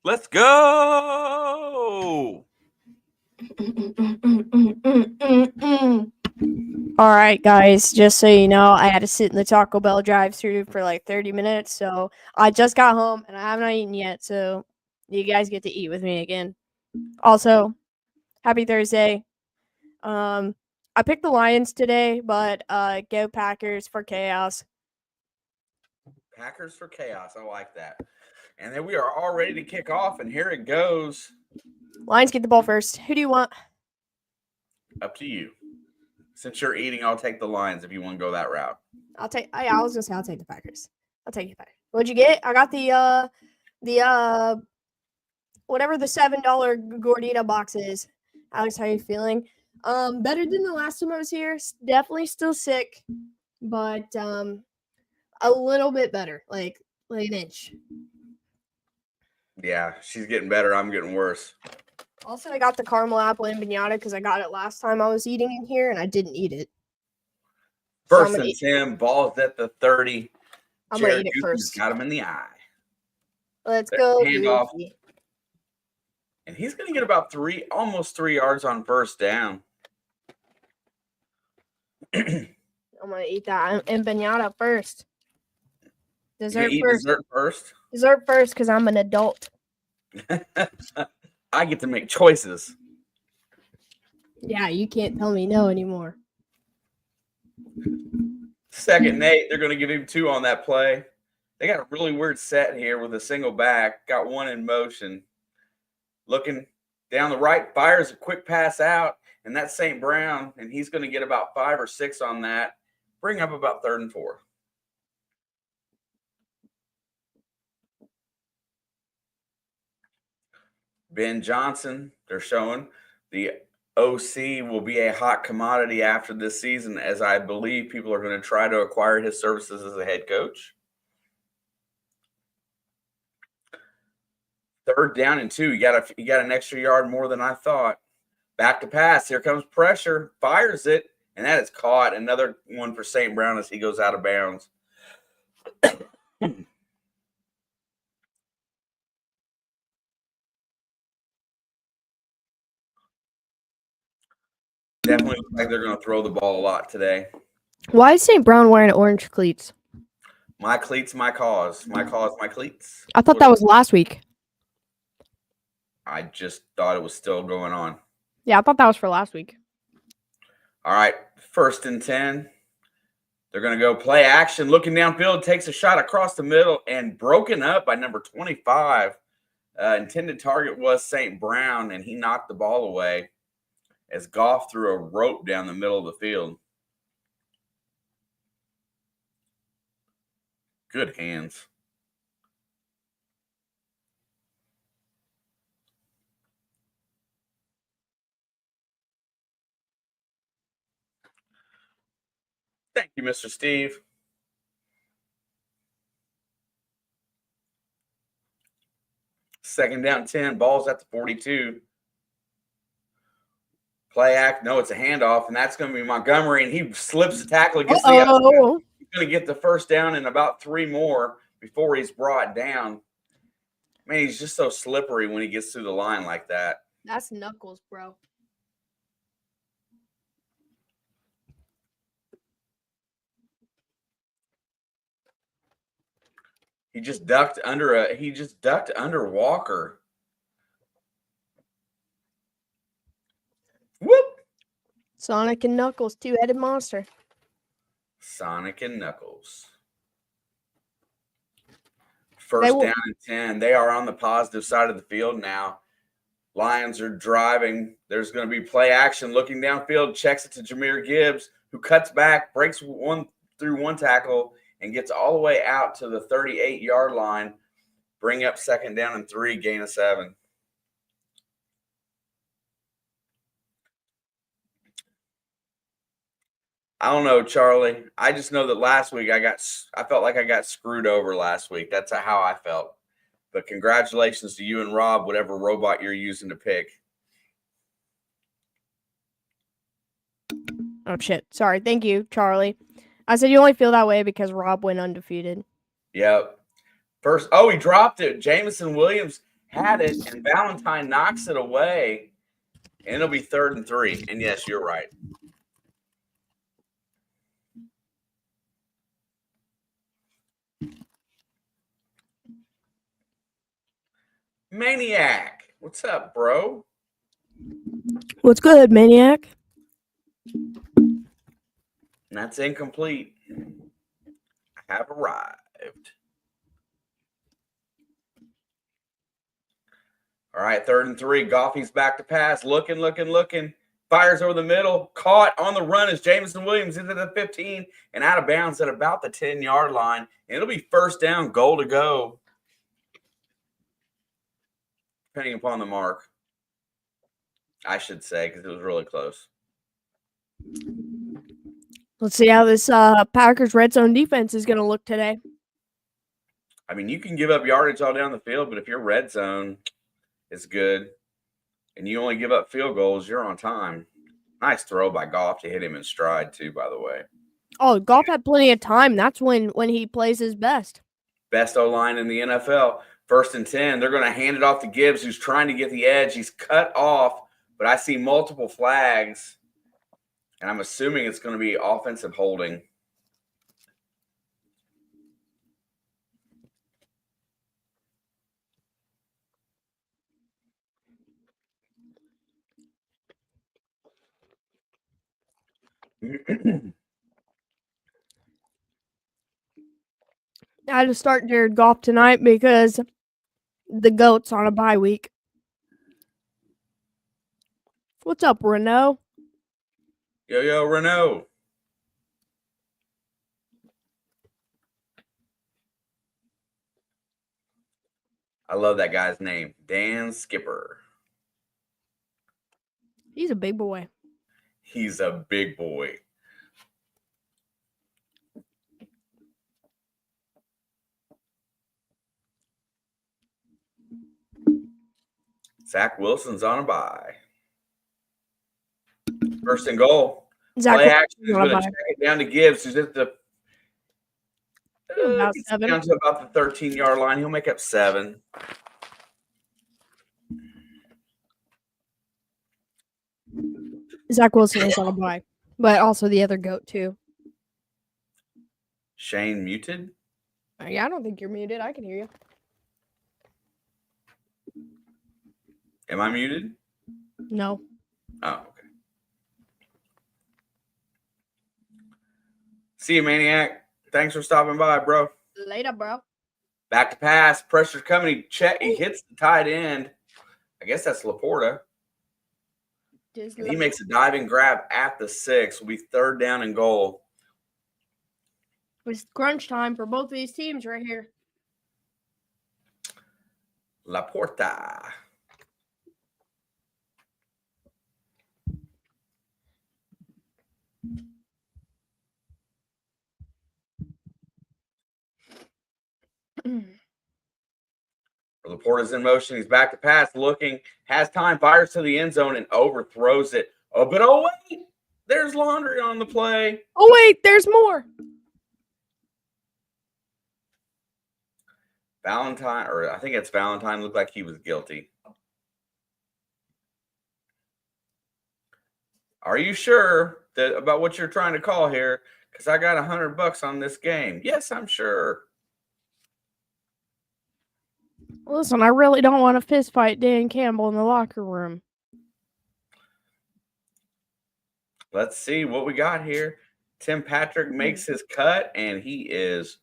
Let's go. All right, guys, just so you know, I had to sit in the Taco Bell drive-thru for like 30 minutes, so I just got home and I have not eaten yet, so you guys get to eat with me again. Also, happy Thursday. I picked the Lions today, but go Packers for chaos. Packers for chaos. I like that. And then we are all ready to kick off, and here it goes. Lions get the ball first. Who do you want? Up to you. Since you're eating, I'll take the Lions if you want to go that route. I was gonna say I'll take the Packers. I'll take the Packers. What'd you get? I got the whatever the $7 gordita box is. Alex, how are you feeling? Better than the last time I was here. Definitely still sick, but a little bit better, like an inch. Yeah, she's getting better. I'm getting worse. Also, I got the caramel apple empanada because I got it last time I was eating in here and I didn't eat it. First and 10, ball's at the 30. I'm gonna eat it first. Got him in the eye. Let's go. Handoff. And he's going to get about almost 3 yards on first down. I'm going to eat that empanada first. Dessert first? Dessert first because I'm an adult. I get to make choices. Yeah, you can't tell me no anymore. Second and 8, they're going to give him 2 on that play. They got a really weird set here with a single back. Got one in motion. Looking down the right, fires a quick pass out, and that's St. Brown, and he's going to get about 5 or 6 on that. Bring up about 3rd and 4. Ben Johnson, they're showing the OC will be a hot commodity after this season, as I believe people are going to try to acquire his services as a head coach. 3rd down and 2. You got an extra yard more than I thought. Back to pass. Here comes pressure. Fires it, and that is caught. Another one for St. Brown as he goes out of bounds. Definitely looks like they're going to throw the ball a lot today. Why is St. Brown wearing orange cleats? My cleats, my cause. My cause, my cleats. I thought that was last week. I just thought it was still going on. Yeah, I thought that was for last week. All right, 1st and 10. They're going to go play action. Looking downfield, takes a shot across the middle and broken up by number 25. Intended target was St. Brown, and he knocked the ball away as Goff threw a rope down the middle of the field. Good hands. Thank you, Mr. Steve. Second down 10, ball's at the 42. Play act. No, it's a handoff, and that's going to be Montgomery, and he slips the tackle against the outside. He's going to get the first down and about 3 more before he's brought down. Man, he's just so slippery when he gets through the line like that. That's knuckles, bro. He just ducked under Walker. Whoop! Sonic and Knuckles, 2-headed monster. Sonic and Knuckles. First down and 10. They are on the positive side of the field now. Lions are driving. There's going to be play action. Looking downfield, checks it to Jahmyr Gibbs, who cuts back, breaks through one tackle, and gets all the way out to the 38-yard line. Bring up 2nd down and 3, gain of 7. I don't know, Charlie. I just know that last week I felt like I got screwed over last week. That's how I felt. But congratulations to you and Rob, whatever robot you're using to pick. Oh, shit. Sorry. Thank you, Charlie. I said you only feel that way because Rob went undefeated. Yep. First, he dropped it. Jameson Williams had it, and Valentine knocks it away, and it'll be 3rd and 3. And yes, you're right. Maniac, what's up, bro? What's good, Maniac? And that's incomplete. I have arrived. All right, 3rd and 3. Goffey's back to pass. Looking. Fires over the middle. Caught on the run as Jameson Williams into the 15 and out of bounds at about the 10-yard line. And it'll be 1st down, goal to go, depending upon the mark, I should say, because it was really close. Let's see how this Packers red zone defense is going to look today. I mean, you can give up yardage all down the field, but if your red zone is good and you only give up field goals, you're on time. Nice throw by Goff to hit him in stride, too, by the way. Oh, Goff had plenty of time. That's when he plays his best. Best O-line in the NFL. 1st and 10. They're going to hand it off to Gibbs, who's trying to get the edge. He's cut off, but I see multiple flags, and I'm assuming it's going to be offensive holding. I had to start Jared Goff tonight because the GOAT's on a bye week. What's up, Renault? Yo, Renault. I love that guy's name, Dan Skipper. He's a big boy. He's a big boy. Zach Wilson's on a bye. 1st and goal. Play action is going to check it down to Gibbs, who's at the down to about the 13-yard line. He'll make up 7. Zach Wilson is on a bye, but also the other GOAT too. Shane muted? Yeah, I don't think you're muted. I can hear you. Am I muted? No. Oh, okay. See you, Maniac. Thanks for stopping by, bro. Later, bro. Back to pass. Pressure's coming. He hits the tight end. I guess that's Laporta. And he makes a diving grab at the 6. Will be 3rd down and goal. It's crunch time for both of these teams right here. Laporta. Laporta's in motion. He's back to pass, looking, has time, fires to the end zone, and overthrows it. Oh, but wait, there's Laundry on the play. Oh, wait, there's more. Valentine, or I think it's Valentine, looked like he was guilty. Are you sure about what you're trying to call here? Because I got $100 on this game. Yes, I'm sure. Listen, I really don't want to fist fight Dan Campbell in the locker room. Let's see what we got here. Tim Patrick makes his cut, and he is.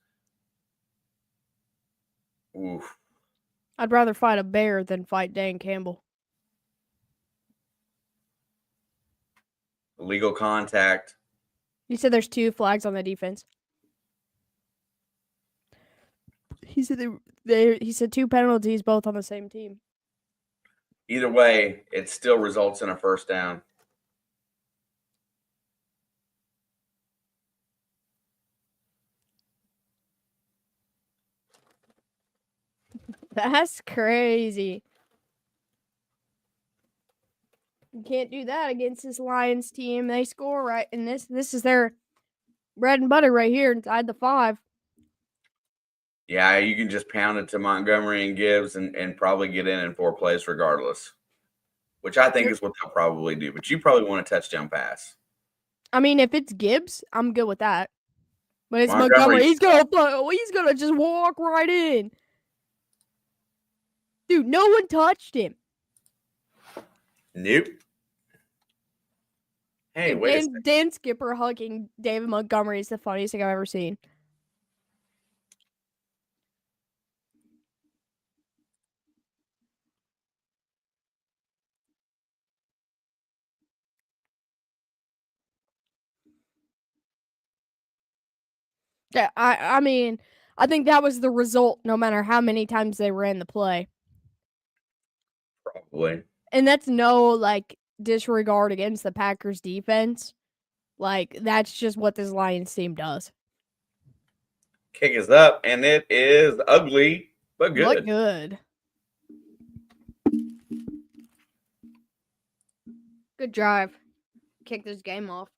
Oof. I'd rather fight a bear than fight Dan Campbell. Illegal contact. You said there's 2 flags on the defense. He said 2 penalties, both on the same team. Either way, it still results in a 1st down. That's crazy. You can't do that against this Lions team. They score right, and this is their bread and butter right here inside the 5. Yeah, you can just pound it to Montgomery and Gibbs and probably get in 4 plays regardless, which I think is what they'll probably do. But you probably want a touchdown pass. I mean, if it's Gibbs, I'm good with that. But it's Montgomery- Montgomery. He's gonna just walk right in. Dude, no one touched him. Nope. Hey, wait a second. Dan Skipper hugging David Montgomery is the funniest thing I've ever seen. Yeah, I mean, I think that was the result no matter how many times they ran the play. Probably. And that's no, like, disregard against the Packers defense. Like, that's just what this Lions team does. Kick is up, and it is ugly, but good. Look good. Good drive. Kick this game off.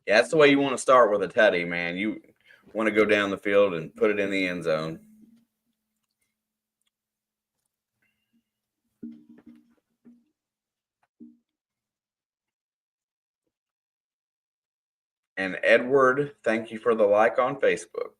Yeah, that's the way you want to start with a tutty, man. You want to go down the field and put it in the end zone. And Edward, thank you for the like on Facebook.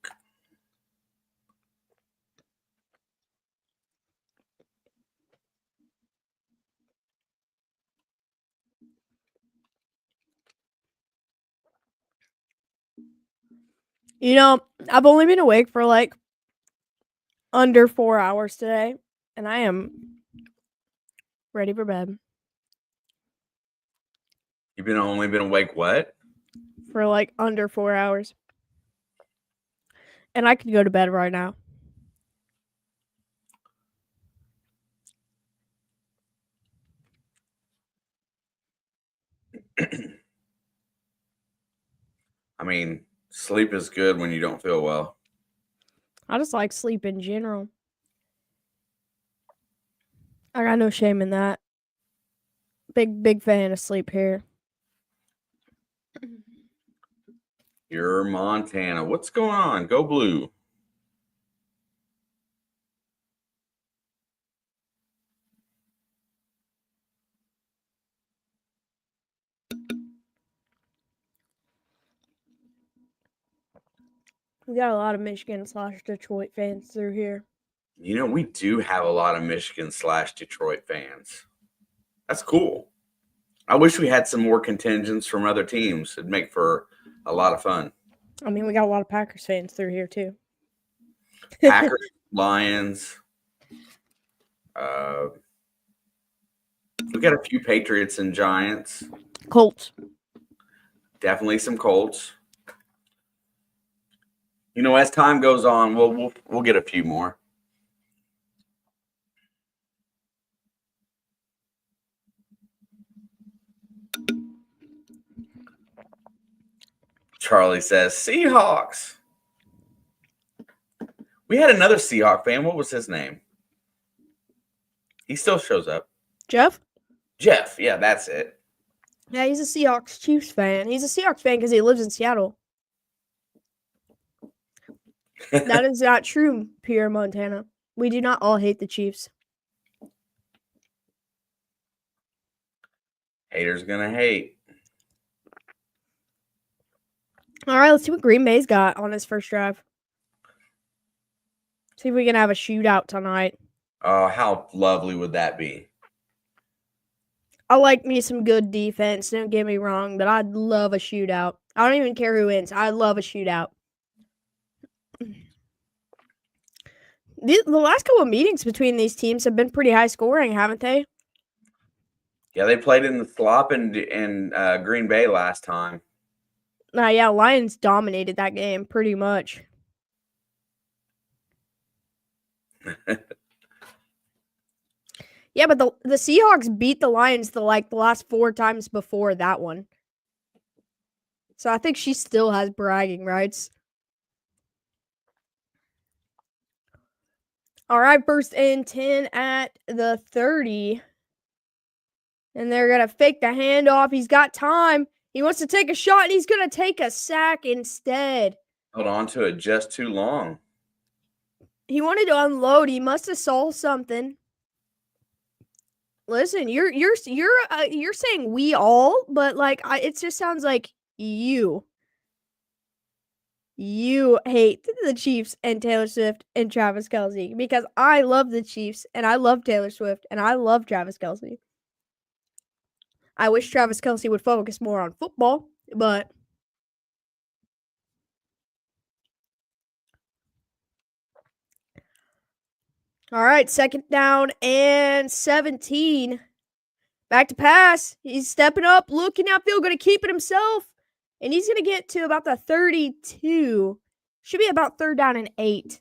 You know, I've only been awake for like under 4 hours today, and I am ready for bed. You've only been awake what? For like under 4 hours. And I could go to bed right now. I mean, sleep is good when you don't feel well. I just like sleep in general. I got no shame in that. Big fan of sleep here. You're Montana. What's going on? Go blue. We got a lot of Michigan / Detroit fans through here. You know, we do have a lot of Michigan / Detroit fans. That's cool. I wish we had some more contingents from other teams. It'd make for a lot of fun. I mean, we got a lot of Packers fans through here too. Packers, Lions. We got a few Patriots and Giants. Colts. Definitely some Colts. You know, as time goes on, we'll get a few more. Charlie says Seahawks. We had another Seahawk fan. What was his name? He still shows up. Jeff? Jeff. Yeah, that's it. Yeah, he's a Seahawks Chiefs fan. He's a Seahawks fan because he lives in Seattle. That is not true, Pierre Montana. We do not all hate the Chiefs. Haters gonna hate. All right, let's see what Green Bay's got on his first drive. See if we can have a shootout tonight. Oh, how lovely would that be? I like me some good defense, don't get me wrong, but I'd love a shootout. I don't even care who wins. I love a shootout. The last couple of meetings between these teams have been pretty high scoring, haven't they? Yeah, they played in the slop in Green Bay last time. Yeah, Lions dominated that game pretty much. Yeah, but the Seahawks beat the Lions the last 4 times before that one. So I think she still has bragging rights. All right, 1st and 10 at the 30. And they're going to fake the handoff. He's got time. He wants to take a shot, and he's going to take a sack instead. Held on to it just too long. He wanted to unload. He must have saw something. Listen, you're saying we all, but like it just sounds like you hate the Chiefs and Taylor Swift and Travis Kelce, because I love the Chiefs and I love Taylor Swift and I love Travis Kelce. I wish Travis Kelce would focus more on football, but all right, 2nd down and 17. Back to pass. He's stepping up, looking outfield, going to keep it himself. And he's going to get to about the 32. Should be about 3rd down and 8.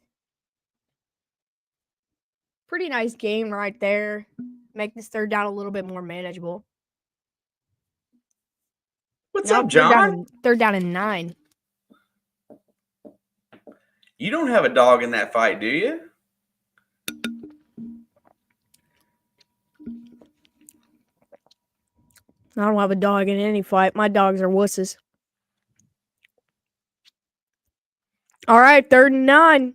Pretty nice game right there. Make this 3rd down a little bit more manageable. What's up, John? 3rd down and 9. You don't have a dog in that fight, do you? I don't have a dog in any fight. My dogs are wusses. All right, 3rd and 9.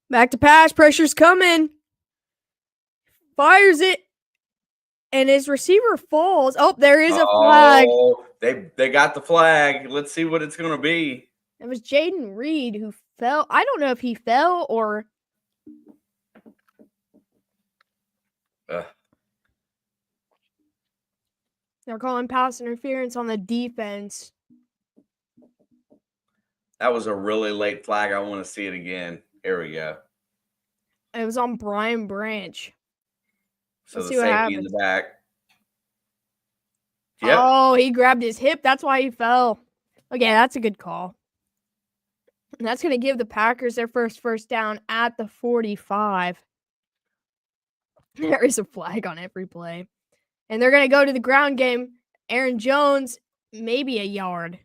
Back to pass. Pressure's coming. Fires it. And his receiver falls. Oh, there is a flag. Oh, they got the flag. Let's see what it's going to be. It was Jaden Reed who fell. I don't know if he fell or... They're calling pass interference on the defense. That was a really late flag. I want to see it again. Here we go. It was on Brian Branch. So Let's the see what safety in happens. the back. Yep. Oh, he grabbed his hip. That's why he fell. Okay, that's a good call. And that's going to give the Packers their first down at the 45. There is a flag on every play. And they're going to go to the ground game. Aaron Jones, maybe a yard.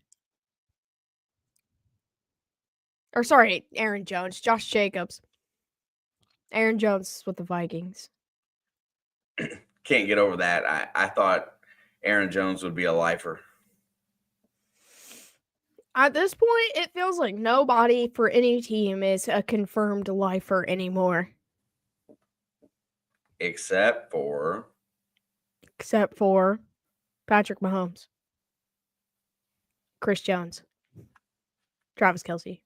Or sorry, Aaron Jones. Josh Jacobs. Aaron Jones with the Vikings. Can't get over that. I thought Aaron Jones would be a lifer. At this point, it feels like nobody for any team is a confirmed lifer anymore. Except for Patrick Mahomes, Chris Jones, Travis Kelce.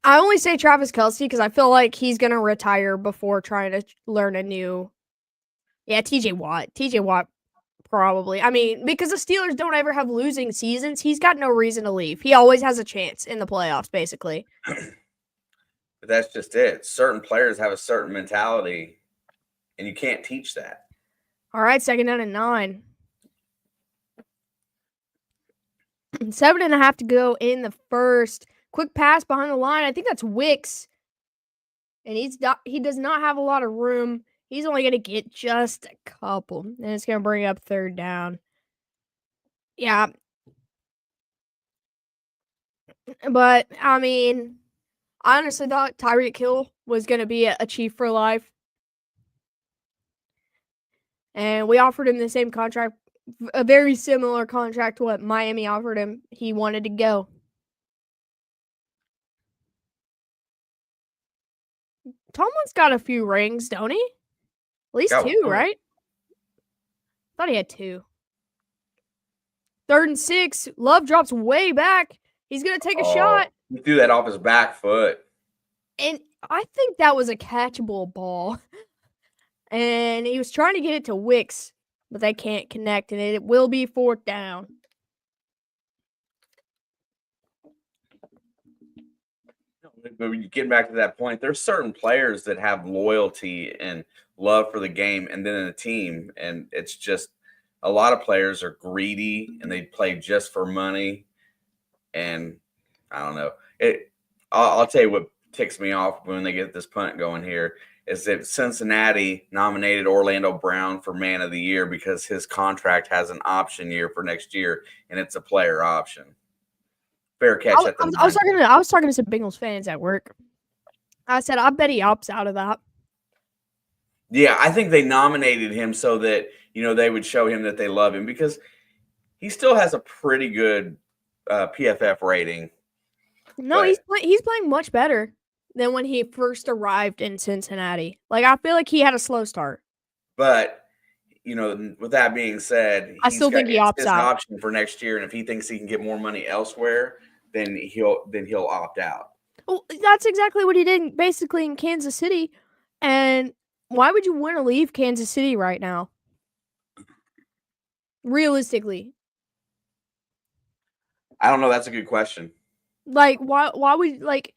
I only say Travis Kelce because I feel like he's going to retire before trying to learn a new... Yeah, TJ Watt. TJ Watt probably. I mean, because the Steelers don't ever have losing seasons, he's got no reason to leave. He always has a chance in the playoffs, basically. But that's just it. Certain players have a certain mentality, and you can't teach that. All right, 2nd down and 9. 7.5 to go in the first. Quick pass behind the line. I think that's Wicks. And he does not have a lot of room. He's only going to get just a couple. And it's going to bring up 3rd down. Yeah. But, I mean, I honestly thought Tyreek Hill was going to be a Chief for life. And we offered him the same contract, a very similar contract to what Miami offered him. He wanted to go. Tomlin's got a few rings, don't he? At least 2, right? Thought he had 2. 3rd and 6. Love drops way back. He's going to take a shot. He threw that off his back foot. And I think that was a catchable ball. And he was trying to get it to Wicks, but they can't connect, and it will be 4th down. But when you get back to that point, there's certain players that have loyalty and love for the game and then in a team. And it's just a lot of players are greedy and they play just for money. And I don't know. I'll tell you what ticks me off when they get this punt going here is that Cincinnati nominated Orlando Brown for Man of the Year because his contract has an option year for next year, and it's a player option. Fair catch at the I was talking to some Bengals fans at work, I said, I bet he opts out of that. Yeah, I think they nominated him so that, they would show him that they love him because he still has a pretty good PFF rating. No, But he's playing much better than when he first arrived in Cincinnati. Like, I feel like he had a slow start. But with that being said, I still think he it's opts his out. option for next year, and if he thinks he can get more money elsewhere, then he'll opt out. Well, that's exactly what he did basically in Kansas City. And why would you want to leave Kansas City right now? Realistically, I don't know. That's a good question. like why would like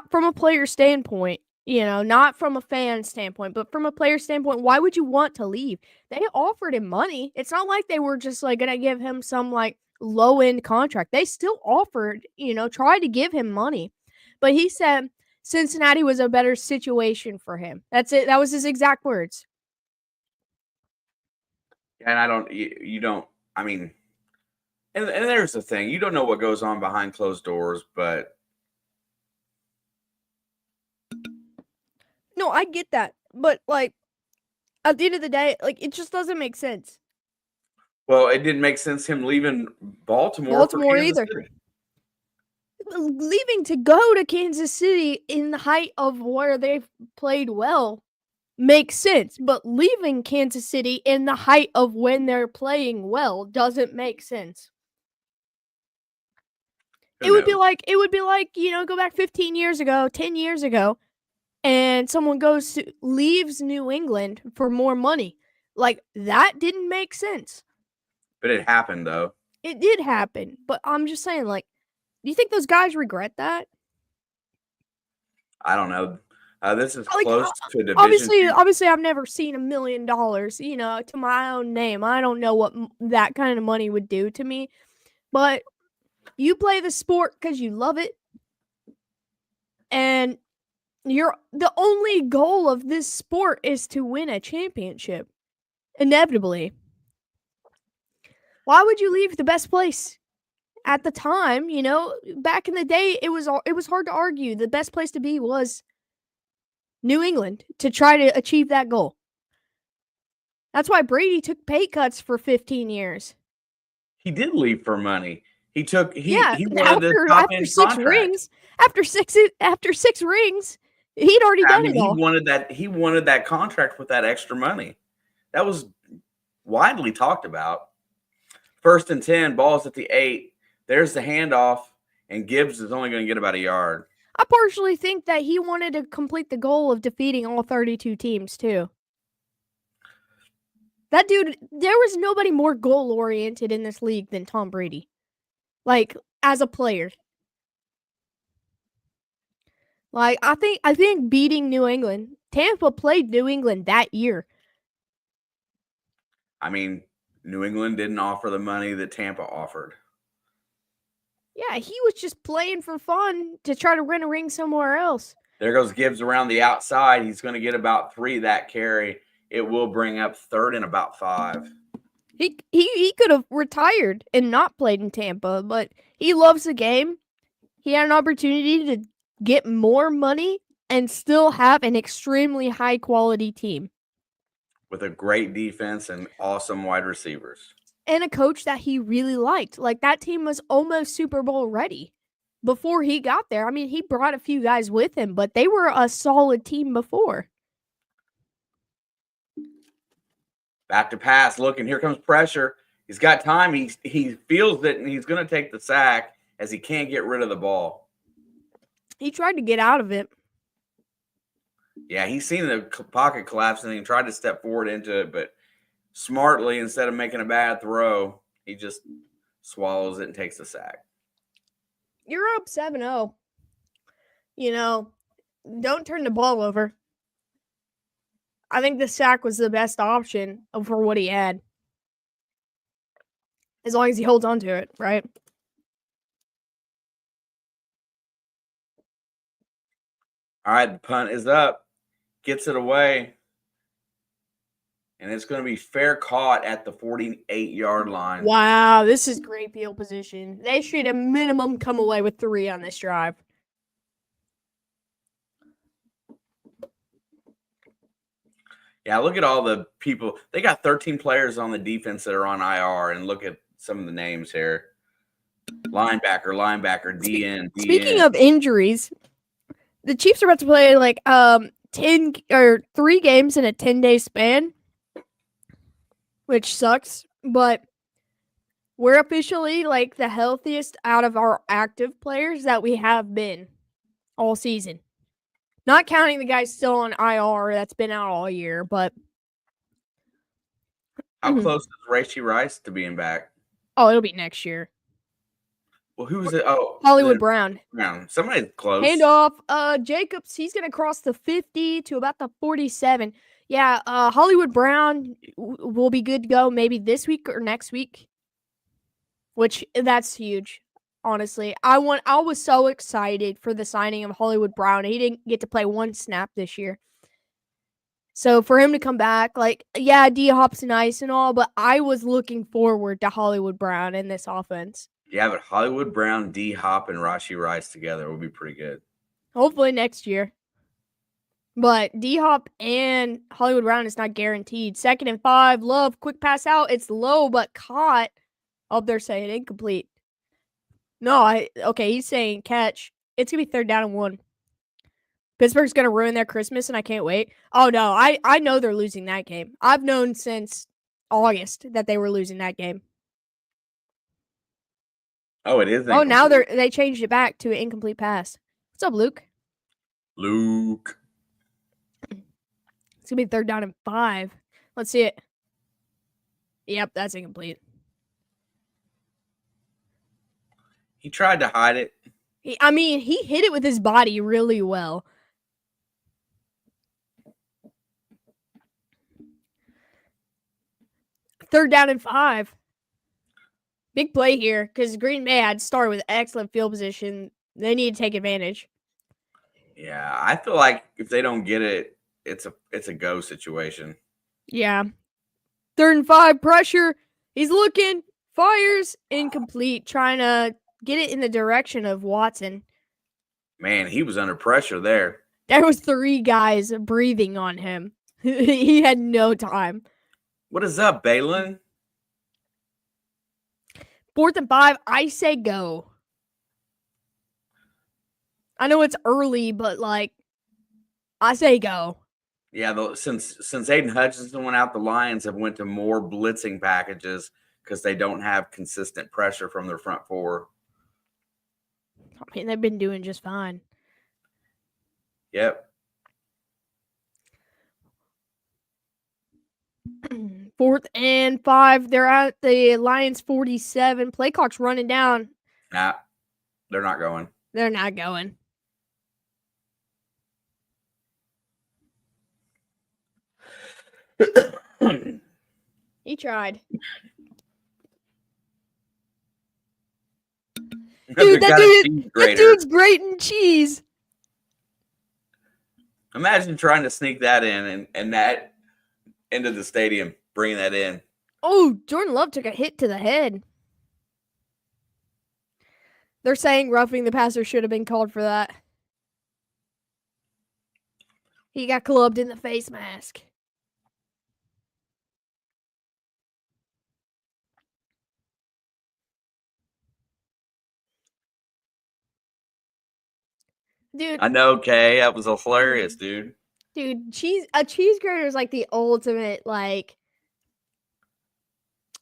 from a player standpoint, not from a fan standpoint, but from a player standpoint, why would you want to leave? They offered him money. It's not like they were just like gonna give him some like low end contract. They still offered, tried to give him money, but he said Cincinnati was a better situation for him. That's it. That was his exact words. And I don't, you don't, I mean, and there's the thing, you don't know what goes on behind closed doors, but. No, I get that. But like at the end of the day, like it just doesn't make sense. Well, it didn't make sense him leaving Baltimore for Kansas either. City. Leaving to go to Kansas City in the height of where they've played well makes sense, but leaving Kansas City in the height of when they're playing well doesn't make sense. It would be like, go back 15 years ago, 10 years ago, and someone leaves New England for more money. Like, that didn't make sense. But it happened, though. It did happen, but I'm just saying, like, do you think those guys regret that? I don't know. This is Like, close to division. Obviously, I've never seen $1 million, to my own name. I don't know what that kind of money would do to me, but you play the sport because you love it, and the only goal of this sport is to win a championship. Inevitably, why would you leave the best place? At the time, back in the day, it was hard to argue. The best place to be was New England to try to achieve that goal. That's why Brady took pay cuts for 15 years. He did leave for money. He wanted after 6 rings. After six rings, he'd already done it all. He wanted that contract with that extra money. That was widely talked about. 1st and 10, balls at the 8. There's the handoff, and Gibbs is only going to get about a yard. I partially think that he wanted to complete the goal of defeating all 32 teams, too. That dude, there was nobody more goal-oriented in this league than Tom Brady. Like, as a player. Like, I think beating New England, Tampa played New England that year. I mean, New England didn't offer the money that Tampa offered. Yeah, he was just playing for fun to try to win a ring somewhere else. There goes Gibbs around the outside. He's going to get about 3 that carry. It will bring up 3rd and about 5. He could have retired and not played in Tampa, but he loves the game. He had an opportunity to get more money and still have an extremely high-quality team. With a great defense and awesome wide receivers. And a coach that he really liked. Like, that team was almost Super Bowl ready before he got there. I mean, he brought a few guys with him, but they were a solid team before. Back to pass. Look, and here comes pressure. He's got time. He feels that he's going to take the sack as he can't get rid of the ball. He tried to get out of it. Yeah, he's seen the pocket collapse and he tried to step forward into it, but smartly, instead of making a bad throw, he just swallows it and takes the sack. You're up 7-0. Don't turn the ball over. I think the sack was the best option for what he had. As long as he holds on to it, right? All right, the punt is up. Gets it away. And it's going to be fair caught at the 48-yard line. Wow, this is great field position. They should at minimum come away with 3 on this drive. Yeah, look at all the people. They got 13 players on the defense that are on IR, and look at some of the names here. Linebacker, DN. Speaking of injuries, the Chiefs are about to play like 10 or 3 games in a 10-day span, which sucks, but we're officially like the healthiest out of our active players that we have been all season. Not counting the guys still on IR that's been out all year, but how close is Rashee Rice to being back? Oh, it'll be next year. Well, who's it? Oh, Hollywood Brown. Somebody's close. Handoff. Jacobs, he's going to cross the 50 to about the 47. Yeah, Hollywood Brown will be good to go maybe this week or next week, which that's huge, honestly. I was so excited for the signing of Hollywood Brown. He didn't get to play one snap this year. So for him to come back, like, yeah, D-Hop's nice and all, but I was looking forward to Hollywood Brown in this offense. Yeah, but Hollywood Brown, D-Hop, and Rashee Rice together would be pretty good. Hopefully next year. But D-Hop and Hollywood Brown is not guaranteed. 2nd and 5, Love, quick pass out. It's low, but caught. Oh, they're saying incomplete. No, okay, he's saying catch. It's going to be 3rd down and 1. Pittsburgh's going to ruin their Christmas, and I can't wait. Oh, no, I know they're losing that game. I've known since August that they were losing that game. Oh, it is incomplete. Oh, now they changed it back to an incomplete pass. What's up, Luke? Luke. It's going to be 3rd down and 5. Let's see it. Yep, that's incomplete. He tried to hide it. He hit it with his body really well. Third down and 5. Big play here because Green Bay had started with excellent field position. They need to take advantage. Yeah, I feel like if they don't get it, it's a go situation. Yeah. 3rd and 5, pressure. He's looking, fires, incomplete, trying to get it in the direction of Watson. Man, he was under pressure there. There was 3 guys breathing on him. He had no time. What is up, Balin? 4th and 5, I say go. I know it's early, but like, I say go. Yeah, since Aiden Hutchinson went out, the Lions have went to more blitzing packages because they don't have consistent pressure from their front 4. I mean, they've been doing just fine. Yep. 4th and 5. They're at the Lions 47. Play clock's running down. Nah, they're not going. They're not going. He tried. Dude, that dude's grating cheese. Imagine trying to sneak that in and that into the stadium, bringing that in. Oh, Jordan Love took a hit to the head. They're saying roughing the passer should have been called for that. He got clubbed in the face mask. Dude, I know, Kay. That was hilarious, dude. Dude, a cheese grater is like the ultimate like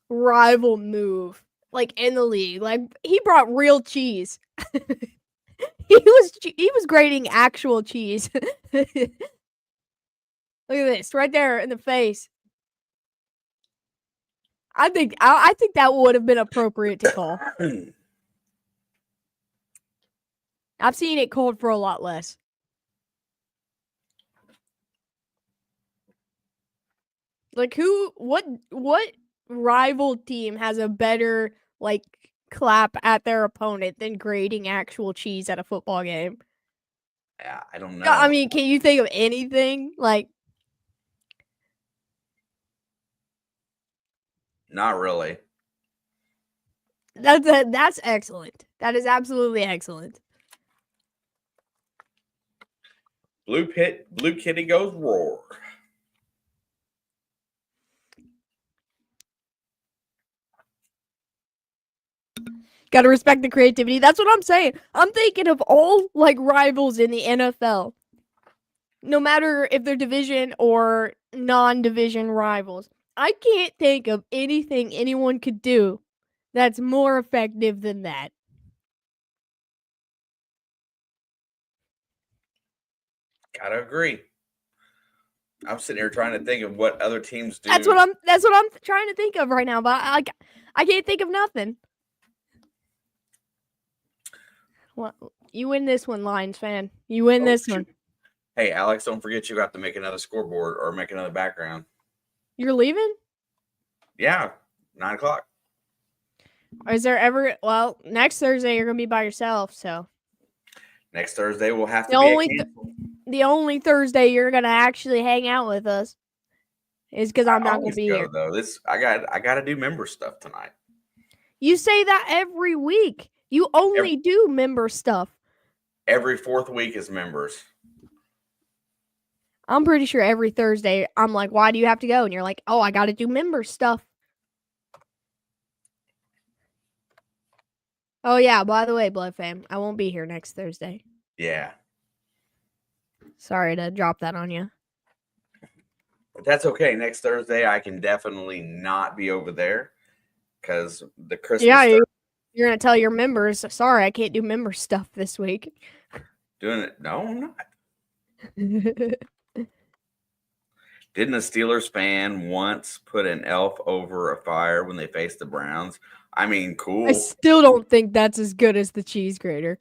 rival move, like in the league. Like he brought real cheese. he was grating actual cheese. Look at this right there in the face. I think that would have been appropriate to call. I've seen it called for a lot less. Like what rival team has a better like clap at their opponent than grading actual cheese at a football game? Yeah, I don't know. I mean, can you think of anything like? Not really. That's excellent. That is absolutely excellent. Blue Kitty goes roar. Gotta respect the creativity. That's what I'm saying. I'm thinking of all like rivals in the NFL. No matter if they're division or non-division rivals. I can't think of anything anyone could do that's more effective than that. Gotta agree. I'm sitting here trying to think of what other teams do. That's what I'm trying to think of right now, but I can't think of nothing. Well, you win this one, Lions fan. You win this one. Hey, Alex, don't forget you got to make another scoreboard or make another background. You're leaving? Yeah, 9 o'clock. Is there ever? Well, next Thursday you're gonna be by yourself, so. Next Thursday will have to be the only Thursday you're gonna actually hang out with us is because I'm not gonna be here. Though I got to do member stuff tonight. You say that every week. You only do member stuff. Every fourth week is members. I'm pretty sure every Thursday I'm like, why do you have to go? And you're like, oh, I got to do member stuff. Oh, yeah. By the way, Blood Fam, I won't be here next Thursday. Yeah. Sorry to drop that on you. But that's okay. Next Thursday, I can definitely not be over there because the Christmas. Yeah, you're going to tell your members, sorry, I can't do member stuff this week. Doing it? No, I'm not. Didn't a Steelers fan once put an elf over a fire when they faced the Browns? I mean, cool. I still don't think that's as good as the cheese grater.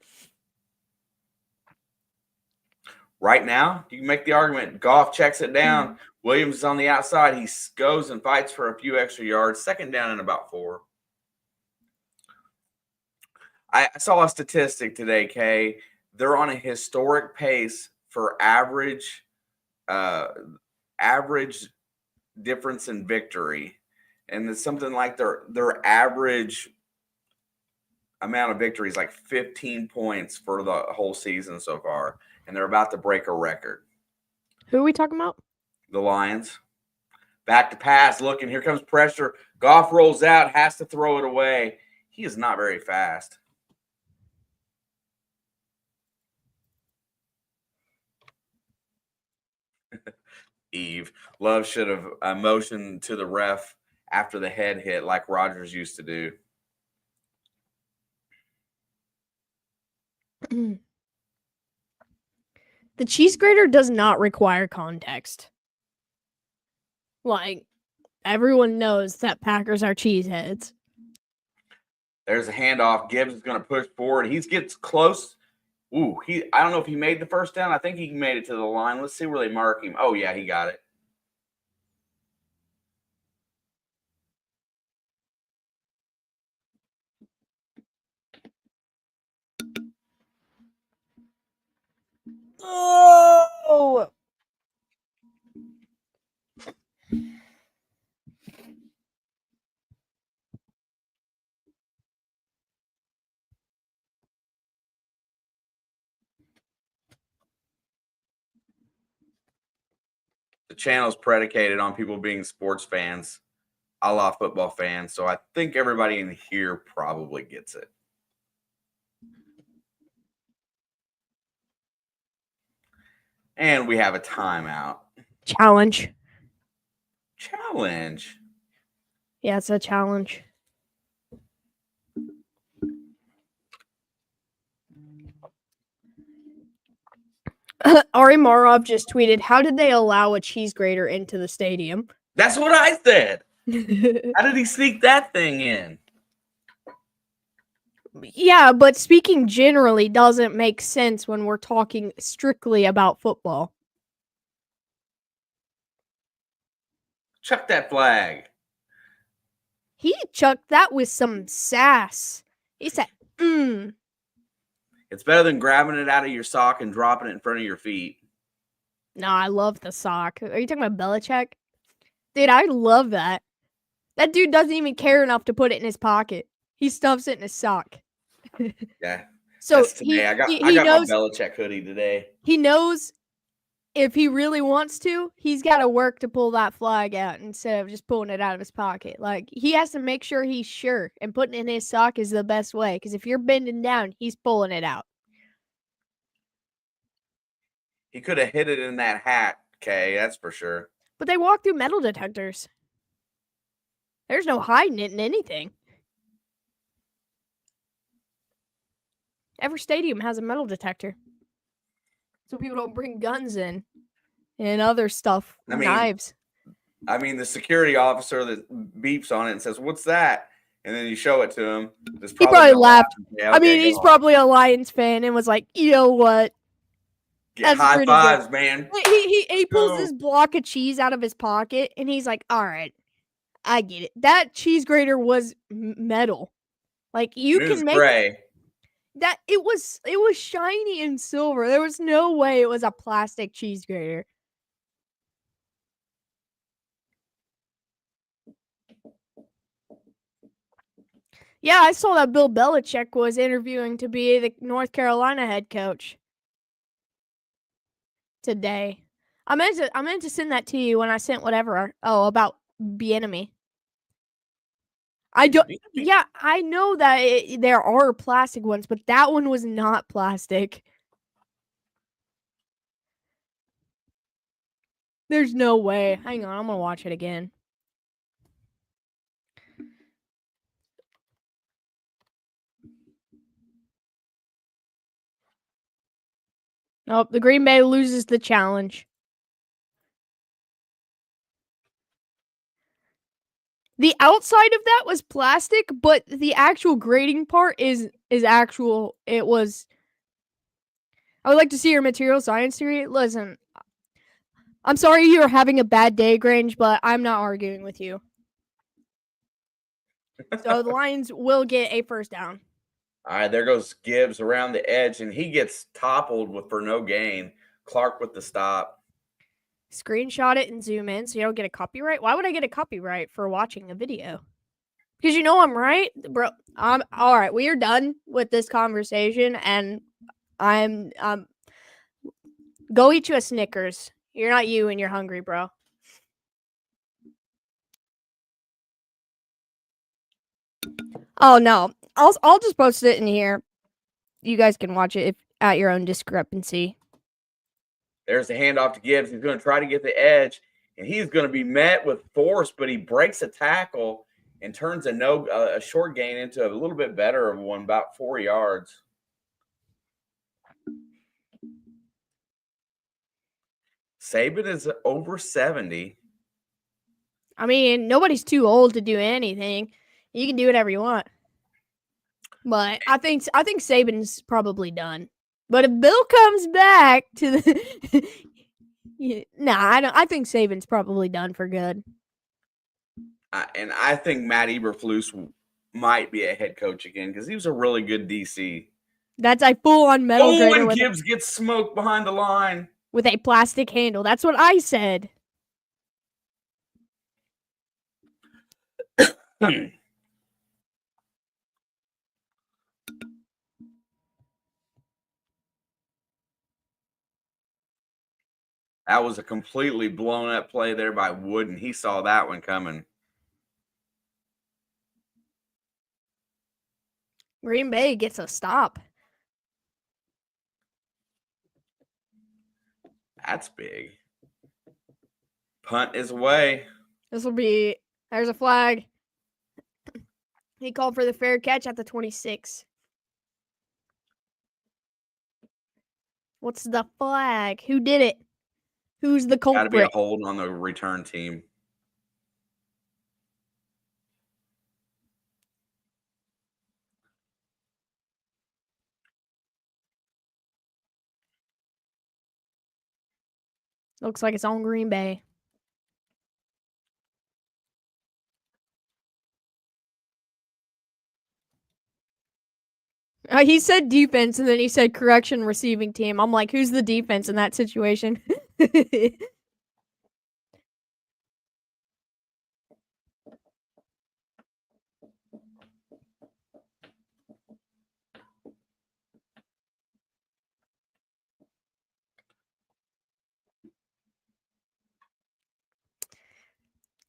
Right now, you can make the argument. Goff checks it down. Williams is on the outside. He goes and fights for a few extra yards. Second down and about 4. I saw a statistic today, Kay. They're on a historic pace for average difference in victory, and it's something like their average amount of victories like 15 points for the whole season so far, and they're about to break a record. Who are we talking about? The Lions. Back to pass, looking, here comes pressure. Goff rolls out, has to throw it away. He is not very fast. Eve. Love should have motioned to the ref after the head hit like Rodgers used to do. The cheese grater does not require context. Like, everyone knows that Packers are cheeseheads. There's a handoff. Gibbs is going to push forward. He gets close. Ooh, I don't know if he made the first down. I think he made it to the line. Let's see where they mark him. Oh, yeah, he got it. Oh! The channel is predicated on people being sports fans, a la football fans. So I think everybody in here probably gets it. And we have a timeout. Challenge. Challenge? Yeah, it's a challenge. Ari Marov just tweeted, how did they allow a cheese grater into the stadium? That's what I said. How did he sneak that thing in? Yeah, but speaking generally doesn't make sense when we're talking strictly about football. Chuck that flag. He chucked that with some sass. He said, It's better than grabbing it out of your sock and dropping it in front of your feet. No, I love the sock. Are you talking about Belichick? Dude, I love that. That dude doesn't even care enough to put it in his pocket. He stuffs it in his sock. Yeah. So I got my Belichick hoodie today. He knows if he really wants to, he's got to work to pull that flag out instead of just pulling it out of his pocket. Like, he has to make sure he's sure, and putting it in his sock is the best way. Because if you're bending down, he's pulling it out. He could have hid it in that hat, Kay, that's for sure. But they walk through metal detectors. There's no hiding it in anything. Every stadium has a metal detector. So people don't bring guns in and other stuff, knives. I mean, the security officer that beeps on it and says, "What's that?" And then you show it to him. He probably laughed. Yeah, okay, I mean, he's probably a Lions fan and was like, you know what? That's high fives, good. Man. He pulls this block of cheese out of his pocket and he's like, all right, I get it. That cheese grater was metal. Like, you can make gray. That it was shiny and silver. There was no way it was a plastic cheese grater. Yeah, I saw that Bill Belichick was interviewing to be the North Carolina head coach today. I meant to send that to you when I sent whatever. Oh, about Bieniemy. Yeah, I know that there are plastic ones, but that one was not plastic. There's no way. Hang on, I'm gonna watch it again. Nope, the Green Bay loses the challenge. The outside of that was plastic, but the actual grading part is actual. It was. I would like to see your material science theory. Listen, I'm sorry you're having a bad day, Grange, but I'm not arguing with you. So the Lions will get a first down. All right, there goes Gibbs around the edge, and he gets toppled for no gain. Clark with the stop. Screenshot it and zoom in so you don't get a copyright. Why would I get a copyright for watching a video? Because you know I'm right, bro. All right. We are done with this conversation, and I'm go eat you a Snickers. You're not you, and you're hungry, bro. Oh no, I'll just post it in here. You guys can watch it at your own discrepancy. There's the handoff to Gibbs. He's going to try to get the edge, and he's going to be met with force, but he breaks a tackle and turns a short gain into a little bit better of one, about 4 yards. Saban is over 70. I mean, nobody's too old to do anything. You can do whatever you want. But I think Saban's probably done. But if Bill comes back to the I think Saban's probably done for good. And I think Matt Eberflus might be a head coach again because he was a really good DC. That's a full-on metal grater. And Gibbs gets smoked behind the line. With a plastic handle. That's what I said. That was a completely blown up play there by Wood, and he saw that one coming. Green Bay gets a stop. That's big. Punt is away. There's a flag. He called for the fair catch at the 26. What's the flag? Who did it? Who's the culprit? Got to be a hold on the return team. Looks like it's on Green Bay. He said defense, and then he said correction receiving team. I'm like, who's the defense in that situation?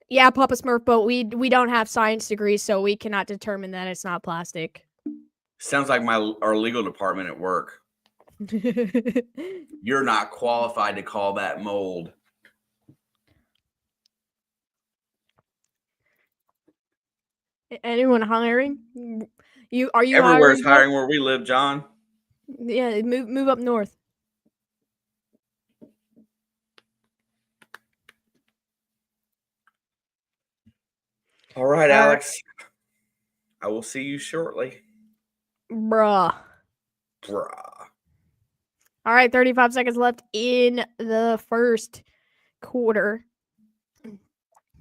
Yeah, Papa Smurf, but we don't have science degrees, so we cannot determine that it's not plastic. Sounds like our legal department at work. You're not qualified to call that mold. Anyone hiring? Are you Everywhere's hiring? hiring where we live, John. Yeah, move up north. All right, Alex. I will see you shortly. Bruh. All right, 35 seconds left in the first quarter.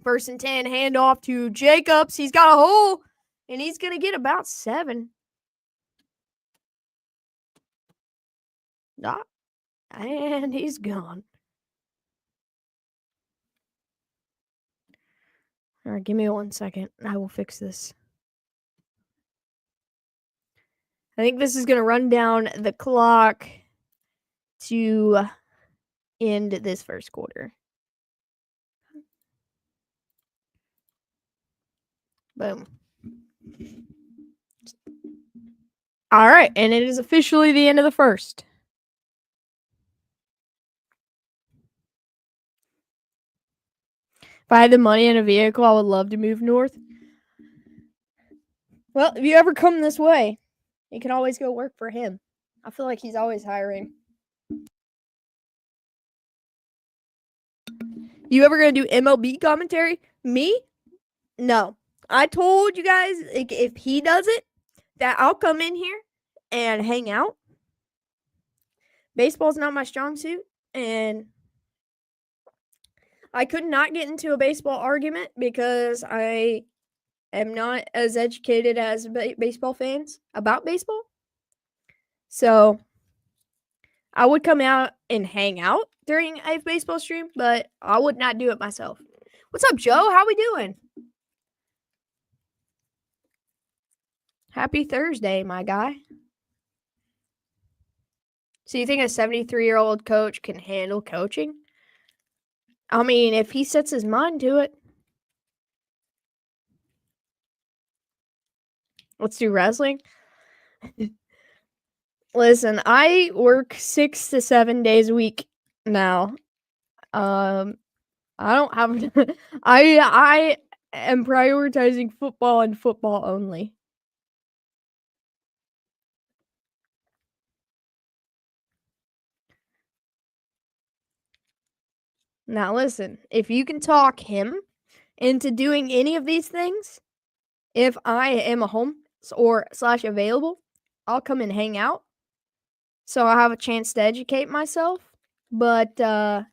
1st and 10, handoff to Jacobs. He's got a hole, and he's going to get about 7. Ah, and he's gone. All right, give me 1 second. I will fix this. I think this is going to run down the clock to end this first quarter. Boom. All right, and it is officially the end of the first. If I had the money and a vehicle, I would love to move north. Well, if you ever come this way, you can always go work for him. I feel like he's always hiring. You ever gonna do MLB commentary? Me? No. I told you guys, like, if he does it, that I'll come in here and hang out. Baseball's not my strong suit, and I could not get into a baseball argument because I am not as educated as baseball fans about baseball. So I would come out and hang out during a baseball stream, but I would not do it myself. What's up, Joe? How we doing? Happy Thursday, my guy. So you think a 73-year-old coach can handle coaching? I mean, if he sets his mind to it. Let's do wrestling. Listen, I work 6 to 7 days a week now. I don't have I am prioritizing football and football only. Now listen, if you can talk him into doing any of these things, if I am a home or / available, I'll come and hang out. So I have a chance to educate myself. But I'm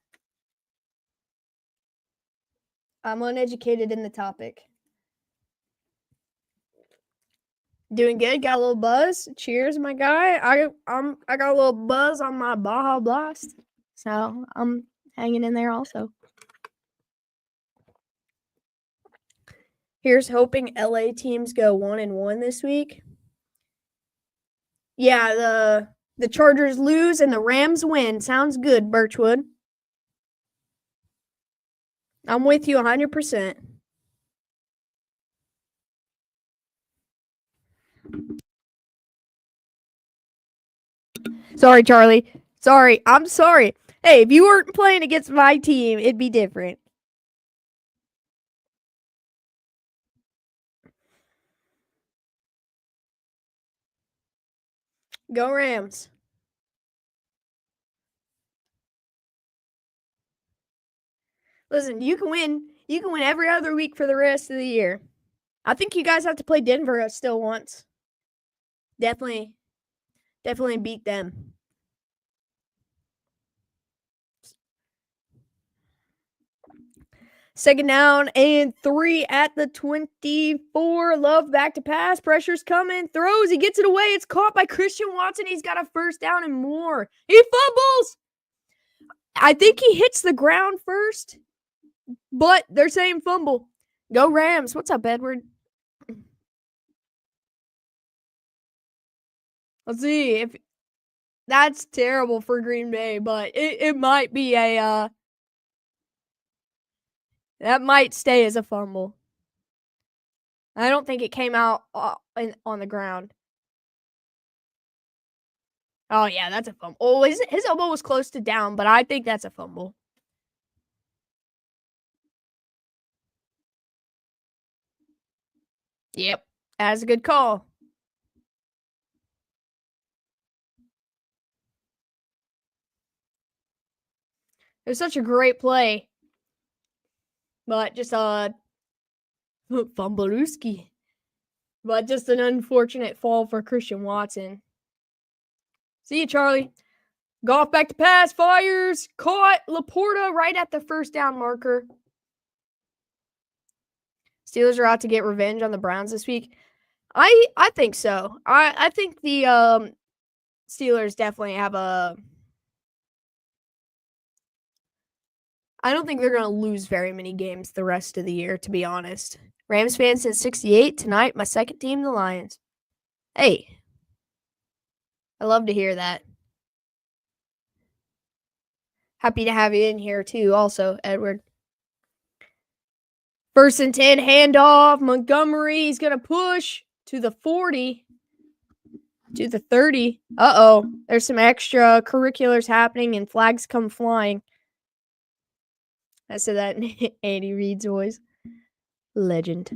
uneducated in the topic. Doing good, got a little buzz. Cheers, my guy. I got a little buzz on my Baja Blast. So I'm hanging in there also. Here's hoping LA teams go 1-1 this week. Yeah, the Chargers lose and the Rams win. Sounds good, Birchwood. I'm with you 100%. Sorry, Charlie. Sorry. I'm sorry. Hey, if you weren't playing against my team, it'd be different. Go Rams. Listen, you can win. You can win every other week for the rest of the year. I think you guys have to play Denver still once. Definitely beat them. Second down and 3 at the 24. Love back to pass. Pressure's coming. Throws. He gets it away. It's caught by Christian Watson. He's got a first down and more. He fumbles. I think he hits the ground first, but they're saying fumble. Go Rams. What's up, Edward? Let's see if that's terrible for Green Bay, but it might be a That might stay as a fumble. I don't think it came out on the ground. Oh, yeah, that's a fumble. Oh, his elbow was close to down, but I think that's a fumble. Yep, that's a good call. It was such a great play. But just fumblerooski. But just an unfortunate fall for Christian Watson. See you, Charlie. Goff back to pass, fires, caught Laporta right at the first down marker. Steelers are out to get revenge on the Browns this week. I think so. I think the Steelers definitely have a. I don't think they're going to lose very many games the rest of the year, to be honest. Rams fans since 68. Tonight, my second team, the Lions. Hey. I love to hear that. Happy to have you in here, too, also, Edward. 1st and 10, handoff. Montgomery, he's going to push to the 40. To the 30. Uh-oh. There's some extra curriculars happening and flags come flying. I said that in Andy Reid's voice. Legend.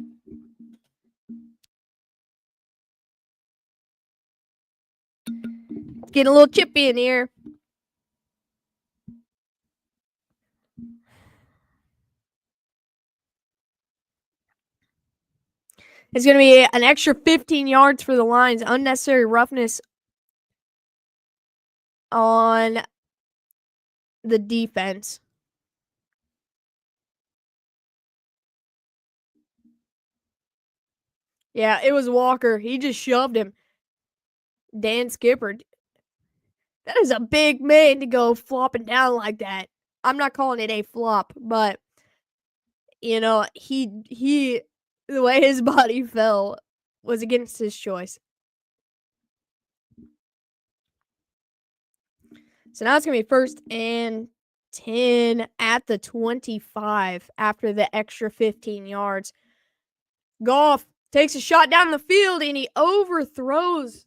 Getting a little chippy in here. It's going to be an extra 15 yards for the Lions. Unnecessary roughness on the defense. Yeah, it was Walker. He just shoved him. Dan Skipper. That is a big man to go flopping down like that. I'm not calling it a flop, but you know, he the way his body fell was against his choice. So now it's going to be 1st and 10 at the 25 after the extra 15 yards. Goff takes a shot down the field and he overthrows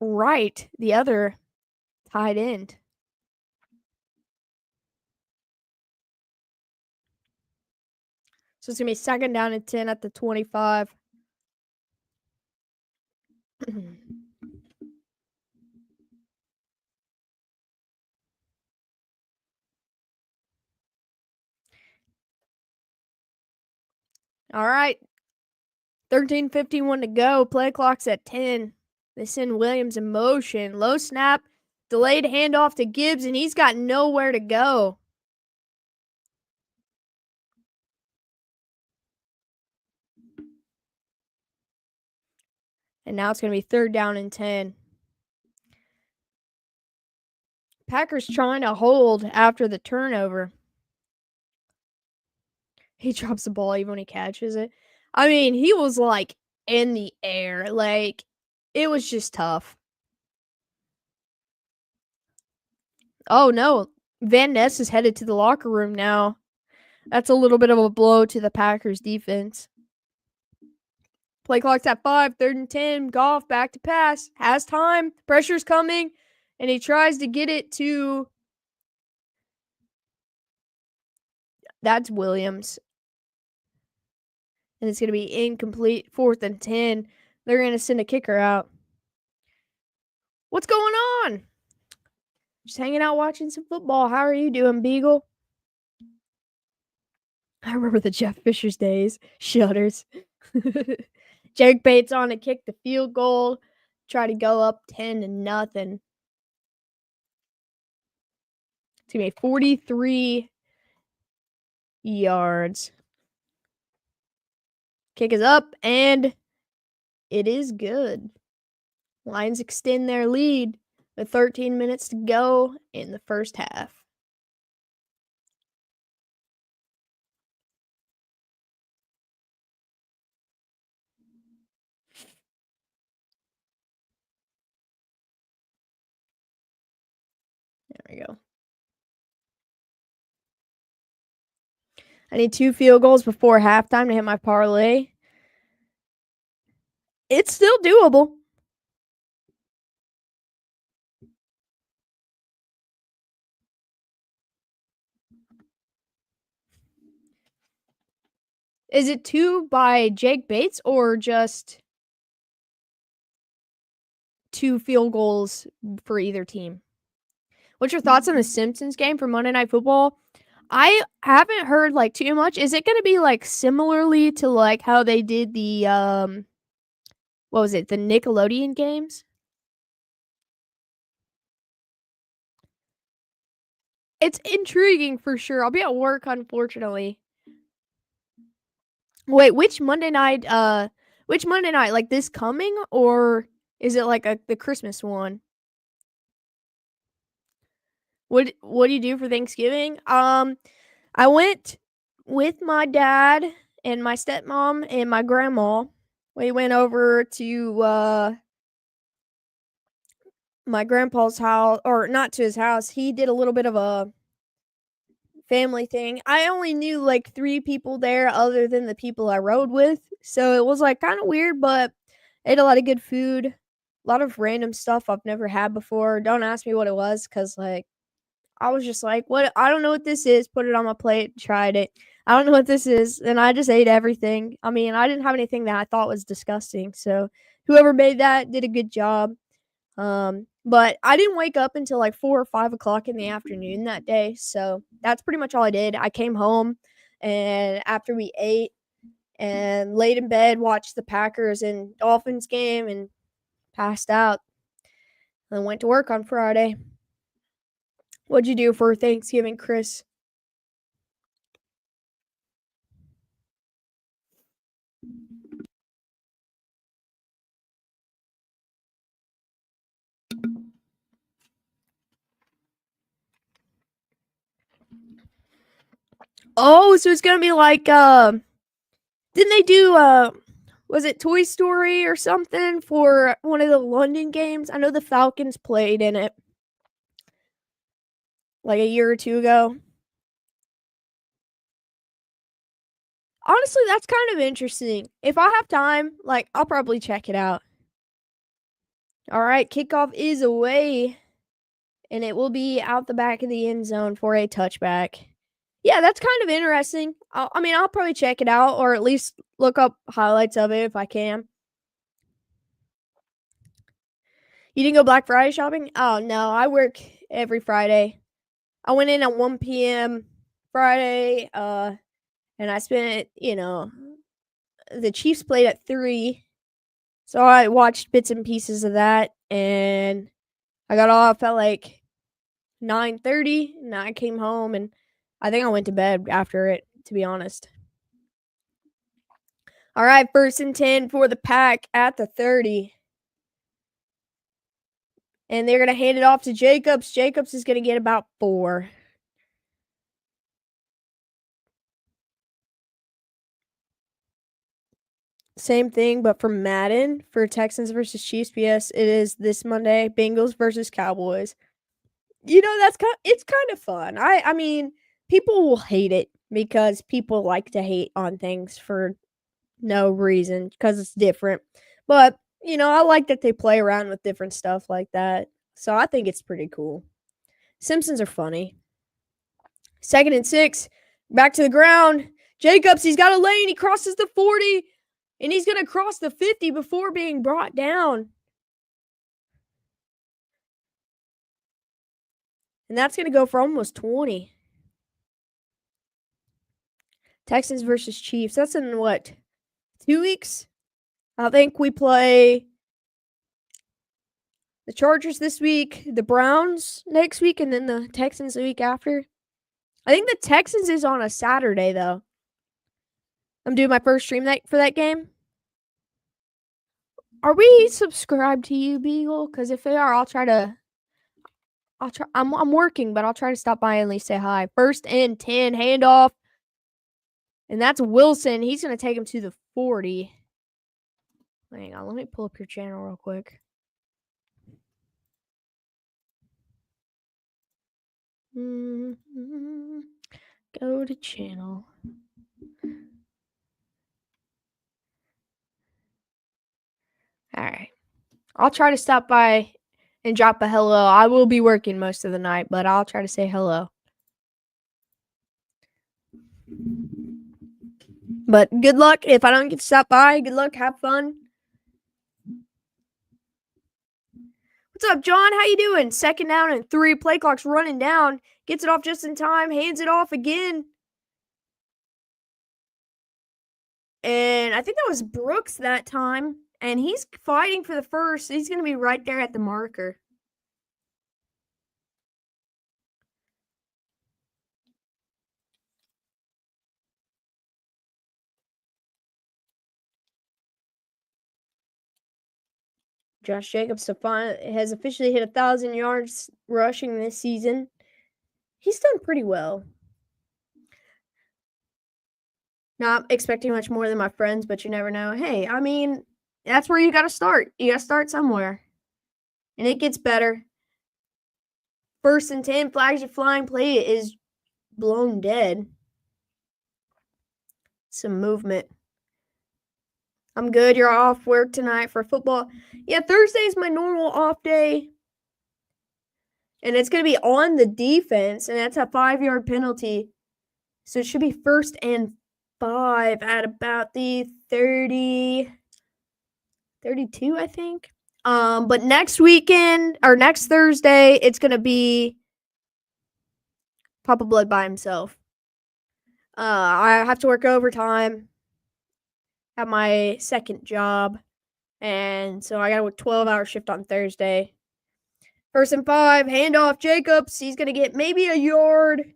Wright, the other tight end. So it's going to be 2nd down and 10 at the 25. All right. 13:51 to go. Play clock's at 10. They send Williams in motion. Low snap. Delayed handoff to Gibbs, and he's got nowhere to go. And now it's going to be 3rd down and 10. Packers trying to hold after the turnover. He drops the ball even when he catches it. I mean, he was like in the air. Like, it was just tough. Oh, no. Van Ness is headed to the locker room now. That's a little bit of a blow to the Packers defense. Play clock's at 5, 3rd and 10. Goff back to pass. Has time. Pressure's coming. And he tries to get it to. That's Williams. And it's going to be incomplete. 4th and 10. They're going to send a kicker out. What's going on? Just hanging out watching some football. How are you doing, Beagle? I remember the Jeff Fisher's days. Shudders. Jake Bates on to kick the field goal. Try to go up 10-0. It's going to be 43 yards. Kick is up, and it is good. Lions extend their lead with 13 minutes to go in the first half. There we go. I need 2 field goals before halftime to hit my parlay. It's still doable. Is it 2 by Jake Bates or just 2 field goals for either team? What's your thoughts on the Simpsons game for Monday Night Football? I haven't heard, like, too much. Is it gonna be, like, similarly to, like, how they did the, what was it? The Nickelodeon games? It's intriguing for sure. I'll be at work, unfortunately. Wait, which Monday night, like, this coming, or is it, like, the Christmas one? What do you do for Thanksgiving? I went with my dad and my stepmom and my grandma. We went over to my grandpa's house, or not to his house. He did a little bit of a family thing. I only knew like 3 people there other than the people I rode with. So it was like kind of weird, but ate a lot of good food, a lot of random stuff I've never had before. Don't ask me what it was cuz like I was just like, "What? I don't know what this is." Put it on my plate, tried it. I don't know what this is, and I just ate everything. I mean, I didn't have anything that I thought was disgusting. So, whoever made that did a good job. But I didn't wake up until like 4 or 5 o'clock in the afternoon that day. So that's pretty much all I did. I came home and after we ate and laid in bed, watched the Packers and Dolphins game and passed out. And went to work on Friday. What'd you do for Thanksgiving, Chris? Oh, so it's gonna be like didn't they do was it Toy Story or something for one of the London games? I know the Falcons played in it like a year or two ago. Honestly, that's kind of interesting. If I have time, like I'll probably check it out. All right, kickoff is away and it will be out the back of the end zone for a touchback. Yeah, that's kind of interesting. I mean, I'll probably check it out or at least look up highlights of it if I can. You didn't go Black Friday shopping? Oh, no, I work every Friday. I went in at 1 p.m. Friday, and I spent, the Chiefs played at 3. So I watched bits and pieces of that, and I got off at like 9:30, and I came home, and I think I went to bed after it, to be honest. All right, 1st and 10 for the Pack at the 30. And they're going to hand it off to Jacobs. Jacobs is going to get about 4. Same thing, but for Madden, for Texans versus Chiefs, yes, it is this Monday, Bengals versus Cowboys. It's kind of fun. I mean, people will hate it because people like to hate on things for no reason because it's different. But, I like that they play around with different stuff like that. So I think it's pretty cool. Simpsons are funny. 2nd and 6, back to the ground. Jacobs, he's got a lane. He crosses the 40, and he's going to cross the 50 before being brought down. And that's going to go for almost 20. Texans versus Chiefs. That's in what? 2 weeks? I think we play the Chargers this week, the Browns next week, and then the Texans the week after. I think the Texans is on a Saturday, though. I'm doing my first stream for that game. Are we subscribed to you, Beagle? Because if they are, I'll try. I'm working, but I'll try to stop by and at least say hi. 1st and 10, handoff. And that's Wilson. He's going to take him to the 40. Hang on, let me pull up your channel real quick. Go to channel. All right. I'll try to stop by and drop a hello. I will be working most of the night, but I'll try to say hello. But good luck. If I don't get to stop by, good luck. Have fun. What's up, John? How you doing? 2nd down and 3. Play clock's running down. Gets it off just in time. Hands it off again. And I think that was Brooks that time. And he's fighting for the first. He's going to be right there at the marker. Josh Jacobs has officially hit 1,000 yards rushing this season. He's done pretty well. Not expecting much more than my friends, but you never know. Hey, I mean, that's where you got to start. You got to start somewhere. And it gets better. 1st and 10, flags are flying. Play is blown dead. Some movement. I'm good. You're off work tonight for football. Yeah, Thursday's my normal off day. And it's going to be on the defense, and that's a 5-yard penalty. So it should be 1st and 5 at about the 32, I think. But next weekend, or next Thursday, it's going to be Papa Blood by himself. I have to work overtime at my second job, and so I got a 12-hour shift on Thursday. 1st and 5, handoff, Jacobs. He's going to get maybe a yard.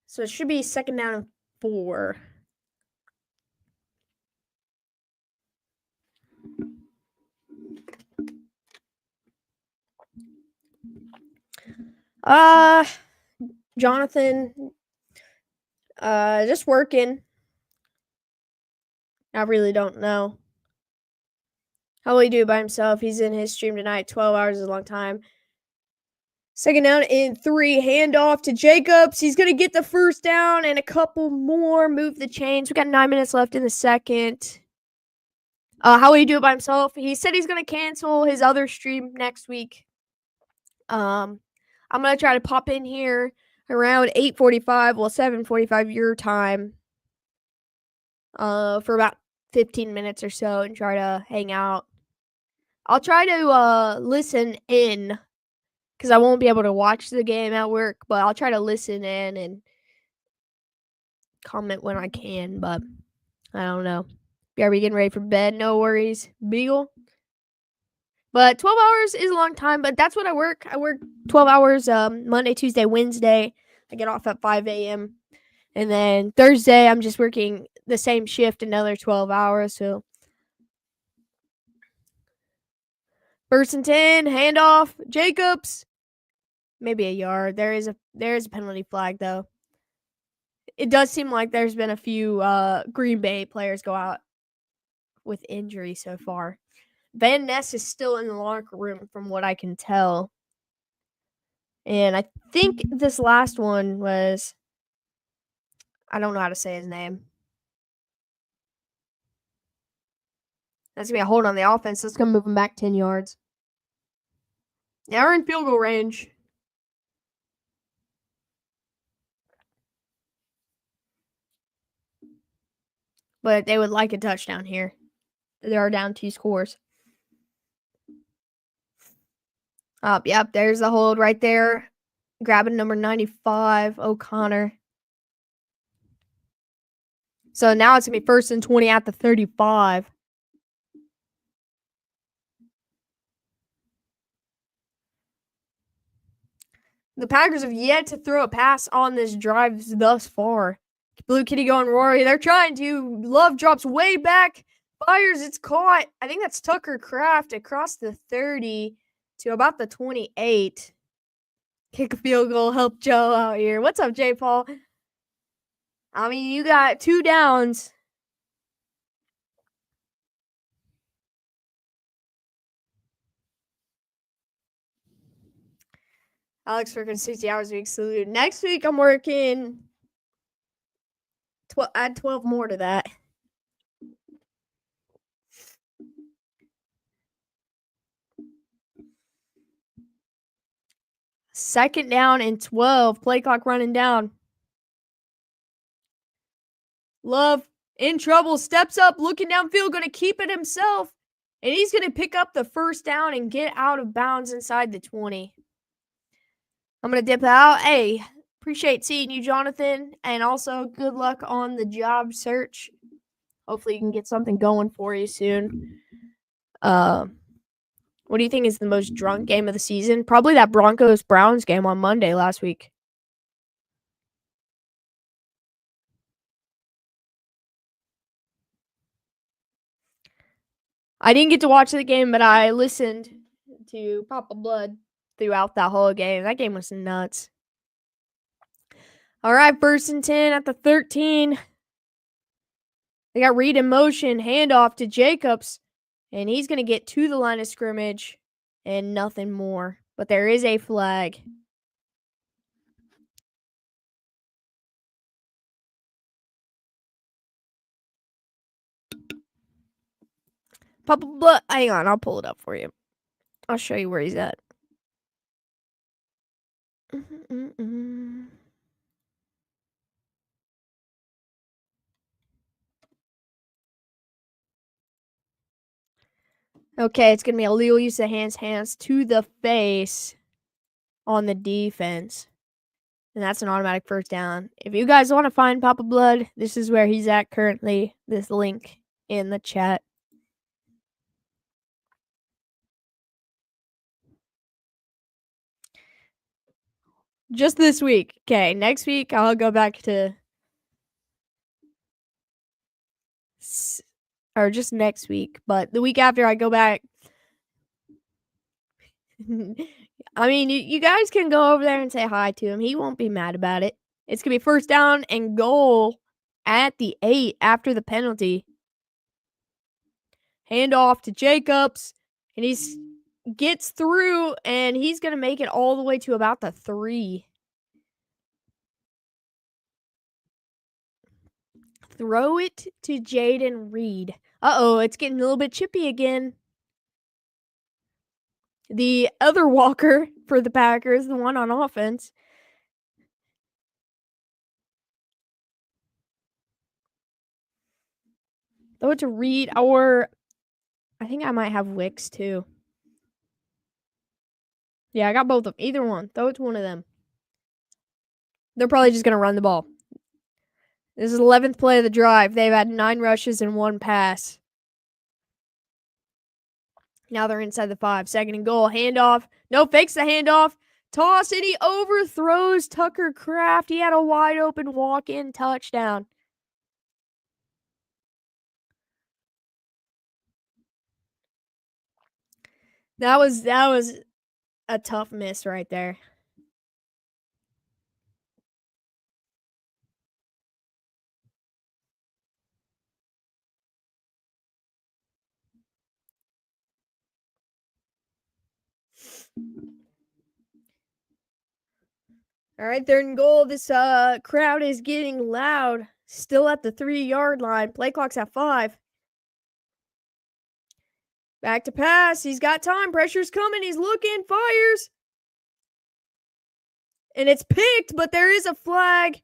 So it should be 2nd down and 4. Jonathan, just working. I really don't know. How will he do by himself? He's in his stream tonight. 12 hours is a long time. 2nd down and 3. Handoff to Jacobs. He's going to get the 1st down and a couple more. Move the chains. We got 9 minutes left in the second. How will he do it by himself? He said he's going to cancel his other stream next week. I'm going to try to pop in here around 8:45, well, 7:45 your time, for about 15 minutes or so and try to hang out. I'll try to listen in because I won't be able to watch the game at work, but I'll try to listen in and comment when I can, but I don't know. Are we getting ready for bed? No worries, Beagle. But 12 hours is a long time, but that's what I work. I work 12 hours Monday, Tuesday, Wednesday. I get off at 5 a.m. And then Thursday, I'm just working the same shift, another 12 hours. So 1st and 10, handoff, Jacobs. Maybe a yard. There is a penalty flag, though. It does seem like there's been a few Green Bay players go out with injury so far. Van Ness is still in the locker room from what I can tell. And I think this last one was, I don't know how to say his name. That's going to be a hold on the offense. That's going to move him back 10 yards. Yeah, we're in field goal range. But they would like a touchdown here. They are down 2 scores. Yep, there's the hold right there. Grabbing number 95, O'Connor. So now it's going to be 1st and 20 at the 35. The Packers have yet to throw a pass on this drive thus far. Blue Kitty going Rory. They're trying to. Love drops way back. Fires. It's caught. I think that's Tucker Kraft across the 30 to about the 28. Kick a field goal. Help Joe out here. What's up, J. Paul? I mean, you got 2 downs. Alex working 60 hours a week. Salute. Next week, I'm working. Add 12 more to that. Second down and 12. Play clock running down. Love in trouble. Steps up, looking downfield, going to keep it himself. And he's going to pick up the first down and get out of bounds inside the 20. I'm going to dip out. Hey, appreciate seeing you, Jonathan. And also, good luck on the job search. Hopefully, you can get something going for you soon. What do you think is the most drunk game of the season? Probably that Broncos-Browns game on Monday last week. I didn't get to watch the game, but I listened to Papa Blood throughout that whole game. That game was nuts. All right, 1st and 10 at the 13. They got Reed in motion, handoff to Jacobs, and he's going to get to the line of scrimmage and nothing more. But there is a flag. Papa Blood, hang on, I'll pull it up for you. I'll show you where he's at. Okay, it's going to be a illegal use of hands to the face on the defense. And that's an automatic first down. If you guys want to find Papa Blood, this is where he's at currently. This link in the chat. Just this week. Okay, next week I'll go back to... Or just next week. But the week after I go back... I mean, you guys can go over there and say hi to him. He won't be mad about it. It's going to be first down and goal at the 8 after the penalty. Hand off to Jacobs. And he gets through, and he's going to make it all the way to about the 3. Throw it to Jaden Reed. Uh-oh, it's getting a little bit chippy again. The other Walker for the Packers, the one on offense. Throw it to Reed, or I think I might have Wicks too. Yeah, I got both of them. Either one. Throw it to one of them. They're probably just going to run the ball. This is the 11th play of the drive. They've had 9 rushes and 1 pass. Now they're inside the 5. 2nd and goal. Handoff. No, fakes the handoff. Toss, and he overthrows Tucker Kraft. He had a wide open walk-in touchdown. That was a tough miss right there. All right, 3rd and goal. This crowd is getting loud. Still at the 3-yard line. Play clock's at 5. Back to pass. He's got time. Pressure's coming. He's looking. Fires. And it's picked, but there is a flag.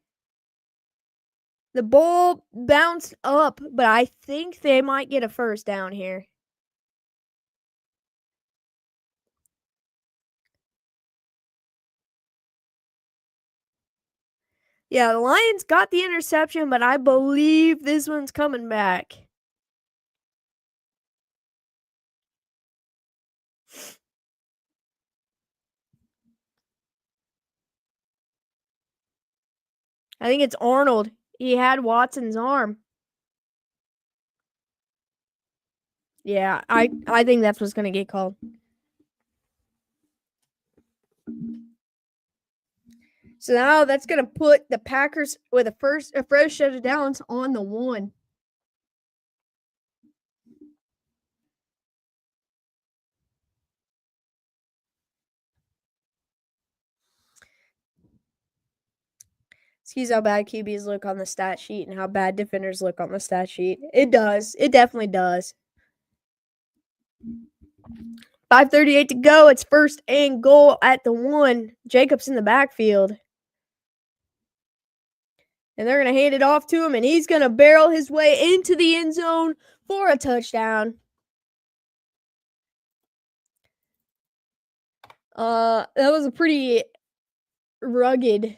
The ball bounced up, but I think they might get a first down here. Yeah, the Lions got the interception, but I believe this one's coming back. I think it's Arnold. He had Watson's arm. Yeah, I think that's what's going to get called. So now that's going to put the Packers with a fresh set of downs on the 1. Excuse how bad QBs look on the stat sheet and how bad defenders look on the stat sheet. It does. It definitely does. 5:38 to go. It's 1st and goal at the 1. Jacobs in the backfield. And they're going to hand it off to him, and he's going to barrel his way into the end zone for a touchdown. That was a pretty rigid,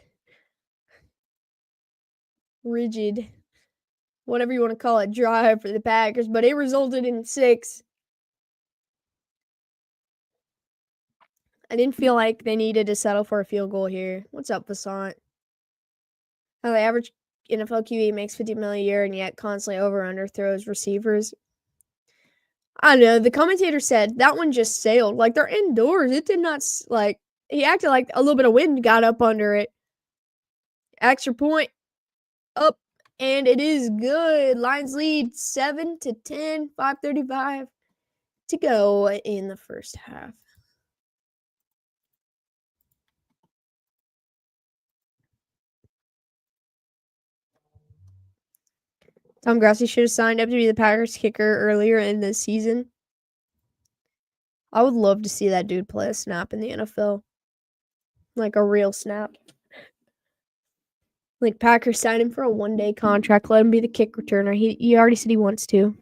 whatever you want to call it, drive for the Packers, but it resulted in 6. I didn't feel like they needed to settle for a field goal here. What's up, Vasant? How the average NFL QB makes $50 million a year and yet constantly over/under throws receivers. I don't know. The commentator said that one just sailed. Like, they're indoors. It did not, like, he acted like a little bit of wind got up under it. Extra point up, and it is good. Lions lead 7-10, 5:35 to go in the first half. Tom Grassi should have signed up to be the Packers kicker earlier in the season. I would love to see that dude play a snap in the NFL. Like a real snap. Like, Packers signed him for a 1-day contract. Let him be the kick returner. He already said he wants to.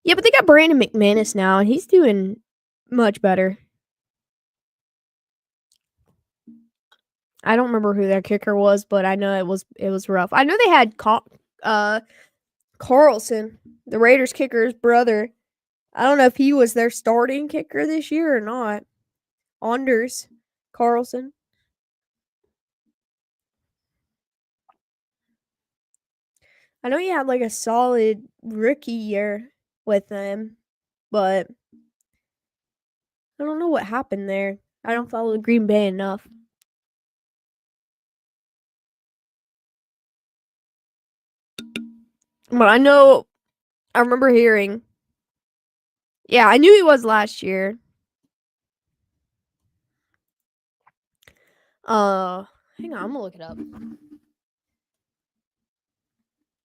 Yeah, but they got Brandon McManus now, and he's doing much better. I don't remember who their kicker was, but I know it was rough. I know they had Carlson, the Raiders kicker's brother. I don't know if he was their starting kicker this year or not. Anders Carlson. I know he had like a solid rookie year with them, but I don't know what happened there. I don't follow Green Bay enough. But I remember hearing. Yeah, I knew he was last year. Hang on, I'm gonna look it up.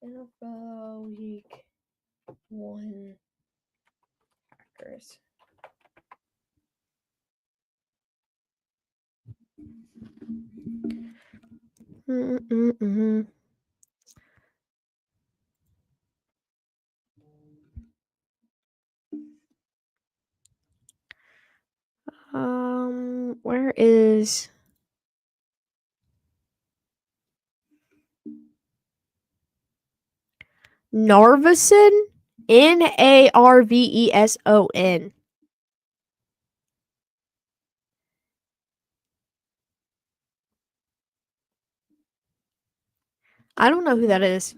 NFL Week 1 Packers. Where is Narveson? Narveson. I don't know who that is.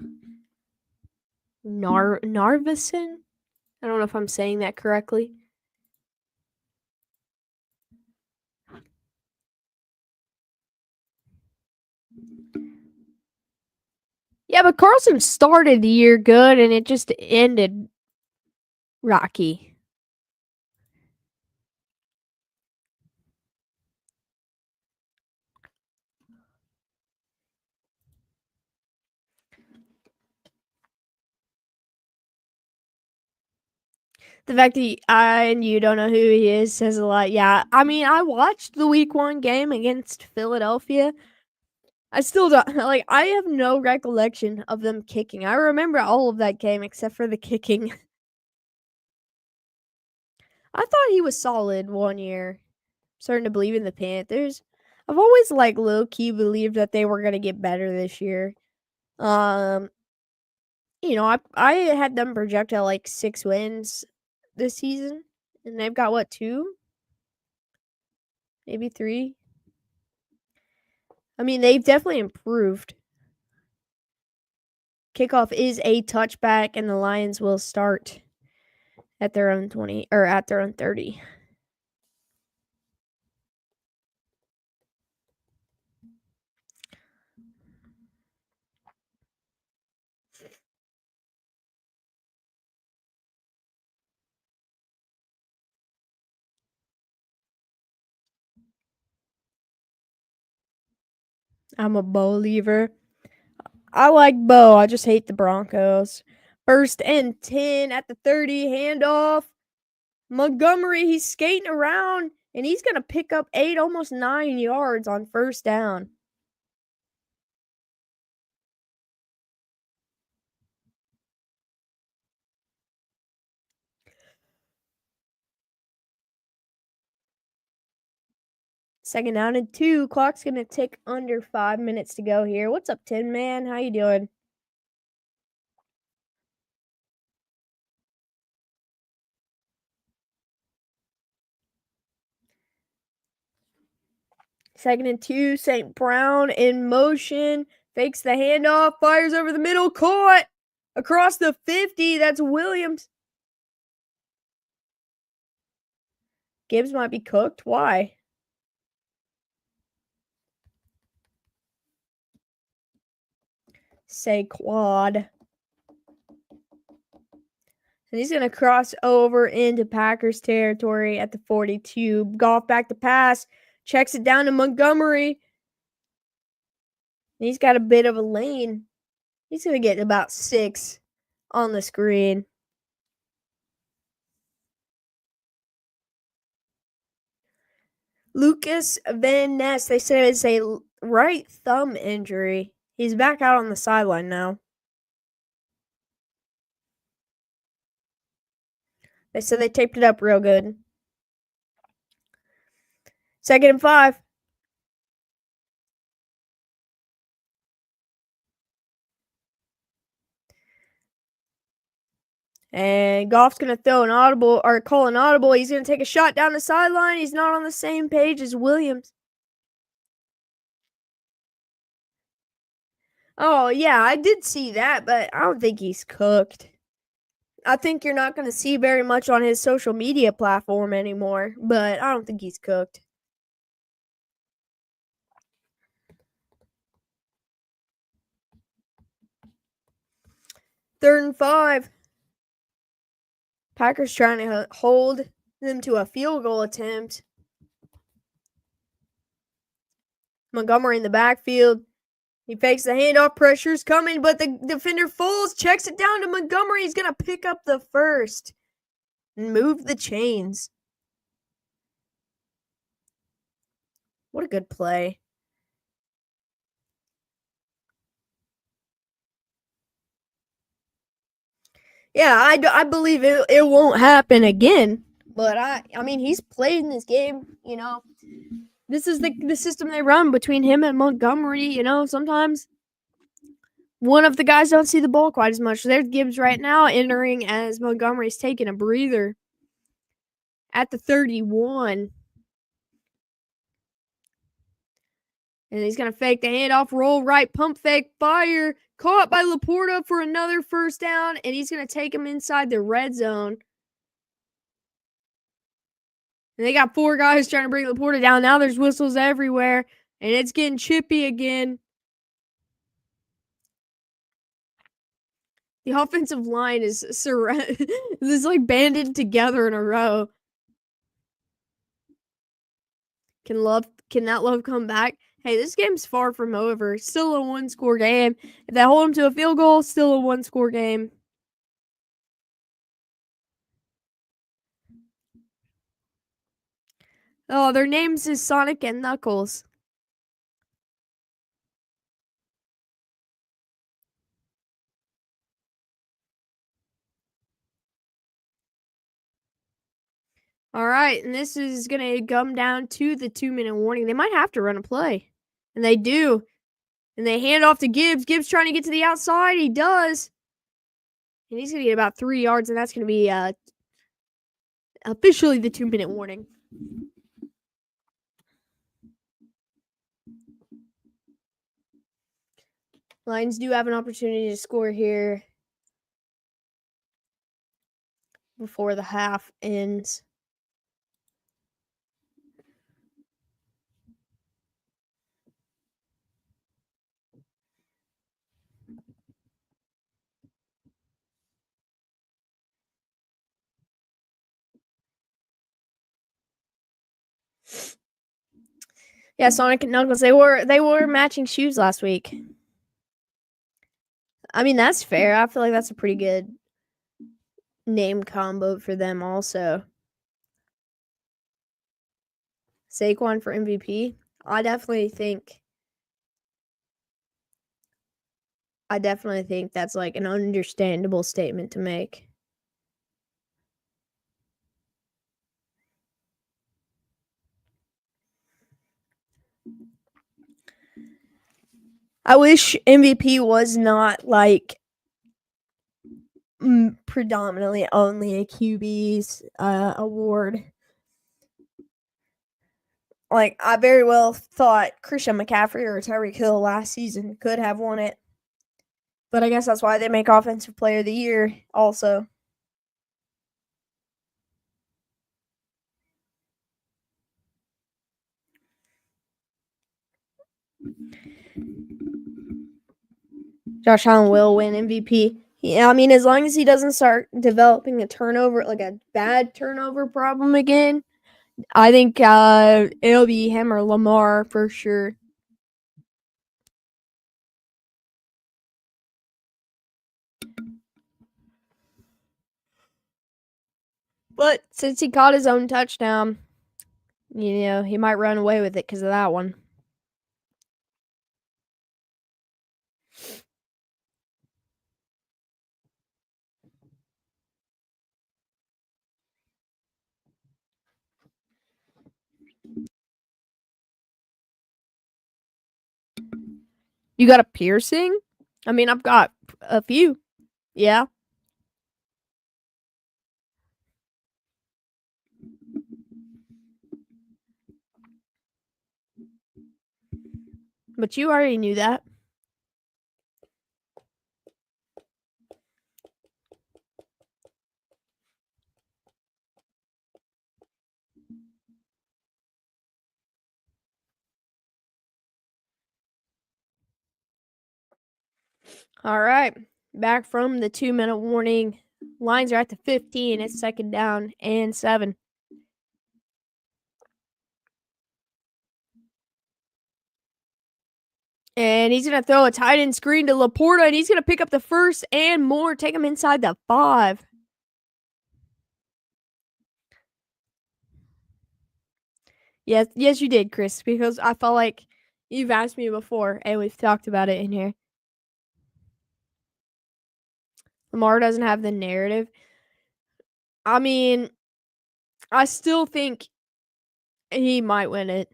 Narveson? I don't know if I'm saying that correctly. Yeah, but Carlson started the year good and it just ended rocky. The fact that I and you don't know who he is says a lot. Yeah, I mean, I watched the Week 1 game against Philadelphia. I still don't like. I have no recollection of them kicking. I remember all of that game except for the kicking. I thought he was solid one year. Starting to believe in the Panthers. I've always like low key believed that they were gonna get better this year. You know, I had them project at like 6 wins this season, and they've got what, 2? Maybe 3. I mean, they've definitely improved. Kickoff is a touchback, and the Lions will start at their own 20 or at their own 30. I'm a believer. I like Bo. I just hate the Broncos. 1st and 10 at the 30. Handoff. Montgomery, he's skating around, and he's going to pick up 8, almost 9 yards on 1st down. Second down and 2. Clock's going to tick under 5 minutes to go here. What's up, Tin Man? How you doing? Second and 2. St. Brown in motion. Fakes the handoff. Fires over the middle. Caught across the 50. That's Williams. Gibbs might be cooked. Why? Saquon. And he's going to cross over into Packers territory at the 42. Goff back to pass. Checks it down to Montgomery. He's got a bit of a lane. He's going to get about 6 on the screen. Lucas Van Ness, they said it's a right thumb injury. He's back out on the sideline now. They said they taped it up real good. 2nd and 5. And Goff's going to throw an audible or call an audible. He's going to take a shot down the sideline. He's not on the same page as Williams. Oh, yeah, I did see that, but I don't think he's cooked. I think you're not going to see very much on his social media platform anymore, but I don't think he's cooked. Third and 5. Packers trying to hold them to a field goal attempt. Montgomery in the backfield. He fakes the handoff. Pressure's coming, but the defender falls. Checks it down to Montgomery. He's going to pick up the first and move the chains. What a good play. Yeah, I believe it won't happen again. But I mean, he's played in this game, you know. This is the system they run between him and Montgomery, you know. Sometimes one of the guys don't see the ball quite as much. There's Gibbs right now entering as Montgomery's taking a breather at the 31. And he's going to fake the handoff, roll right, pump fake, fire. Caught by Laporta for another first down, and he's going to take him inside the red zone. And they got 4 guys trying to bring Laporta down. Now there's whistles everywhere, and it's getting chippy again. The offensive line is like banded together in a row. Can that love come back? Hey, this game's far from over. Still a 1-score game. If they hold them to a field goal, still a 1-score game. Oh, their names is Sonic and Knuckles. All right, and this is going to come down to the 2-minute warning. They might have to run a play, and they do. And they hand off to Gibbs. Gibbs trying to get to the outside. He does. And he's going to get about 3 yards, and that's going to be officially the 2-minute warning. Lions do have an opportunity to score here before the half ends. Yeah, Sonic and Knuckles, they were matching shoes last week. I mean, that's fair. I feel like that's a pretty good name combo for them also. Saquon for MVP. I definitely think that's like an understandable statement to make. I wish MVP was not like predominantly only a QB's award. Like, I very well thought Christian McCaffrey or Tyreek Hill last season could have won it. But I guess that's why they make Offensive Player of the Year also. Josh Allen will win MVP. Yeah, I mean, as long as he doesn't start developing a turnover, like a bad turnover problem again, I think it'll be him or Lamar for sure. But since he caught his own touchdown, you know, he might run away with it because of that one. You got a piercing? I mean, I've got a few. Yeah. But you already knew that. All right. Back from the 2-minute warning. Lines are at the 15. It's second down and 7. And he's going to throw a tight end screen to Laporta, and he's going to pick up the first and more, take him inside the 5. Yes, you did, Chris, because I felt like you've asked me before, and we've talked about it in here. Lamar doesn't have the narrative. I mean, I still think he might win it.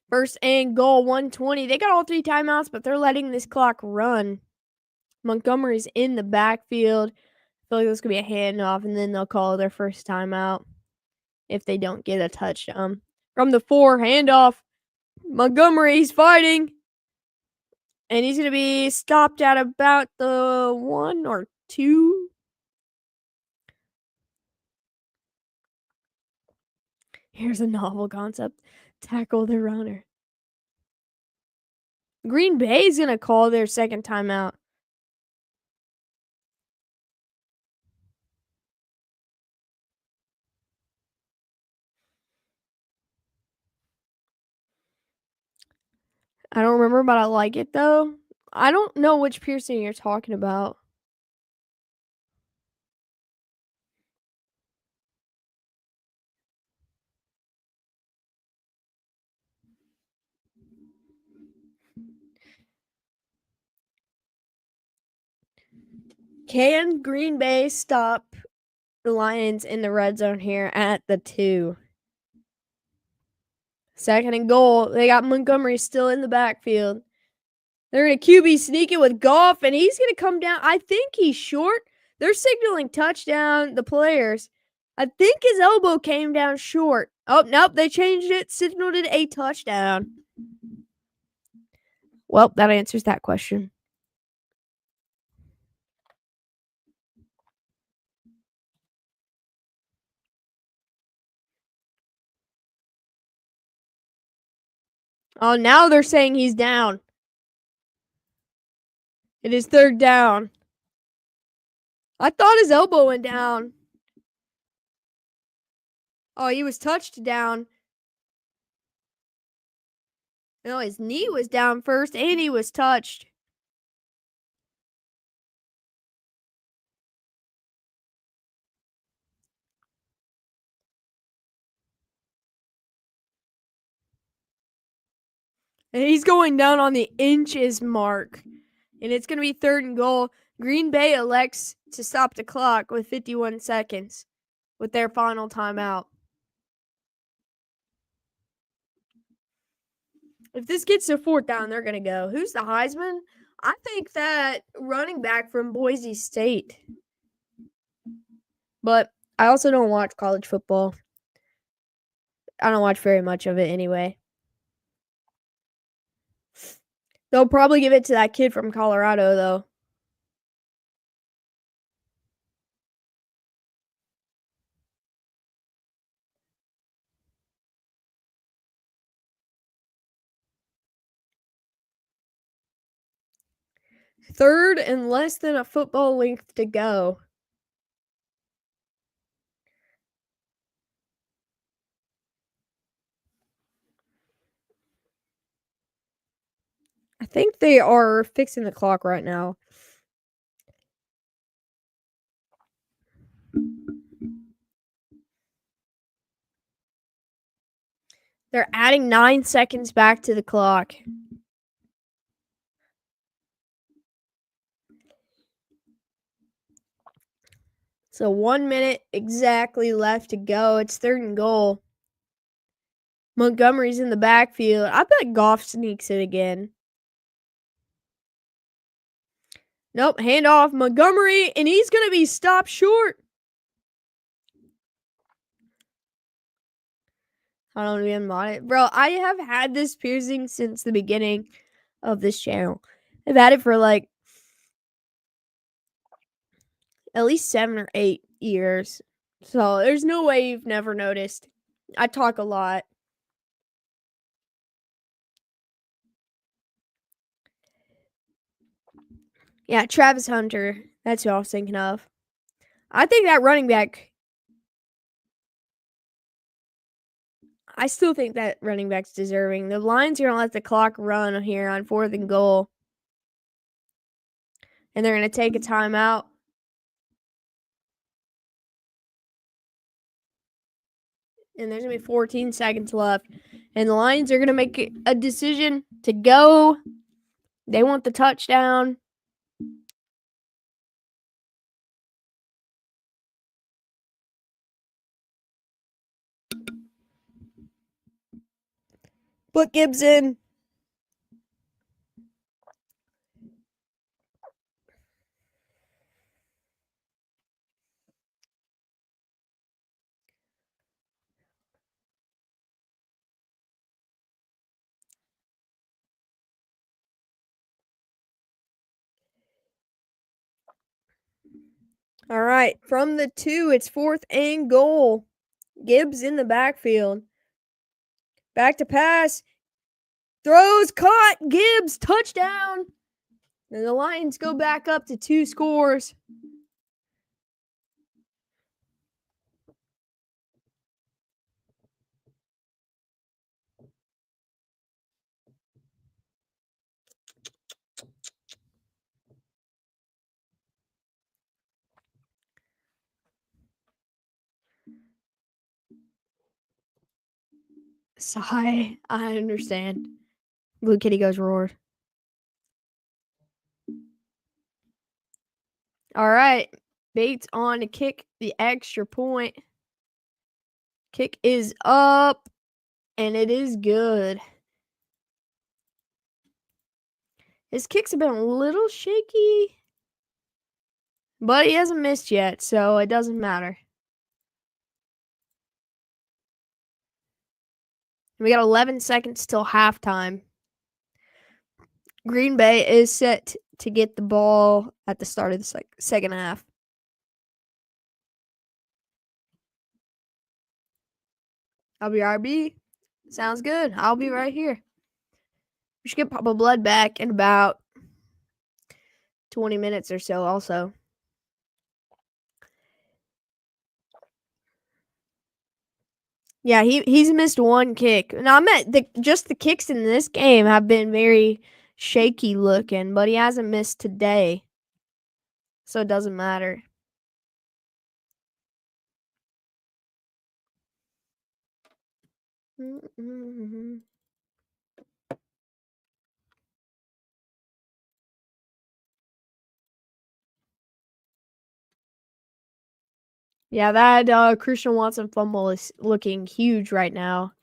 First and goal, 120. They got all 3 timeouts, but they're letting this clock run. Montgomery's in the backfield. I feel like this could be a handoff, and then they'll call their first timeout if they don't get a touchdown. From the 4, handoff. Montgomery's fighting. And he's going to be stopped at about the 1 or 2. Here's a novel concept. Tackle the runner. Green Bay's going to call their second timeout. I don't remember, but I like it, though. I don't know which piercing you're talking about. Can Green Bay stop the Lions in the red zone here at the 2? Second and goal. They got Montgomery still in the backfield. They're going to QB sneak it with Goff, and he's going to come down. I think he's short. They're signaling touchdown, the players. I think his elbow came down short. Oh, nope, they changed it, signaled it a touchdown. Well, that answers that question. Oh, now they're saying he's down. It is third down. I thought his elbow went down. Oh, he was touched down. No, his knee was down first, and he was touched. And he's going down on the inches mark. And it's going to be 3rd and goal. Green Bay elects to stop the clock with 51 seconds with their final timeout. If this gets to 4th down, they're going to go. Who's the Heisman? I think that running back from Boise State. But I also don't watch college football. I don't watch very much of it anyway. They'll probably give it to that kid from Colorado, though. Third and less than a football length to go. I think they are fixing the clock right now. They're adding 9 seconds back to the clock. So 1 minute exactly left to go. It's 3rd and goal. Montgomery's in the backfield. I bet Goff sneaks it again. Nope, handoff Montgomery, and he's going to be stopped short. I don't even want it. Bro, I have had this piercing since the beginning of this channel. I've had it for like at least 7 or 8 years. So there's no way you've never noticed. I talk a lot. Yeah, Travis Hunter. That's who I was thinking of. I think that running back. I still think that running back's deserving. The Lions are going to let the clock run here on 4th and goal. And they're going to take a timeout. And there's going to be 14 seconds left. And the Lions are going to make a decision to go. They want the touchdown. Put Gibson. All right. From the 2, it's 4th and goal. Gibbs in the backfield. Back to pass. Throws, caught. Gibbs, touchdown. And the Lions go back up to 2 scores. Sigh. I understand. Blue Kitty goes roar. All right. Bates on to kick the extra point. Kick is up, and it is good. His kicks have been a little shaky, but he hasn't missed yet, so it doesn't matter. We got 11 seconds till halftime. Green Bay is set to get the ball at the start of the second half. RB. Sounds good. I'll be right here. We should get Papa Blood back in about 20 minutes or so also. Yeah, he's missed one kick. Now I meant the kicks in this game have been very shaky looking, but he hasn't missed today. So it doesn't matter. Yeah, that Christian Watson fumble is looking huge right now.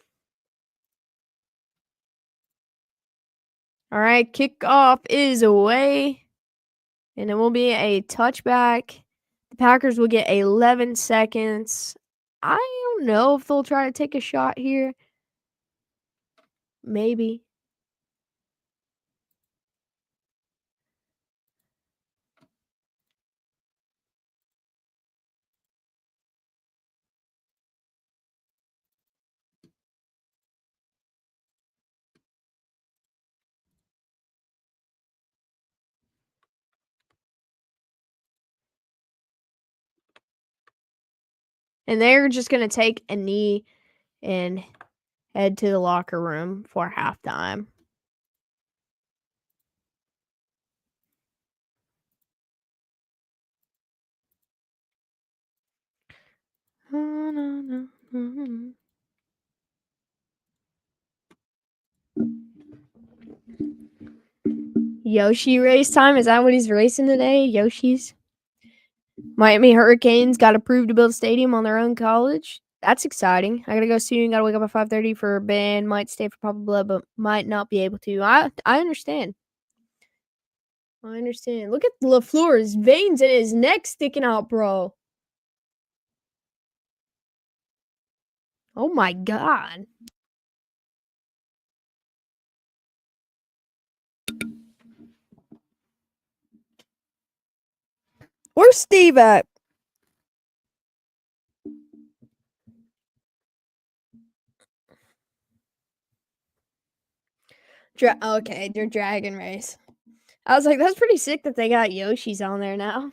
All right, kickoff is away, and it will be a touchback. The Packers will get 11 seconds. I don't know if they'll try to take a shot here. Maybe. And they're just going to take a knee and head to the locker room for halftime. Yoshi race time? Is that what he's racing today? Yoshi's? Miami Hurricanes got approved to build a stadium on their own college. That's exciting. I gotta go soon. Gotta wake up at 5:30 for a band. Might stay for Papa Blood, but might not be able to. I understand. I understand. Look at LaFleur's veins in his neck sticking out, bro. Oh my god. Where's Steve at? Okay, they're Dragon Race. I was like, that's pretty sick that they got Yoshi's on there now.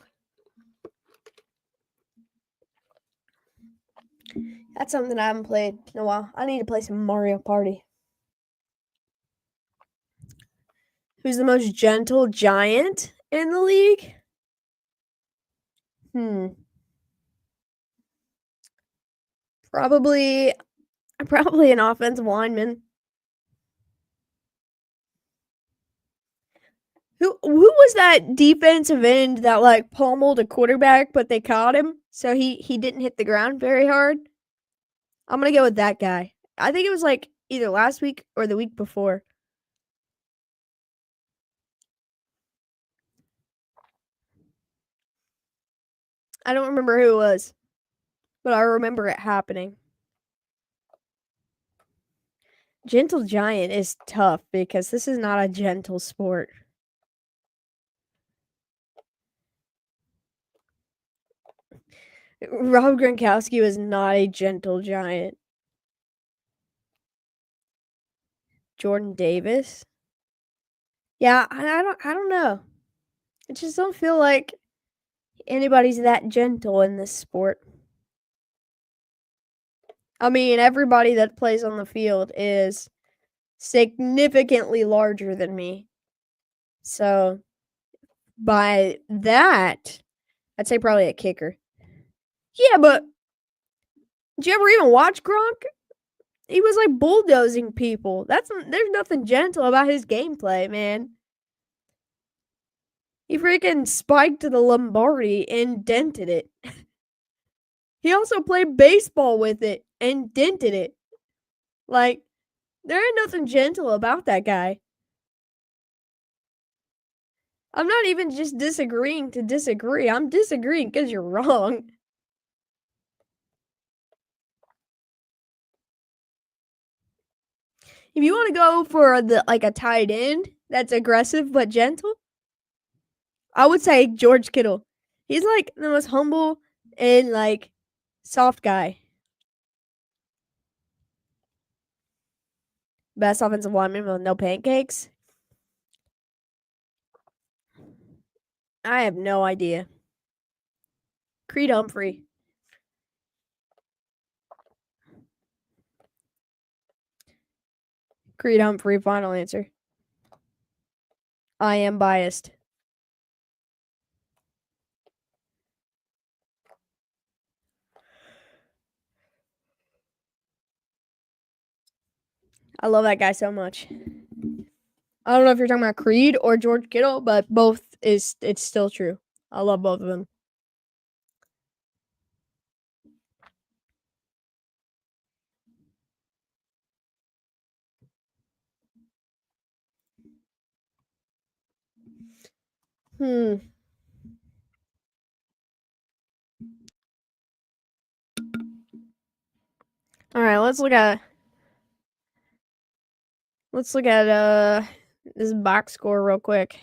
That's something I haven't played in a while. I need to play some Mario Party. Who's the most gentle giant in the league? Probably an offensive lineman. Who was that defensive end that like pummeled a quarterback, but they caught him, so he didn't hit the ground very hard? I'm gonna go with that guy. I think it was like either last week or the week before. I don't remember who it was, but I remember it happening. Gentle giant is tough because this is not a gentle sport. Rob Gronkowski was not a gentle giant. Jordan Davis? Yeah, I don't know. I just don't feel like anybody's that gentle in this sport. I mean, everybody that plays on the field is significantly larger than me. So, by that, I'd say probably a kicker. Yeah, but did you ever even watch Gronk? He was like bulldozing people. There's nothing gentle about his gameplay, man. He freaking spiked the Lombardi and dented it. He also played baseball with it and dented it. Like, there ain't nothing gentle about that guy. I'm not even just disagreeing to disagree. I'm disagreeing because you're wrong. If you want to go for a tight end that's aggressive but gentle, I would say George Kittle. He's like the most humble and like soft guy. Best offensive lineman with no pancakes. I have no idea. Creed Humphrey. Creed Humphrey, final answer. I am biased. I love that guy so much. I don't know if you're talking about Creed or George Kittle, but both it's still true. I love both of them. All right, let's look at this box score real quick.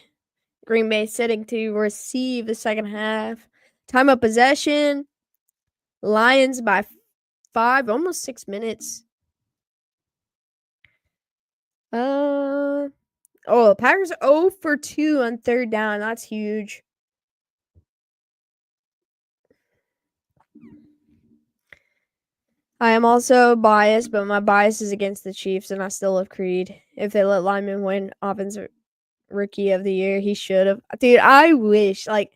Green Bay sitting to receive the second half. Time of possession. Lions by 5, almost 6 minutes. The Packers 0 for 2 on third down. That's huge. I am also biased, but my bias is against the Chiefs, and I still love Creed. If they let Lyman win Offensive Rookie of the Year, he should have. Dude, I wish. Like,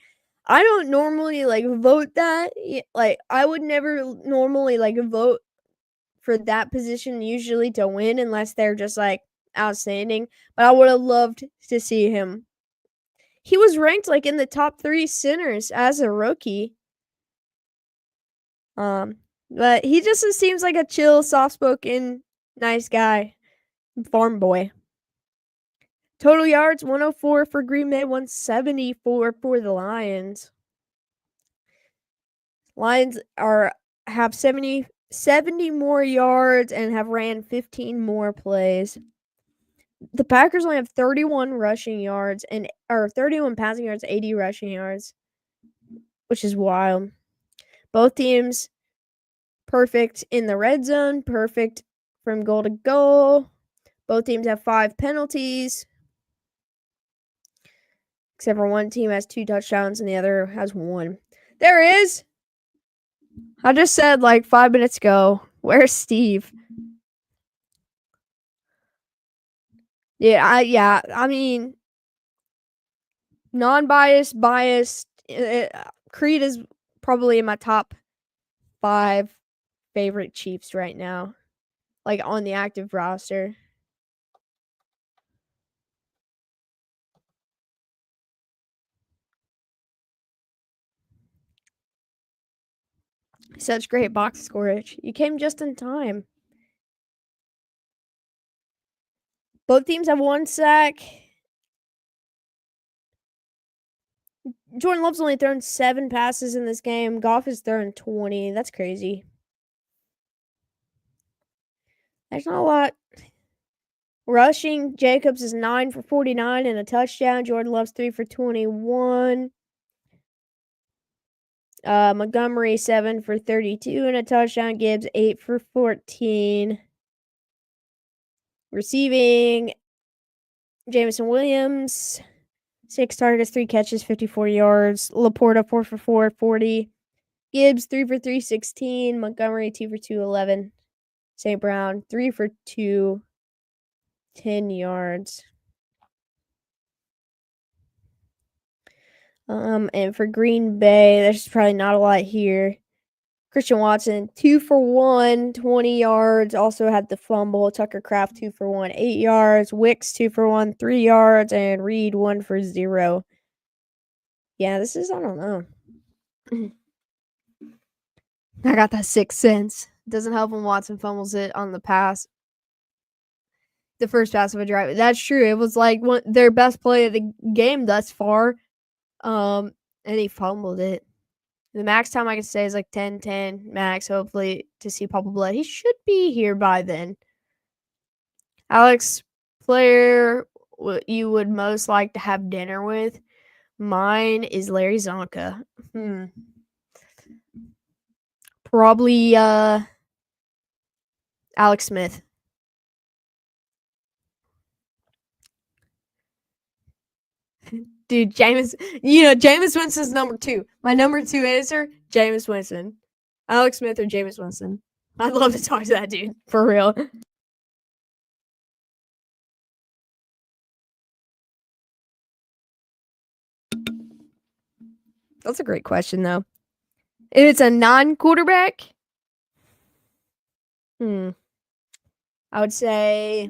I don't normally, like, vote that. Like, I would never normally, like, vote for that position usually to win unless they're just, like, outstanding. But I would have loved to see him. He was ranked, like, in the top 3 centers as a rookie. But he just seems like a chill, soft-spoken, nice guy. Farm boy. Total yards, 104 for Green Bay, 174 for the Lions. Lions have 70 more yards and have ran 15 more plays. The Packers only have 31 rushing yards or 31 passing yards, 80 rushing yards, which is wild. Both teams perfect in the red zone, perfect from goal to goal. Both teams have 5 penalties. Except for one team has 2 touchdowns and the other has 1. There is. I just said like 5 minutes ago. Where's Steve? Yeah, I mean, non-biased, biased. Creed is probably in my top 5 favorite Chiefs right now, like on the active roster. Such great box scorage. You came just in time. Both teams have 1 sack. Jordan Love's only thrown 7 passes in this game. Goff has thrown 20. That's crazy. There's not a lot. Rushing, Jacobs is 9 for 49 and a touchdown. Jordan Love's 3 for 21. Montgomery 7 for 32 and a touchdown. Gibbs 8 for 14. Receiving, Jameson Williams 6 targets, 3 catches, 54 yards. Laporta 4 for 4, 40. Gibbs 3 for 3, 16. Montgomery 2 for 2, 11. St. Brown 3 for 2, 10 yards. And for Green Bay, there's probably not a lot here. Christian Watson, 2 for 1, 20 yards. Also had the fumble. Tucker Kraft, 2 for 1, 8 yards. Wicks, 2 for 1, 3 yards. And Reed, 1 for 0. Yeah, this is, I don't know. I got that 6th sense. Doesn't help when Watson fumbles it on the pass. The first pass of a drive. That's true. It was like their best play of the game thus far. And he fumbled it. The max time I can say is like 10-10 max, hopefully, to see Papa Blood. He should be here by then. Alex, player you would most like to have dinner with? Mine is Larry Zonka. Probably Alex Smith. Dude, Jameis Winston's number 2. My number 2 answer, Jameis Winston. Alex Smith or Jameis Winston. I'd love to talk to that dude, for real. That's a great question, though. If it's a non-quarterback, I would say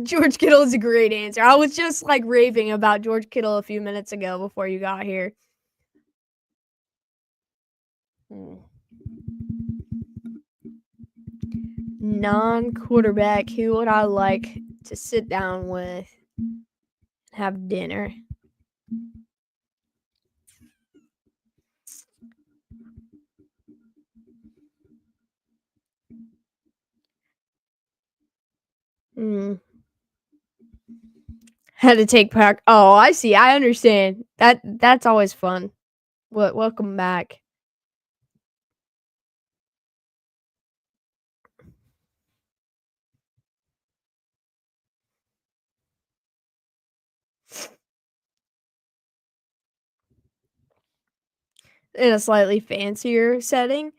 George Kittle is a great answer. I was just like raving about George Kittle a few minutes ago before you got here. Non-quarterback, who would I like to sit down with and have dinner? Had to take back. Oh, I see. I understand. That's always fun. Welcome back. In a slightly fancier setting.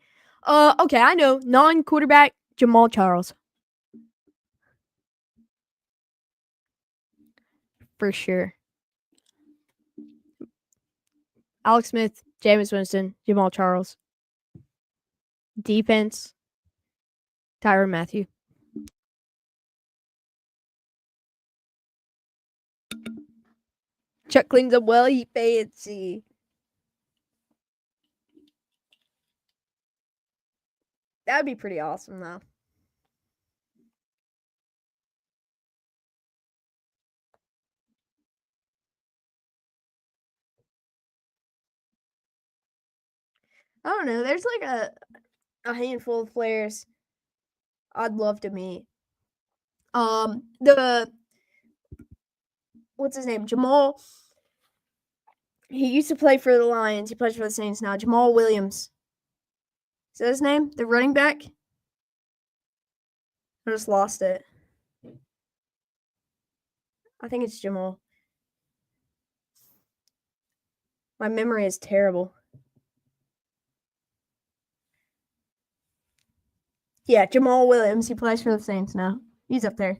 Okay, I know. Non-quarterback, Jamal Charles. For sure. Alex Smith, Jameis Winston, Jamal Charles. Defense, Tyrann Mathieu. Chuck cleans up well, he fancy. That'd be pretty awesome, though. I don't know. There's like a handful of players I'd love to meet. What's his name? Jamal. He used to play for the Lions. He plays for the Saints now. Jamal Williams. Is that his name? The running back? I just lost it. I think it's Jamal. My memory is terrible. Yeah, Jamal Williams. He plays for the Saints now. He's up there.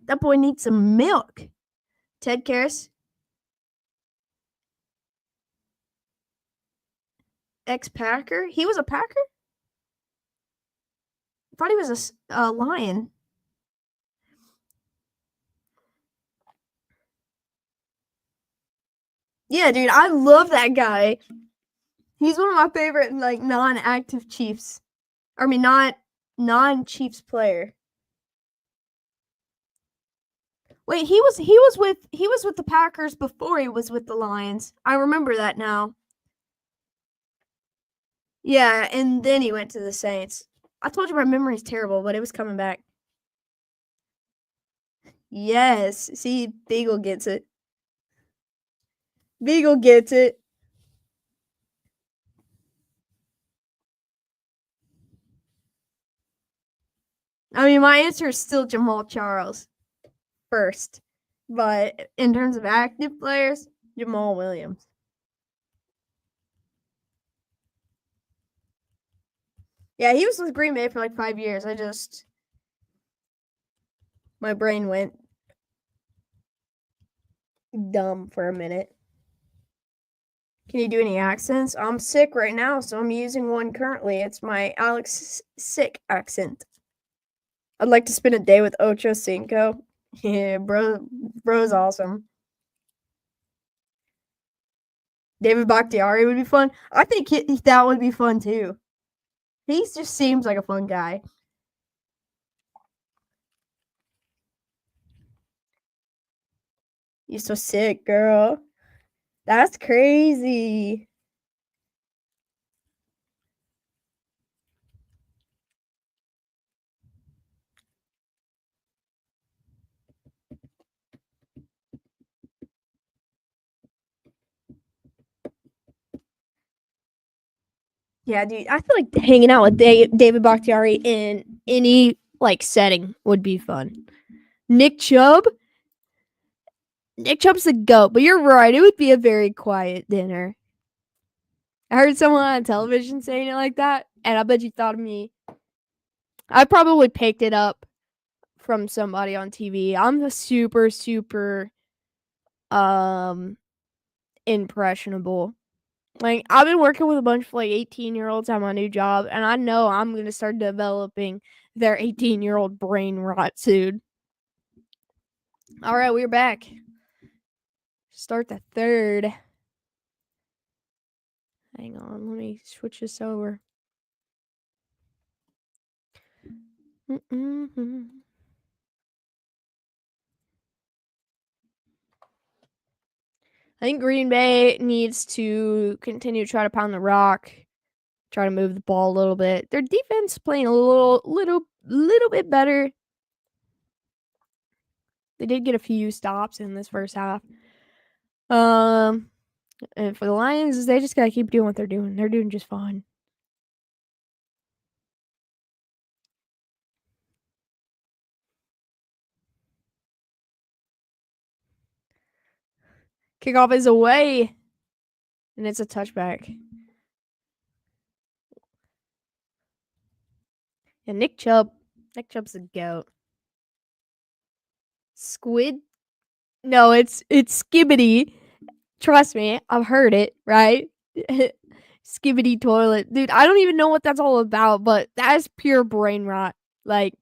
That boy needs some milk. Ted Karras. Ex-Packer? He was a Packer? I thought he was a Lion. Yeah, dude, I love that guy. He's one of my favorite, like, non-active Chiefs. I mean, not non-Chiefs player. Wait, he was with the Packers before he was with the Lions. I remember that now. Yeah, and then he went to the Saints. I told you my memory's terrible, but it was coming back. Yes. See, Beagle gets it. Beagle gets it. I mean, my answer is still Jamal Charles first. But in terms of active players, Jamal Williams. Yeah, he was with Green Bay for like 5 years. My brain went dumb for a minute. Can you do any accents? I'm sick right now, so I'm using one currently. It's my Alex Sick accent. I'd like to spend a day with Ocho Cinco. Yeah, bro's awesome. David Bakhtiari would be fun. I think that would be fun too. He just seems like a fun guy. You're so sick, girl. That's crazy. Yeah, dude. I feel like hanging out with David Bakhtiari in any like setting would be fun. Nick Chubb. Nick Chubb's the GOAT, but you're right. It would be a very quiet dinner. I heard someone on television saying it like that, and I bet you thought of me. I probably picked it up from somebody on TV. I'm a super, super impressionable. Like, I've been working with a bunch of like 18-year-olds at my new job, and I know I'm gonna start developing their 18-year-old brain rot soon. All right, we're back. Start the third. Hang on, let me switch this over. Mm-mm-hmm. I think Green Bay needs to continue to try to pound the rock, try to move the ball a little bit. Their defense playing a little bit better. They did get a few stops in this first half. And for the Lions, they just gotta keep doing what they're doing. They're doing just fine. Kickoff is away, and it's a touchback. And Nick Chubb's a goat. Squid? No, it's Skibidi. Trust me, I've heard it, right? Skibidi toilet. Dude, I don't even know what that's all about, but that is pure brain rot. Like,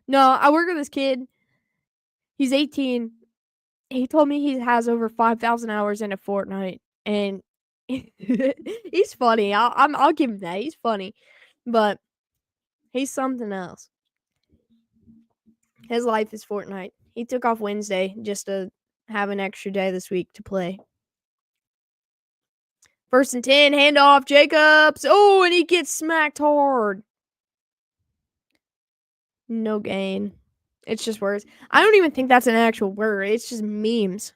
no, I work with this kid. He's 18. He told me he has over 5,000 hours in a Fortnite, and he's funny. I'll give him that. He's funny, but he's something else. His life is Fortnite. He took off Wednesday just to have an extra day this week to play. 1st and 10, handoff, Jacobs. Oh, and he gets smacked hard. No gain. It's just words. I don't even think that's an actual word. It's just memes.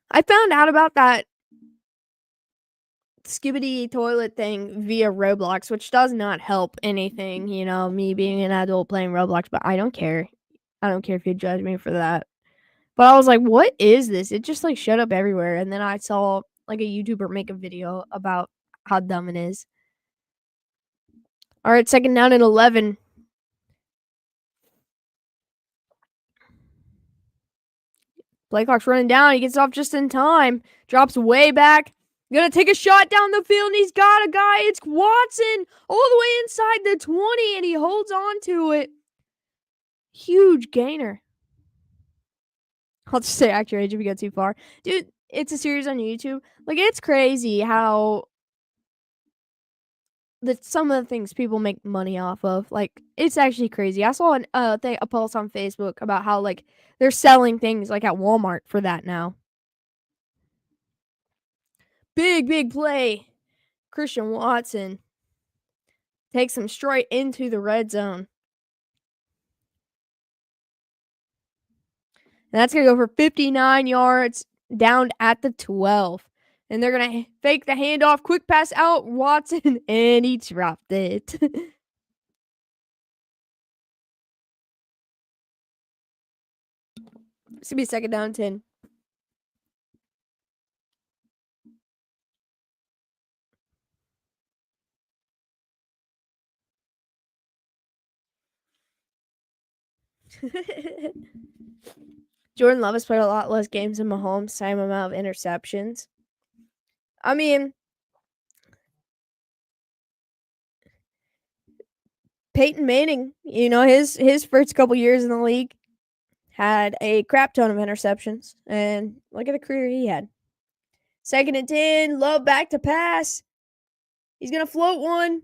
I found out about that Skibidi toilet thing via Roblox, which does not help anything, you know, me being an adult playing Roblox, but I don't care. I don't care if you judge me for that. But I was like, what is this? It just like showed up everywhere. And then I saw like a YouTuber make a video about how dumb it is. All right, 2nd down and 11. Play clock's running down. He gets off just in time. Drops way back. Gonna take a shot down the field, and he's got a guy. It's Watson all the way inside the 20, and he holds on to it. Huge gainer. I'll just say act your age if you go too far. Dude, it's a series on YouTube. Like, it's crazy how some of the things people make money off of. Like, it's actually crazy. I saw a post on Facebook about how, like, they're selling things, like, at Walmart for that now. Big play. Christian Watson takes him straight into the red zone. And that's going to go for 59 yards down at the 12. And they're going to fake the handoff. Quick pass out. Watson. And he dropped it. It's going to be 2nd down 10. Jordan Love has played a lot less games than Mahomes, same amount of interceptions. I mean, Peyton Manning, you know, his first couple years in the league had a crap ton of interceptions, and look at the career he had. 2nd and 10, Love back to pass. He's going to float one.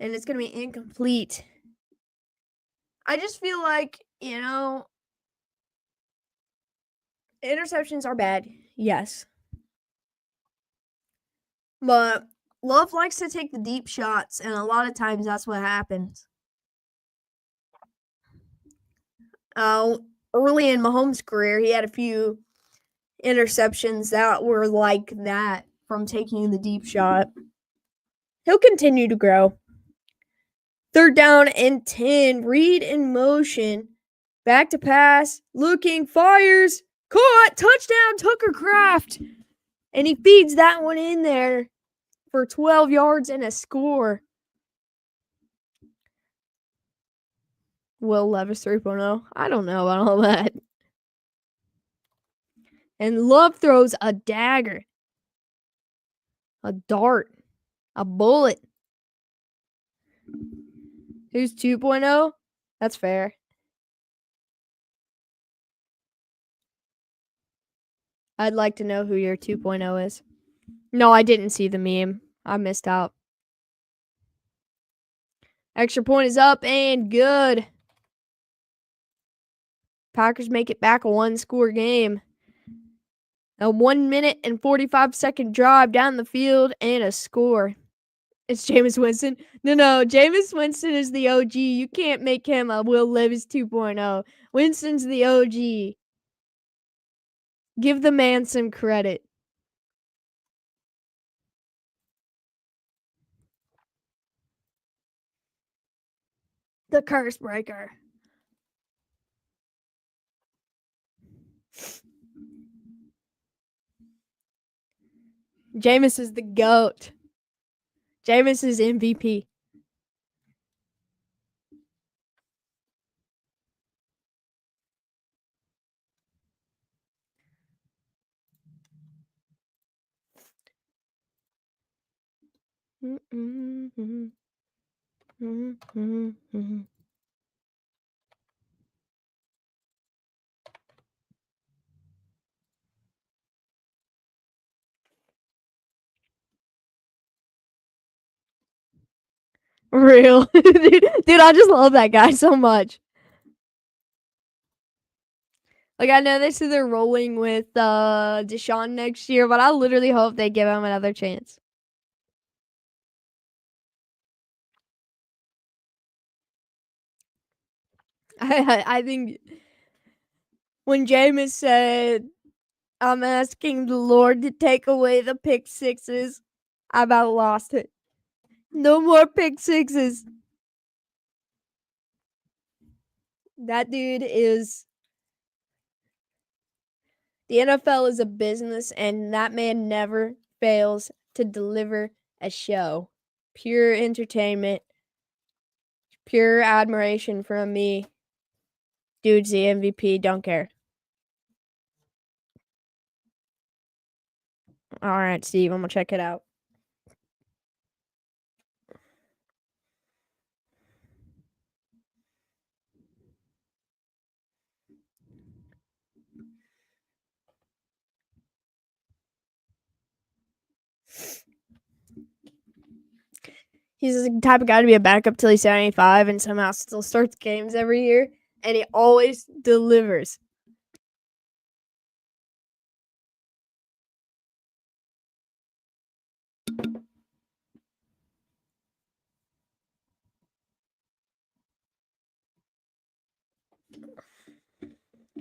And it's going to be incomplete. I just feel like, you know, interceptions are bad. Yes. But Love likes to take the deep shots, and a lot of times that's what happens. Early in Mahomes' career, he had a few interceptions that were like that from taking the deep shot. He'll continue to grow. 3rd down and 10. Read in motion. Back to pass. Looking. Fires. Caught. Touchdown. Tucker Kraft. And he feeds that one in there for 12 yards and a score. Will Levis 3.0. I don't know about all that. And Love throws a dagger, a dart, a bullet. Who's 2.0? That's fair. I'd like to know who your 2.0 is. No, I didn't see the meme. I missed out. Extra point is up and good. Packers make it back a 1-score game. A 1 minute and 45-second drive down the field and a score. It's Jameis Winston. No, Jameis Winston is the OG. You can't make him a Will Levis 2.0. Winston's the OG. Give the man some credit. The curse breaker. Jameis is the GOAT. Jameis is MVP. Real. Dude, I just love that guy so much. Like, I know they say they're rolling with Deshaun next year, but I literally hope they give him another chance. I think when Jameis said, I'm asking the Lord to take away the pick sixes, I about lost it. No more pick sixes. That dude is... The NFL is a business, and that man never fails to deliver a show. Pure entertainment. Pure admiration from me. Dude's the MVP. Don't care. All right, Steve. I'm going to check it out. He's the type of guy to be a backup till he's 75 and somehow still starts games every year. And he always delivers.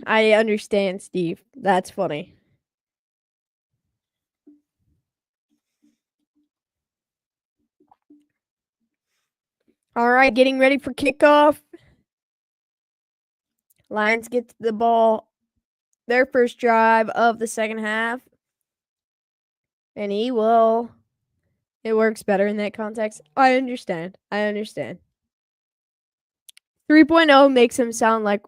I understand, Steve. That's funny. All right, getting ready for kickoff. Lions get the ball, their first drive of the second half. And he will. It works better in that context. I understand. 3.0 makes him sound like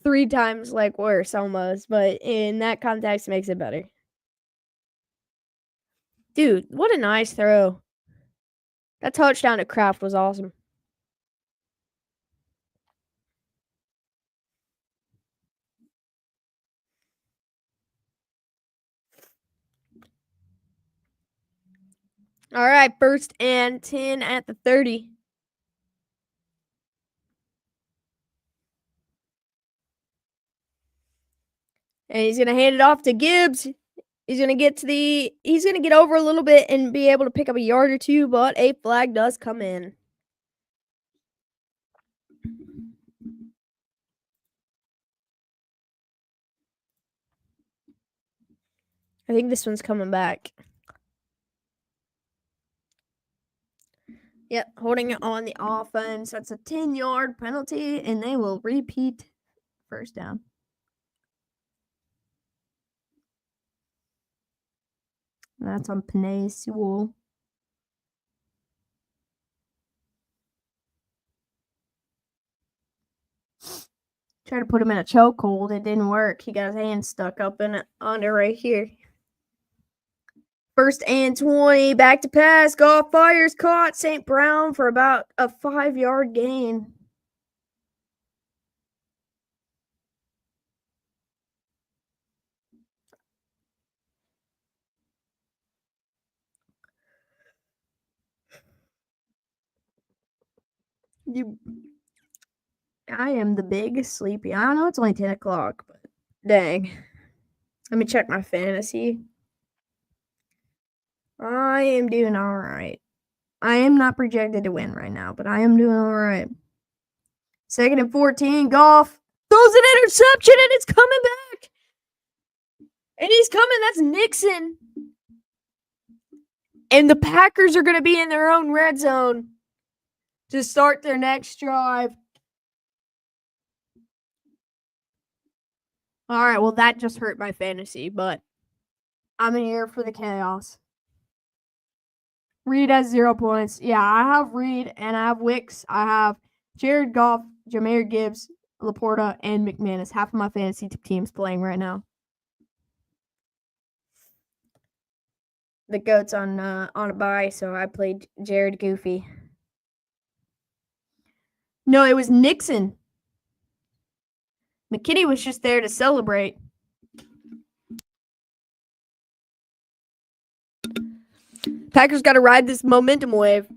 3 times like worse almost, but in that context makes it better. Dude, what a nice throw. That touchdown to Kraft was awesome. All right, 1st and 10 at the 30. And he's going to hand it off to Gibbs. He's going to get over a little bit and be able to pick up a yard or two, but a flag does come in. I think this one's coming back. Yep, holding it on the offense. That's a 10-yard penalty, and they will repeat 1st down. That's on Penei Sewell. Tried to put him in a chokehold. It didn't work. He got his hand stuck up in it under right here. 1st and 20. Back to pass. Goff fires. Caught. St. Brown for about a 5-yard gain. I am the big sleepy. I don't know. It's only 10 o'clock, but dang. Let me check my fantasy. I am doing all right. I am not projected to win right now, but I am doing all right. 2nd and 14. Goff throws an interception, and it's coming back. And he's coming. That's Nixon. And the Packers are going to be in their own red zone to start their next drive. All right, well, that just hurt my fantasy, but I'm in here for the chaos. Reed has 0 points. Yeah, I have Reed and I have Wicks. I have Jared Goff, Jahmyr Gibbs, Laporta, and McManus. Half of my fantasy teams playing right now. The GOAT's on a bye, so I played Jared Goofy. No, it was Nixon. McKinney was just there to celebrate. Packers got to ride this momentum wave.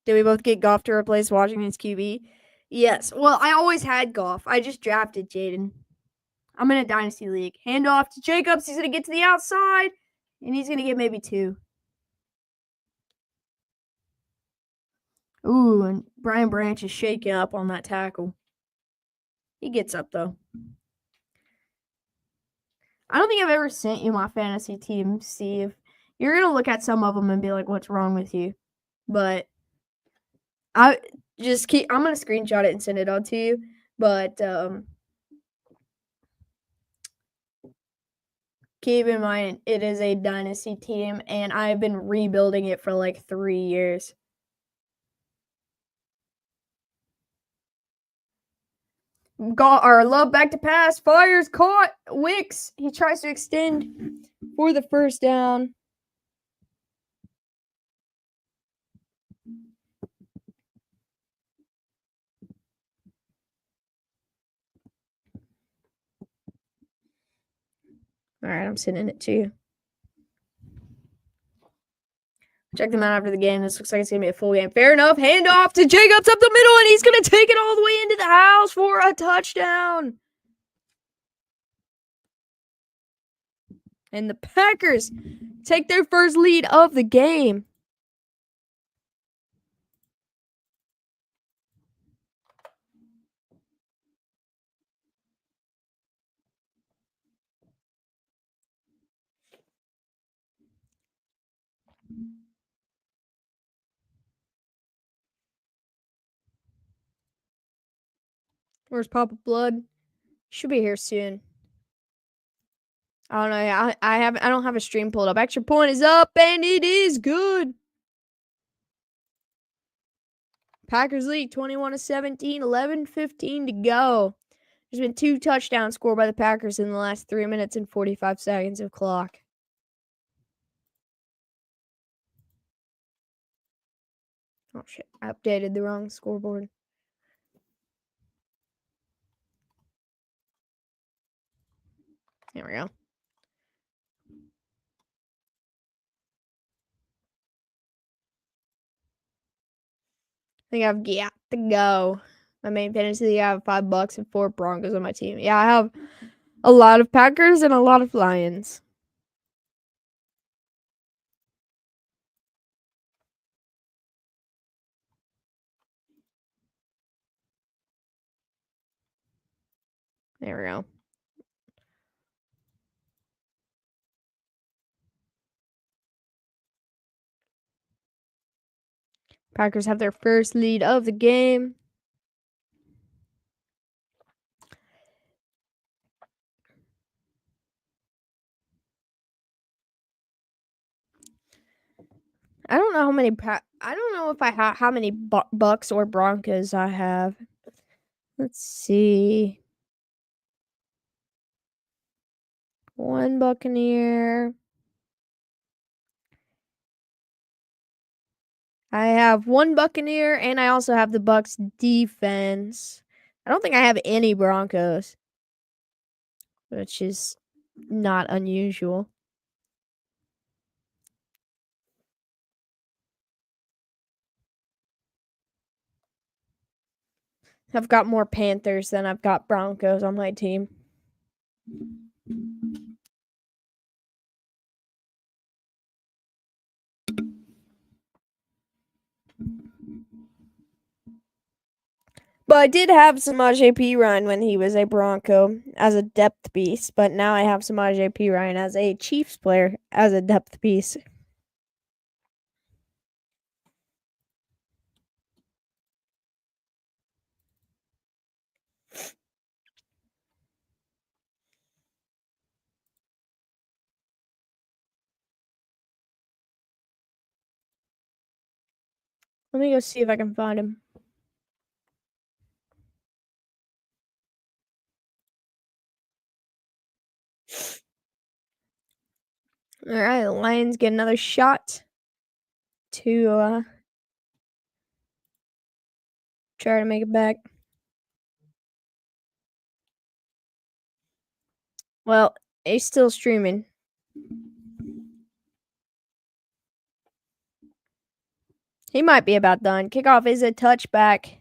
Did we both get Goff to replace Washington's QB? Yes. Well, I always had Goff. I just drafted Jaden. I'm in a dynasty league. Handoff to Jacobs. He's going to get to the outside, and he's going to get maybe 2. Ooh, and Brian Branch is shaking up on that tackle. He gets up, though. I don't think I've ever sent you my fantasy team, Steve. You're going to look at some of them and be like, what's wrong with you? But I'm going to screenshot it and send it on to you. But keep in mind, it is a dynasty team, and I've been rebuilding it for like 3 years. Got our love back to pass. Fires, caught. Wicks. He tries to extend for the 1st down. All right, I'm sending it to you. Check them out after the game. This looks like it's going to be a full game. Fair enough. Handoff to Jacobs up the middle, and he's going to take it all the way into the house for a touchdown. And the Packers take their first lead of the game. Where's Papa Blood? Should be here soon. I don't know. I don't have a stream pulled up. Extra point is up, and it is good. Packers lead 21-17, 11:15 to go. There's been 2 touchdowns scored by the Packers in the last 3 minutes and 45 seconds of clock. Oh shit, I updated the wrong scoreboard. There we go. I think I've got to go. My main fantasy league, I have $5 and 4 Broncos on my team. Yeah, I have a lot of Packers and a lot of Lions. There we go. Packers have their first lead of the game. I don't know how many I don't know if I have how many Bucks or Broncos I have. Let's see. One Buccaneer. I have one Buccaneer, and I also have the Bucks defense. I don't think I have any Broncos, which is not unusual. I've got more Panthers than I've got Broncos on my team. But I did have Samaje Perine when he was a Bronco as a depth piece, but now I have Samaje Perine as a Chiefs player as a depth piece. Let me go see if I can find him. All right, Lions get another shot to try to make it back. Well, he's still streaming. He might be about done. Kickoff is a touchback.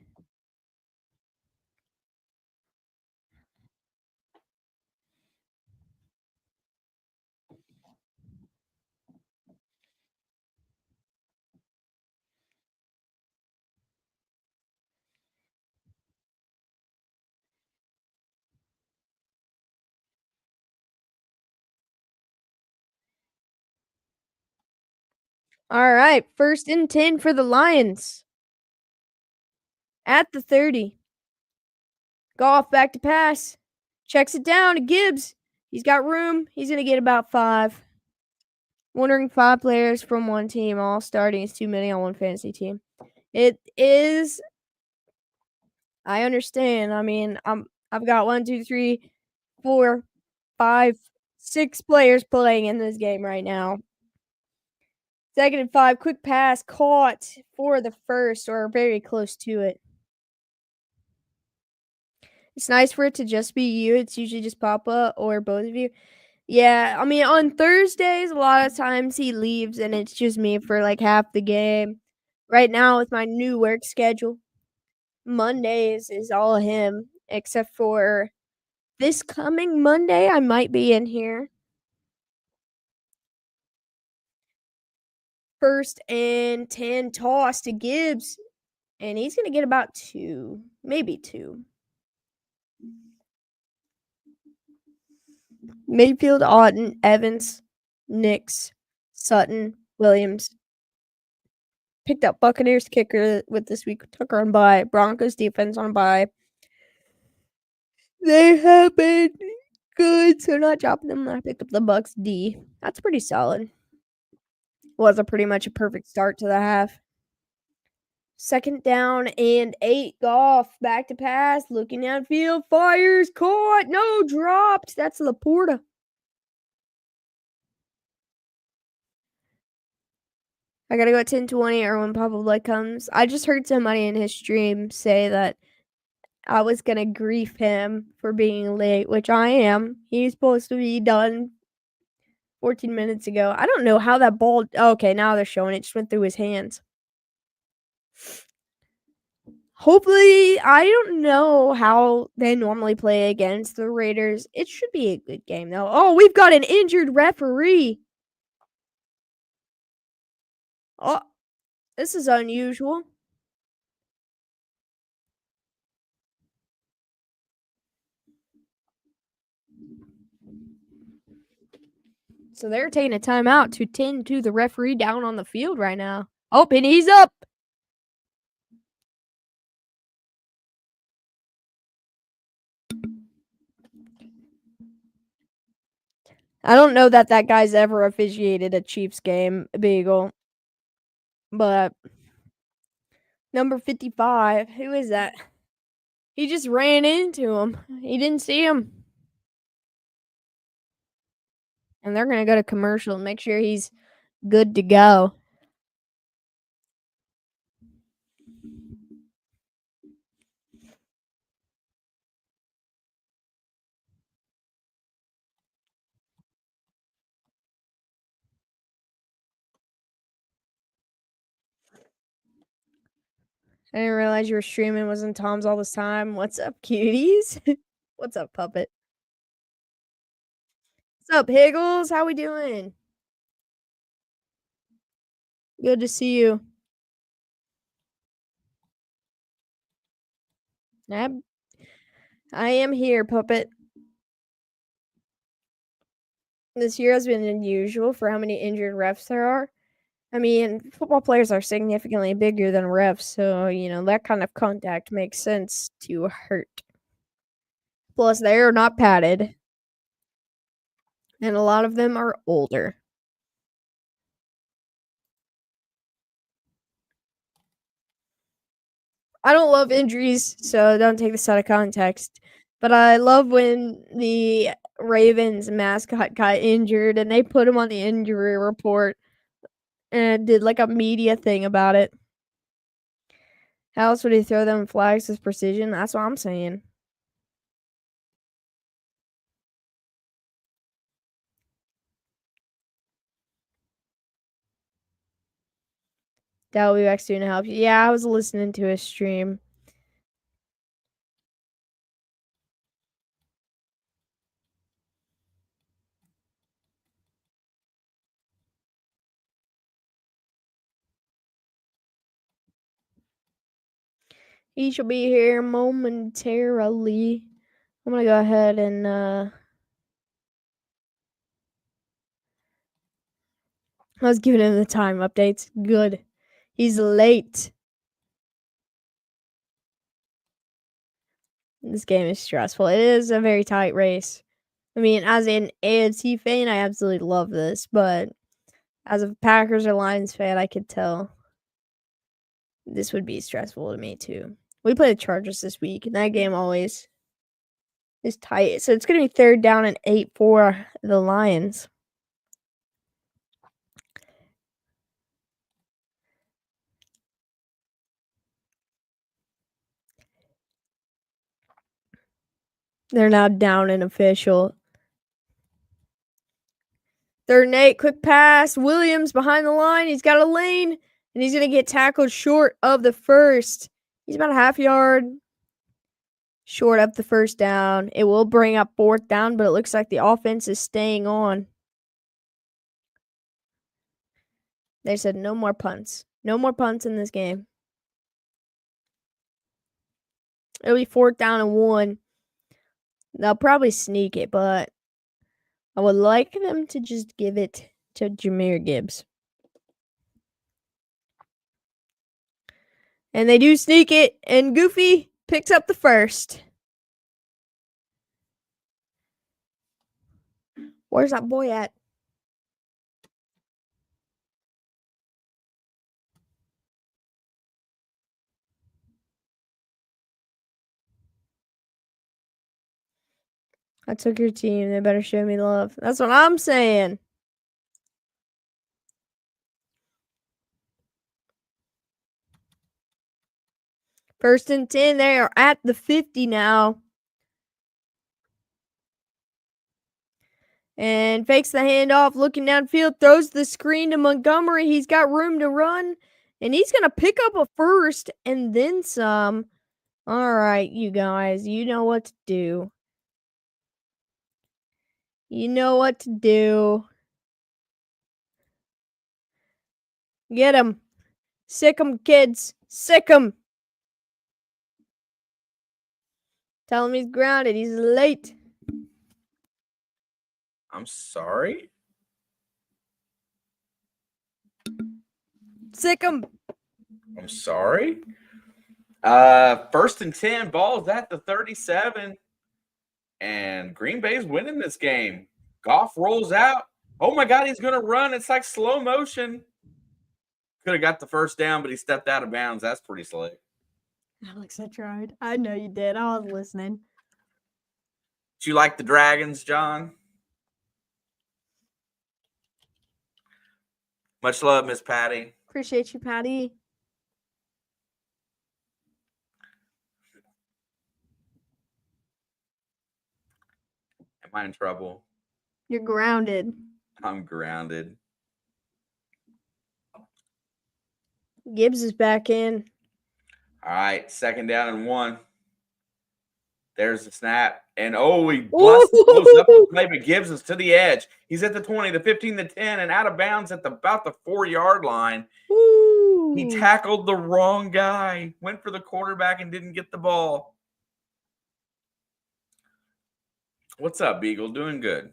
All right, 1st and 10 for the Lions. At the 30. Goff back to pass. Checks it down to Gibbs. He's got room. He's going to get about 5. Wondering 5 players from one team all starting is too many on one fantasy team. It is. I understand. I mean, I've got 1, 2, 3, 4, 5, 6 players playing in this game right now. 2nd and 5, quick pass caught for the first or very close to it. It's nice for it to just be you. It's usually just Papa or both of you. Yeah, I mean, on Thursdays, a lot of times he leaves and it's just me for like half the game. Right now, with my new work schedule, Mondays is all him, except for this coming Monday, I might be in here. 1st and 10 toss to Gibbs, and he's going to get about 2, maybe 2. Mayfield, Auden, Evans, Nix, Sutton, Williams. Picked up Buccaneers kicker with this week. Tucker on bye. Broncos defense on bye. They have been good, so not dropping them. I picked up the Bucks D. That's pretty solid. Was a pretty much a perfect start to the half. 2nd down and 8. Goff back to pass. Looking downfield. Fires. Caught. No, dropped. That's Laporta. I gotta go at 10:20 or when Papa Blood comes. I just heard somebody in his stream say that I was gonna grief him for being late, which I am. He's supposed to be done 14 minutes ago. I don't know how that ball. Okay, now they're showing it. Just went through his hands. Hopefully, I don't know how they normally play against the Raiders. It should be a good game, though. Oh, we've got an injured referee. Oh, this is unusual. So they're taking a timeout to tend to the referee down on the field right now. Oh, and he's up. I don't know that guy's ever officiated a Chiefs game, Beagle. But number 55, who is that? He just ran into him. He didn't see him. And they're gonna go to commercial and make sure he's good to go. I didn't realize you were streaming. Wasn't Tom's all this time. What's up, cuties? What's up, puppet? What's up, Higgles? How we doing? Good to see you. I am here, puppet. This year has been unusual for how many injured refs there are. I mean, football players are significantly bigger than refs, so, that kind of contact makes sense to hurt. Plus, they are not padded. And a lot of them are older. I don't love injuries, so don't take this out of context. But I love when the Ravens mascot got injured and they put him on the injury report and did like a media thing about it. How else would he throw them flags with precision? That's what I'm saying. That'll be back soon to help you. Yeah, I was listening to his stream. He shall be here momentarily. I'm gonna go ahead and I was giving him the time updates. Good. He's late. This game is stressful. It is a very tight race. I mean, as an AFC fan, I absolutely love this, but as a Packers or Lions fan, I could tell this would be stressful to me too. We play the Chargers this week, and that game always is tight. So it's going to be 3rd down and 8 for the Lions. They're now down and official. 3rd and 8, quick pass. Williams behind the line. He's got a lane, and he's going to get tackled short of the first. He's about a half yard short of the first down. It will bring up 4th down, but it looks like the offense is staying on. They said no more punts. No more punts in this game. It'll be 4th down and 1. They'll probably sneak it, but I would like them to just give it to Jahmyr Gibbs. And they do sneak it, and Goofy picks up the first. Where's that boy at? I took your team. They better show me love. That's what I'm saying. First and 10. They are at the 50 now. And fakes the handoff, looking downfield, throws the screen to Montgomery. He's got room to run, and he's going to pick up a first and then some. All right, you guys, you know what to do. You know what to do. Get him. Sick him, kids. Sick him. Tell him he's grounded. He's late. I'm sorry. Sick him. I'm sorry. 1st and 10, ball's at the 37. And Green Bay's winning this game. Goff rolls out. Oh my God, he's going to run. It's like slow motion. Could have got the first down, but he stepped out of bounds. That's pretty slick. Alex, I tried. I know you did. I was listening. Do you like the Dragons, John? Much love, Miss Patty. Appreciate you, Patty. Am I in trouble? You're grounded. I'm grounded. Gibbs is back in. All right, 2nd down and 1. There's the snap. And he Ooh. blows up the play, but Gibbs is to the edge. He's at the 20, the 15, the 10, and out of bounds at about the 4-yard line. Ooh. He tackled the wrong guy, went for the quarterback and didn't get the ball. What's up, Beagle? Doing good.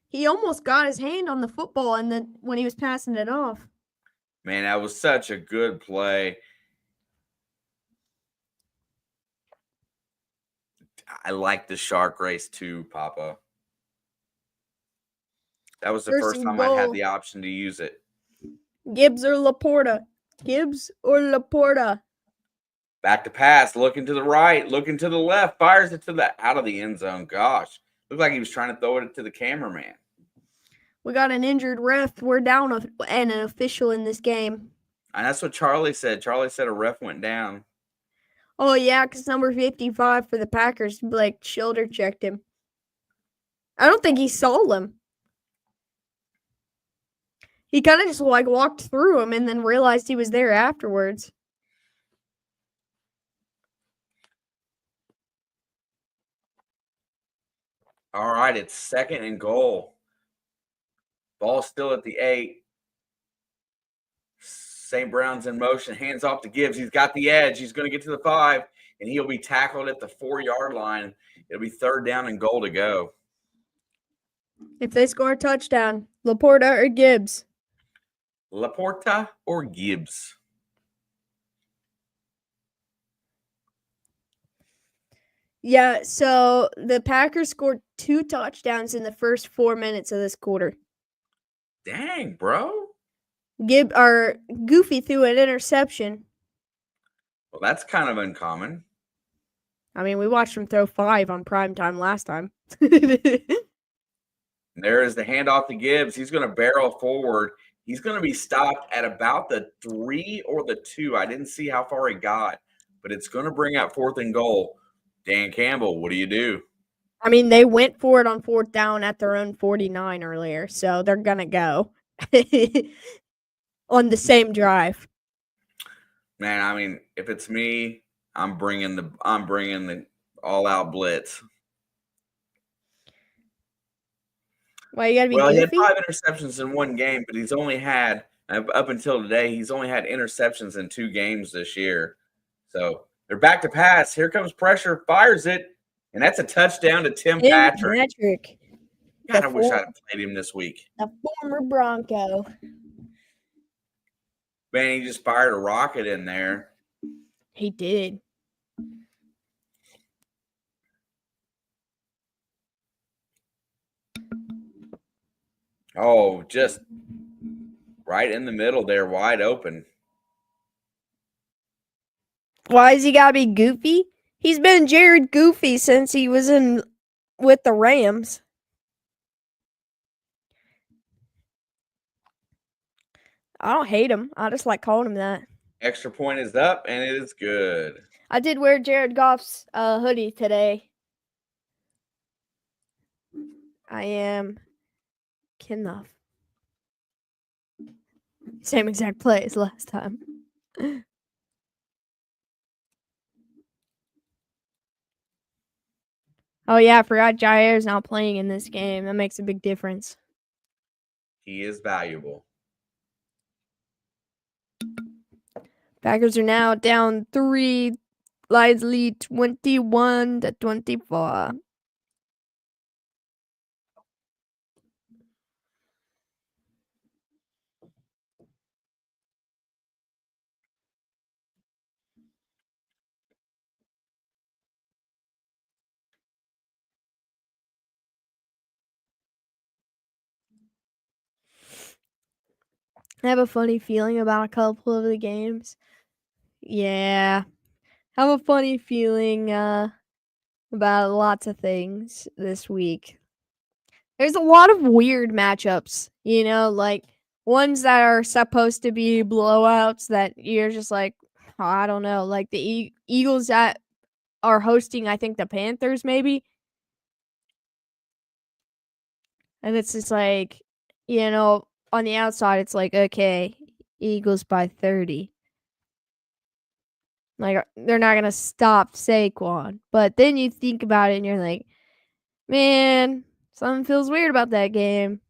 He almost got his hand on the football and then when he was passing it off. Man, that was such a good play. I like the shark race too, Papa. That was the first time I had the option to use it. Gibbs or Laporta? Gibbs or Laporta? Back to pass, looking to the right, looking to the left, fires it to the out of the end zone. Gosh, looked like he was trying to throw it to the cameraman. We got an injured ref. We're down and an official in this game. And that's what Charlie said. Charlie said a ref went down. Oh, yeah, because number 55 for the Packers, shoulder checked him. I don't think he saw him. He kind of just, walked through him and then realized he was there afterwards. All right, it's 2nd and goal. Ball still at the 8. St. Brown's in motion, hands off to Gibbs. He's got the edge. He's going to get to the 5, and he'll be tackled at the 4-yard line. It'll be 3rd down and goal to go. If they score a touchdown, Laporta or Gibbs? Laporta or Gibbs? Yeah, so the Packers scored 2 touchdowns in the first 4 minutes of this quarter. Dang, bro. Goofy threw an interception. Well, that's kind of uncommon. I mean, we watched him throw 5 on primetime last time. There is the handoff to Gibbs. He's going to barrel forward. He's going to be stopped at about the 3 or the 2. I didn't see how far he got, but it's going to bring out 4th and goal. Dan Campbell, what do you do? I mean, they went for it on 4th down at their own 49 earlier, so they're going to go on the same drive. Man, I mean, if it's me, I'm bringing the all-out blitz. Well, you got to be goofy? He had goofy? 5 interceptions in one game, but he's only had, up until today, he's only had interceptions in 2 games this year. So they're back to pass. Here comes pressure, fires it, and that's a touchdown to Tim Patrick. God, I wish I'd have played him this week. The former Bronco. Man, he just fired a rocket in there. He did. Oh, just right in the middle there, wide open. Why has he got to be goofy? He's been Jared Goofy since he was with the Rams. I don't hate him. I just like calling him that. Extra point is up, and it is good. I did wear Jared Goff's hoodie today. I am Kenneth. Same exact play as last time. Oh, yeah, I forgot Jair's not playing in this game. That makes a big difference. He is valuable. Packers are now down 3, Lions lead 21-24. I have a funny feeling about a couple of the games. Yeah. I have a funny feeling about lots of things this week. There's a lot of weird matchups, like ones that are supposed to be blowouts that you're just like, oh, I don't know, like the Eagles that are hosting, I think, the Panthers maybe. And it's just like, on the outside, it's like, okay, Eagles by 30. Like, they're not going to stop Saquon. But then you think about it and you're like, man, something feels weird about that game.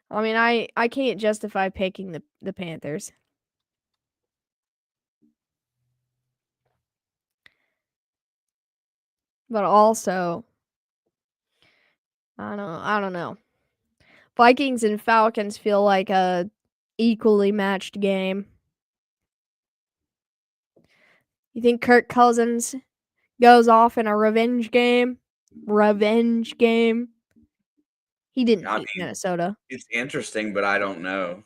I mean, I can't justify picking the Panthers. But also, I don't know. Vikings and Falcons feel like a equally matched game. You think Kirk Cousins goes off in a revenge game? He didn't I beat mean, Minnesota. it's interesting, but I don't know.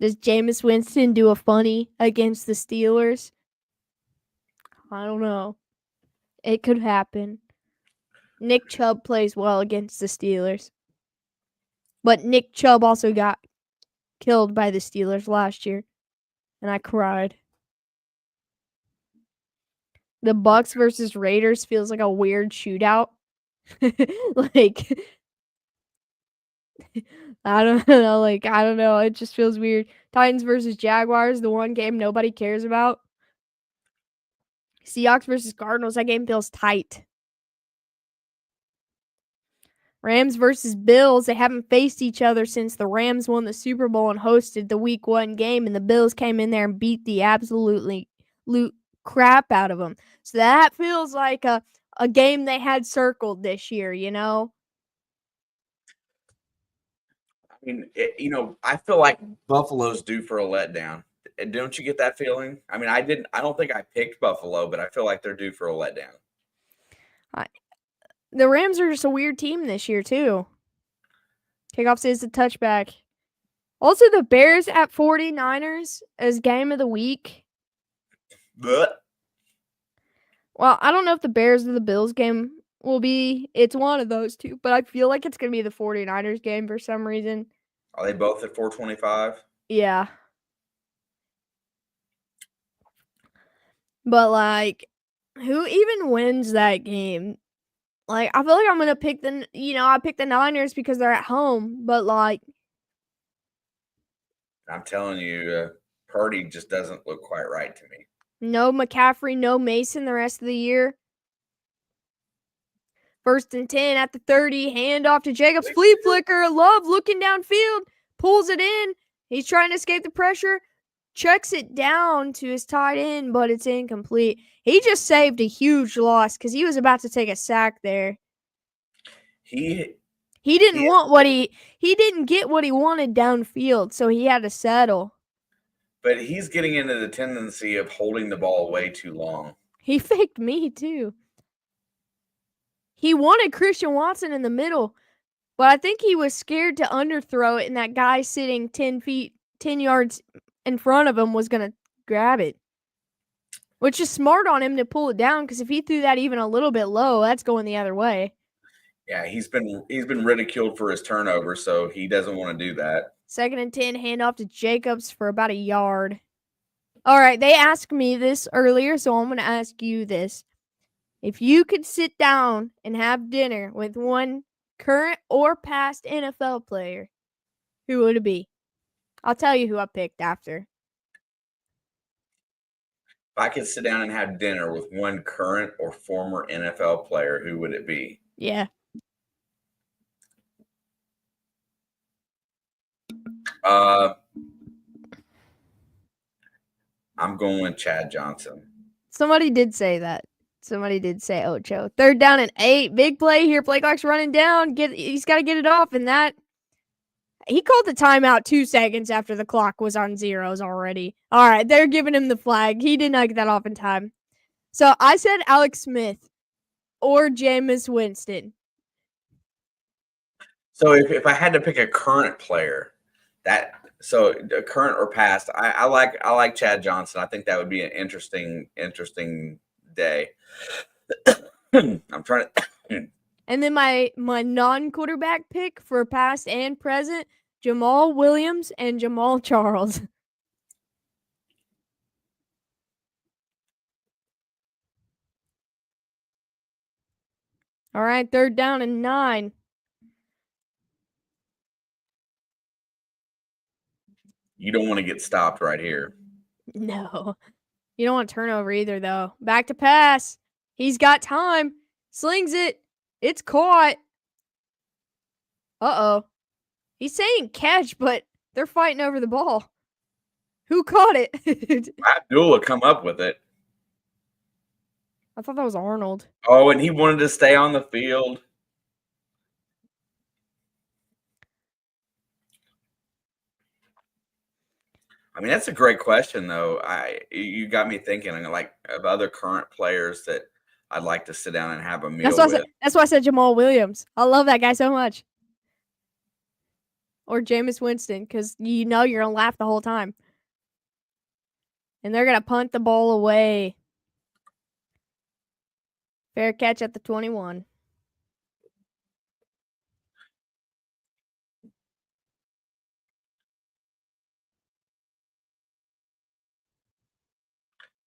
Does Jameis Winston do a funny against the Steelers? I don't know. It could happen. Nick Chubb plays well against the Steelers. But Nick Chubb also got killed by the Steelers last year. And I cried. The Bucks versus Raiders feels like a weird shootout. Like, I don't know. I don't know. It just feels weird. Titans versus Jaguars, the one game nobody cares about. Seahawks versus Cardinals, that game feels tight. Rams versus Bills, they haven't faced each other since the Rams won the Super Bowl and hosted the Week 1 game, and the Bills came in there and beat the absolute crap out of them. So that feels like a game they had circled this year, I mean, I feel like Buffalo's due for a letdown. Don't you get that feeling? I mean, I don't think I picked Buffalo, but I feel like they're due for a letdown. The Rams are just a weird team this year, too. Kickoffs is a touchback. Also, the Bears at 49ers as game of the week. But Well, I don't know if the Bears or the Bills game will be. It's one of those two, but I feel like it's going to be the 49ers game for some reason. are they both at 425? Yeah. But, who even wins that game? I feel like I'm going to pick I picked the Niners because they're at home, but, I'm telling you, Purdy just doesn't look quite right to me. no McCaffrey, no Mason the rest of the year. 1st and 10 at the 30, handoff to Jacobs, flea flicker, Love looking downfield, pulls it in. He's trying to escape the pressure, checks it down to his tight end, but it's incomplete. He just saved a huge loss because he was about to take a sack there. He didn't he didn't get what he wanted downfield, so he had to settle. But he's getting into the tendency of holding the ball way too long. He faked me too. He wanted Christian Watson in the middle, but I think he was scared to underthrow it, and that guy sitting 10 yards in front of him was going to grab it. Which is smart on him to pull it down, because if he threw that even a little bit low, that's going the other way. Yeah, he's been ridiculed for his turnover, so he doesn't want to do that. 2nd and 10, handoff to Jacobs for about a yard. All right, they asked me this earlier, so I'm going to ask you this. If you could sit down and have dinner with one current or past NFL player, who would it be? I'll tell you who I picked after. If I could sit down and have dinner with one current or former NFL player, who would it be? Yeah. I'm going with Chad Johnson. Somebody did say that. Somebody did say Ocho. 3rd down and 8. Big play here. Play clock's running down. He's got to get it off. And that. He called the timeout 2 seconds after the clock was on zeros already. All right. They're giving him the flag. He did not get that off in time. So I said Alex Smith or Jameis Winston. So if I had to pick a current player, current or past, I like Chad Johnson. I think that would be an interesting day. I'm trying to. And then my non-quarterback pick for past and present, Jamal Williams and Jamal Charles. All right, 3rd down and 9. You don't want to get stopped right here. No. You don't want turnover either, though. Back to pass. He's got time. Slings it. It's caught. Uh-oh. He's saying catch, but they're fighting over the ball. Who caught it? Abdullah come up with it. I thought that was Arnold. Oh, and he wanted to stay on the field. I mean, that's a great question, though. You got me thinking, like, of other current players that I'd like to sit down and have a meal with. That's why I said Jamal Williams. I love that guy so much. Or Jameis Winston, because you know you're going to laugh the whole time. And they're going to punt the ball away. Fair catch at the 21.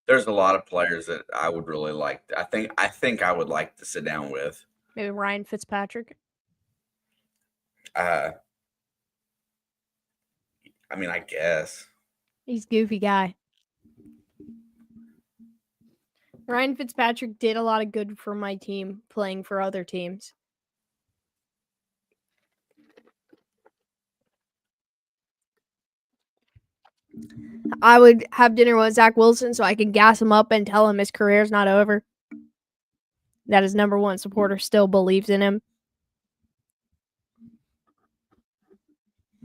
There's a lot of players that I would really like. I think I would like to sit down with. Maybe Ryan Fitzpatrick. I mean, I guess. He's a goofy guy. Ryan Fitzpatrick did a lot of good for my team playing for other teams. I would have dinner with Zach Wilson so I can gas him up and tell him his career's not over. That his number one supporter still believes in him.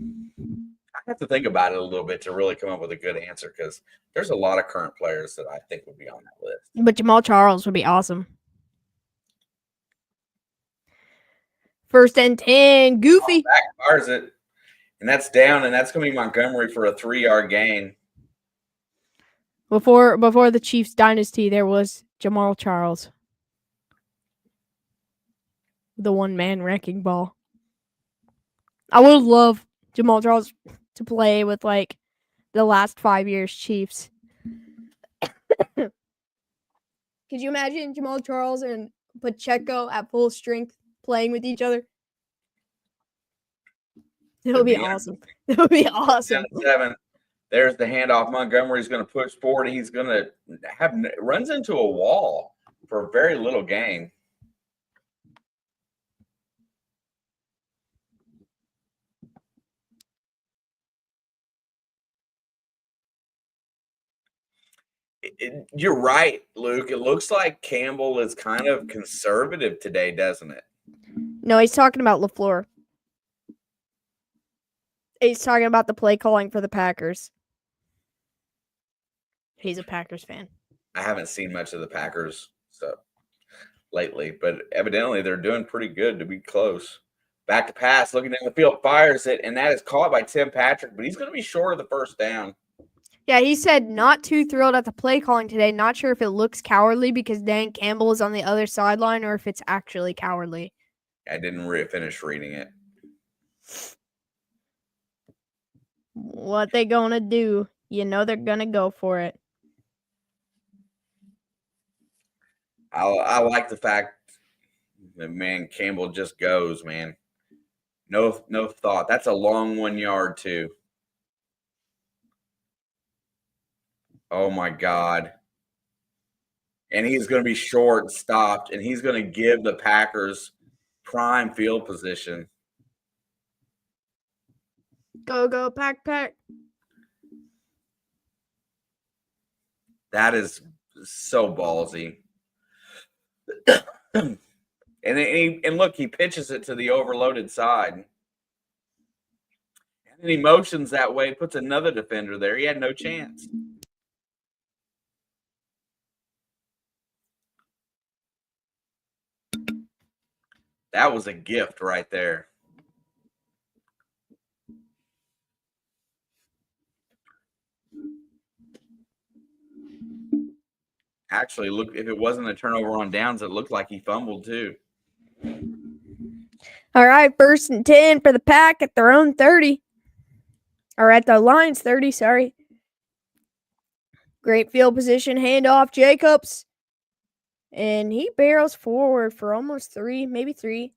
I have to think about it a little bit to really come up with a good answer because there's a lot of current players that I think would be on that list. But Jamal Charles would be awesome. 1st and 10. Goofy. Backfires it. And that's down, and that's going to be Montgomery for a 3-yard gain. Before the Chiefs dynasty, there was Jamal Charles. The one-man wrecking ball. I would love Jamal Charles to play with, like, the last 5 years Chiefs. Could you imagine Jamal Charles and Pacheco at full strength playing with each other? It would be awesome. It would be awesome. 7. There's the handoff. Montgomery's going to push forward. He's going to runs into a wall for a very little gain. You're right, Luke. It looks like Campbell is kind of conservative today, doesn't it? No, he's talking about LaFleur. He's talking about the play calling for the Packers. He's a Packers fan. I haven't seen much of the Packers lately, but evidently they're doing pretty good to be close. Back to pass, looking down the field, fires it, and that is caught by Tim Patrick, but he's going to be short of the 1st down. Yeah, he said not too thrilled at the play calling today. Not sure if it looks cowardly because Dan Campbell is on the other sideline or if it's actually cowardly. I didn't finish reading it. What they gonna do? You know they're gonna go for it. I like the fact that, man, Campbell just goes, man. No thought. That's a long 1 yard too. Oh, my God. And he's going to be short, stopped, and he's going to give the Packers prime field position. Go, Pack. That is so ballsy. And look, he pitches it to the overloaded side. And then he motions that way, puts another defender there. He had no chance. That was a gift right there. Actually, look, if it wasn't a turnover on downs, it looked like he fumbled too. All right, 1st and 10 for the Pack at their own 30. Or at the Lions 30, sorry. Great field position, handoff, Jacobs. And he barrels forward for almost 3, maybe 3.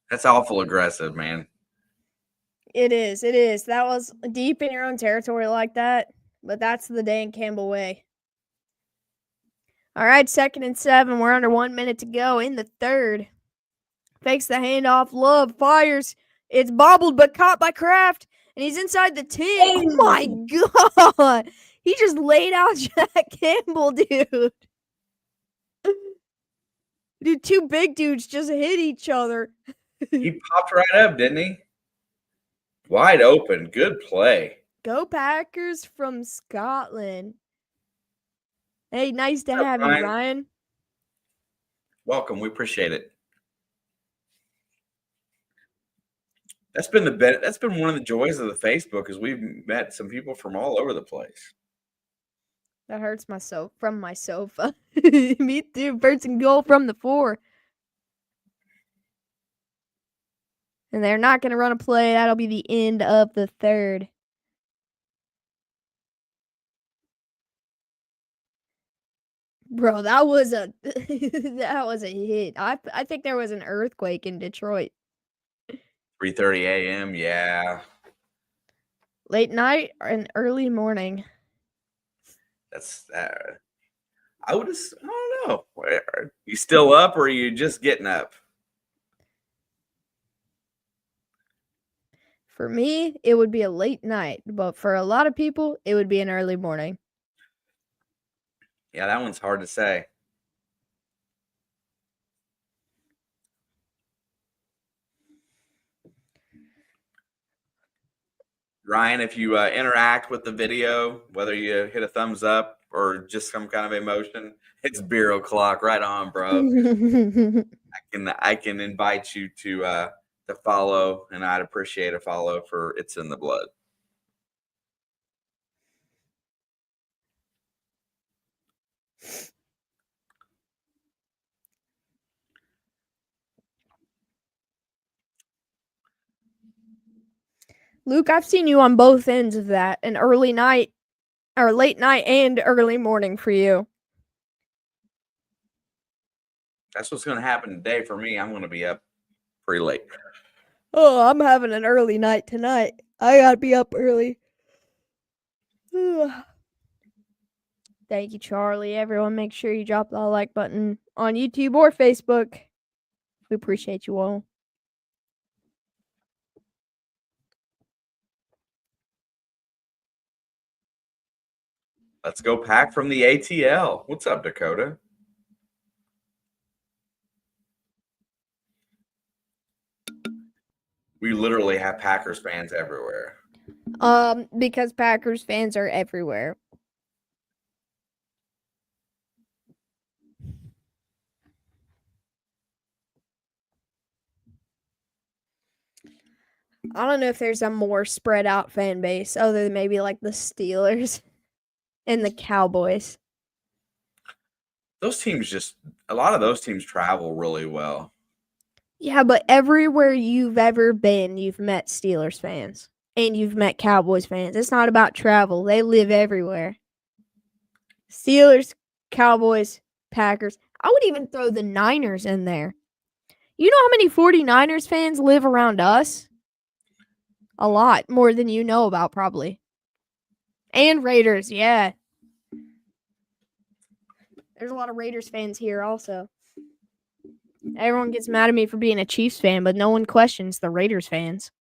That's awful aggressive, man. It is. It is. That was deep in your own territory like that. But that's the Dan Campbell way. All right, 2nd and 7. We're under 1 minute to go in the 3rd. Fakes the handoff. Love fires. It's bobbled but caught by Kraft. And he's inside the 10. Oh my God. He just laid out Jack Campbell, dude. Dude, 2 big dudes just hit each other. He popped right up, didn't he? Wide open. Good play. Go Packers from Scotland. Hey, nice to What's up, have you, Ryan? Ryan. Welcome. We appreciate it. That's been one of the joys of the Facebook is we've met some people from all over the place. That hurts my from my sofa. Me too. 1st and goal from the 4. And they're not going to run a play. That'll be the end of the 3rd. Bro, that was a that was a hit. I think there was an earthquake in Detroit. 3:30 a.m. Yeah. Late night and early morning. That's I don't know. Are you still up or are you just getting up? For me, it would be a late night, but for a lot of people, it would be an early morning. Yeah, that one's hard to say. Ryan, if you interact with the video, whether you hit a thumbs up or just some kind of emotion, it's beer o'clock. Right on, bro. I can invite you to follow, and I'd appreciate a follow for It's in the Blood. Luke, I've seen you on both ends of that, an early night or late night and early morning for you. That's what's going to happen today for me. I'm going to be up pretty late. Oh, I'm having an early night tonight. I got to be up early. Thank you, Charlie. Everyone, make sure you drop the like button on YouTube or Facebook. We appreciate you all. Let's go Pack from the ATL. What's up, Dakota? We literally have Packers fans everywhere. Because Packers fans are everywhere. I don't know if there's a more spread out fan base other than maybe like the Steelers and the Cowboys. Those teams a lot of those teams travel really well. Yeah, but everywhere you've ever been, you've met Steelers fans and you've met Cowboys fans. It's not about travel. They live everywhere. Steelers, Cowboys, Packers. I would even throw the Niners in there. You know how many 49ers fans live around us? A lot more than you know about, probably. And Raiders, yeah. There's a lot of Raiders fans here also. Everyone gets mad at me for being a Chiefs fan, but no one questions the Raiders fans.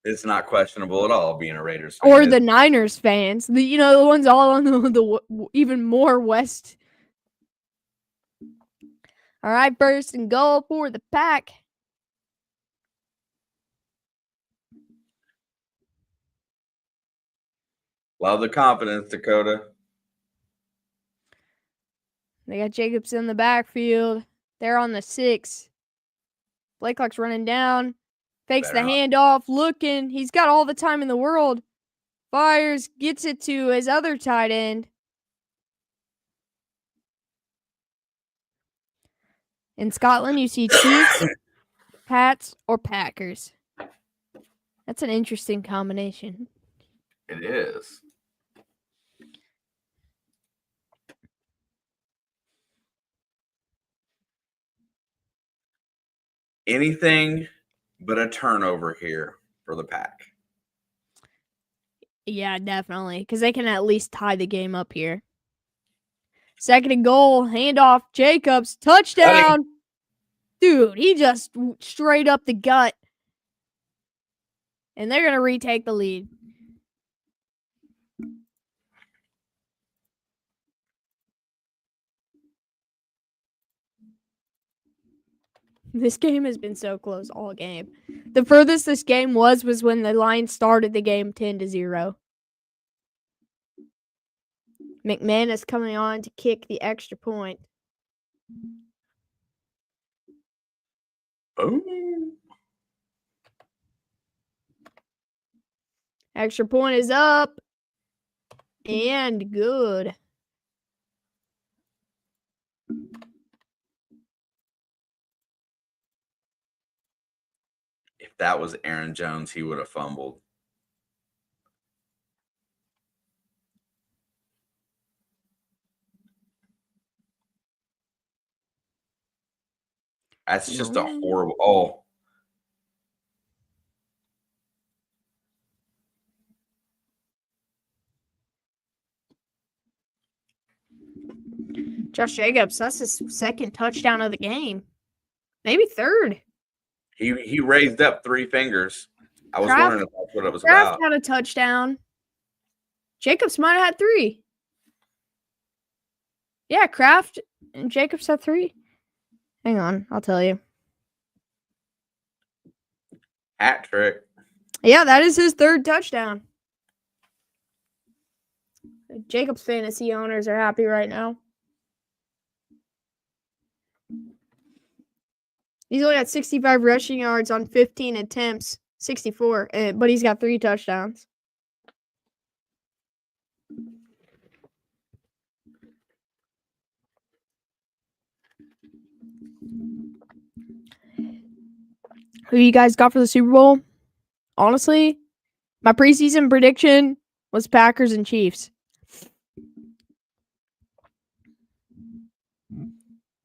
It's not questionable at all being a Raiders fan. Or the Niners fans. The ones all on the even more west. All right, 1st and goal for the Pack. Love the confidence, Dakota. They got Jacobs in the backfield. They're on the 6. Blakelock's running down. Fakes the handoff. Looking. He's got all the time in the world. Fires. Gets it to his other tight end. In Scotland, you see Chiefs, Pats, or Packers. That's an interesting combination. It is. Anything but a turnover here for the Pack. Yeah, definitely. Because they can at least tie the game up here. 2nd and goal. Handoff. Jacobs. Touchdown. Dude, he just straight up the gut. And they're going to retake the lead. This game has been so close all game. The furthest this game was when the Lions started the game 10-0. McManus coming on to kick the extra point. Oh. Extra point is up. And good. If that was Aaron Jones, he would have fumbled. That's just a horrible. Oh. Josh Jacobs, that's his 2nd touchdown of the game. Maybe 3rd. He raised up 3 fingers. I was wondering if that's what it was Kraft about. had a touchdown. Jacobs might have had 3. Yeah, Kraft and Jacobs had 3. Hang on, I'll tell you. Hat trick. Yeah, that is his 3rd touchdown. Jacobs fantasy owners are happy right now. He's only got 65 rushing yards on 15 attempts, 64, but he's got 3 touchdowns. Who you guys got for the Super Bowl? Honestly, my preseason prediction was Packers and Chiefs.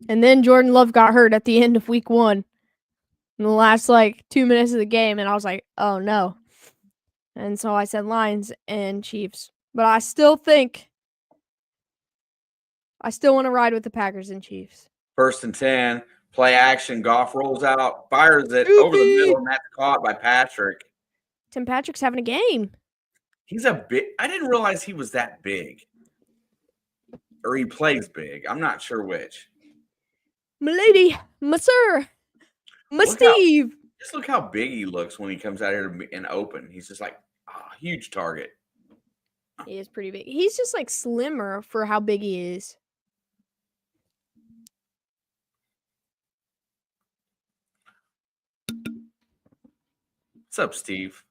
And then Jordan Love got hurt at the end of week 1. In the last, 2 minutes of the game. And I was like, oh, no. And so I said Lions and Chiefs. But I still think I still want to ride with the Packers and Chiefs. 1st and 10. Play action. Goff rolls out. Fires it over the middle. And that's caught by Patrick. Tim Patrick's having a game. He's a big. I didn't realize he was that big. Or he plays big. I'm not sure which. My lady, my sir, my Steve. Just look how big he looks when he comes out here and open. He's just like a huge target. He is pretty big. He's just slimmer for how big he is. What's up, Steve?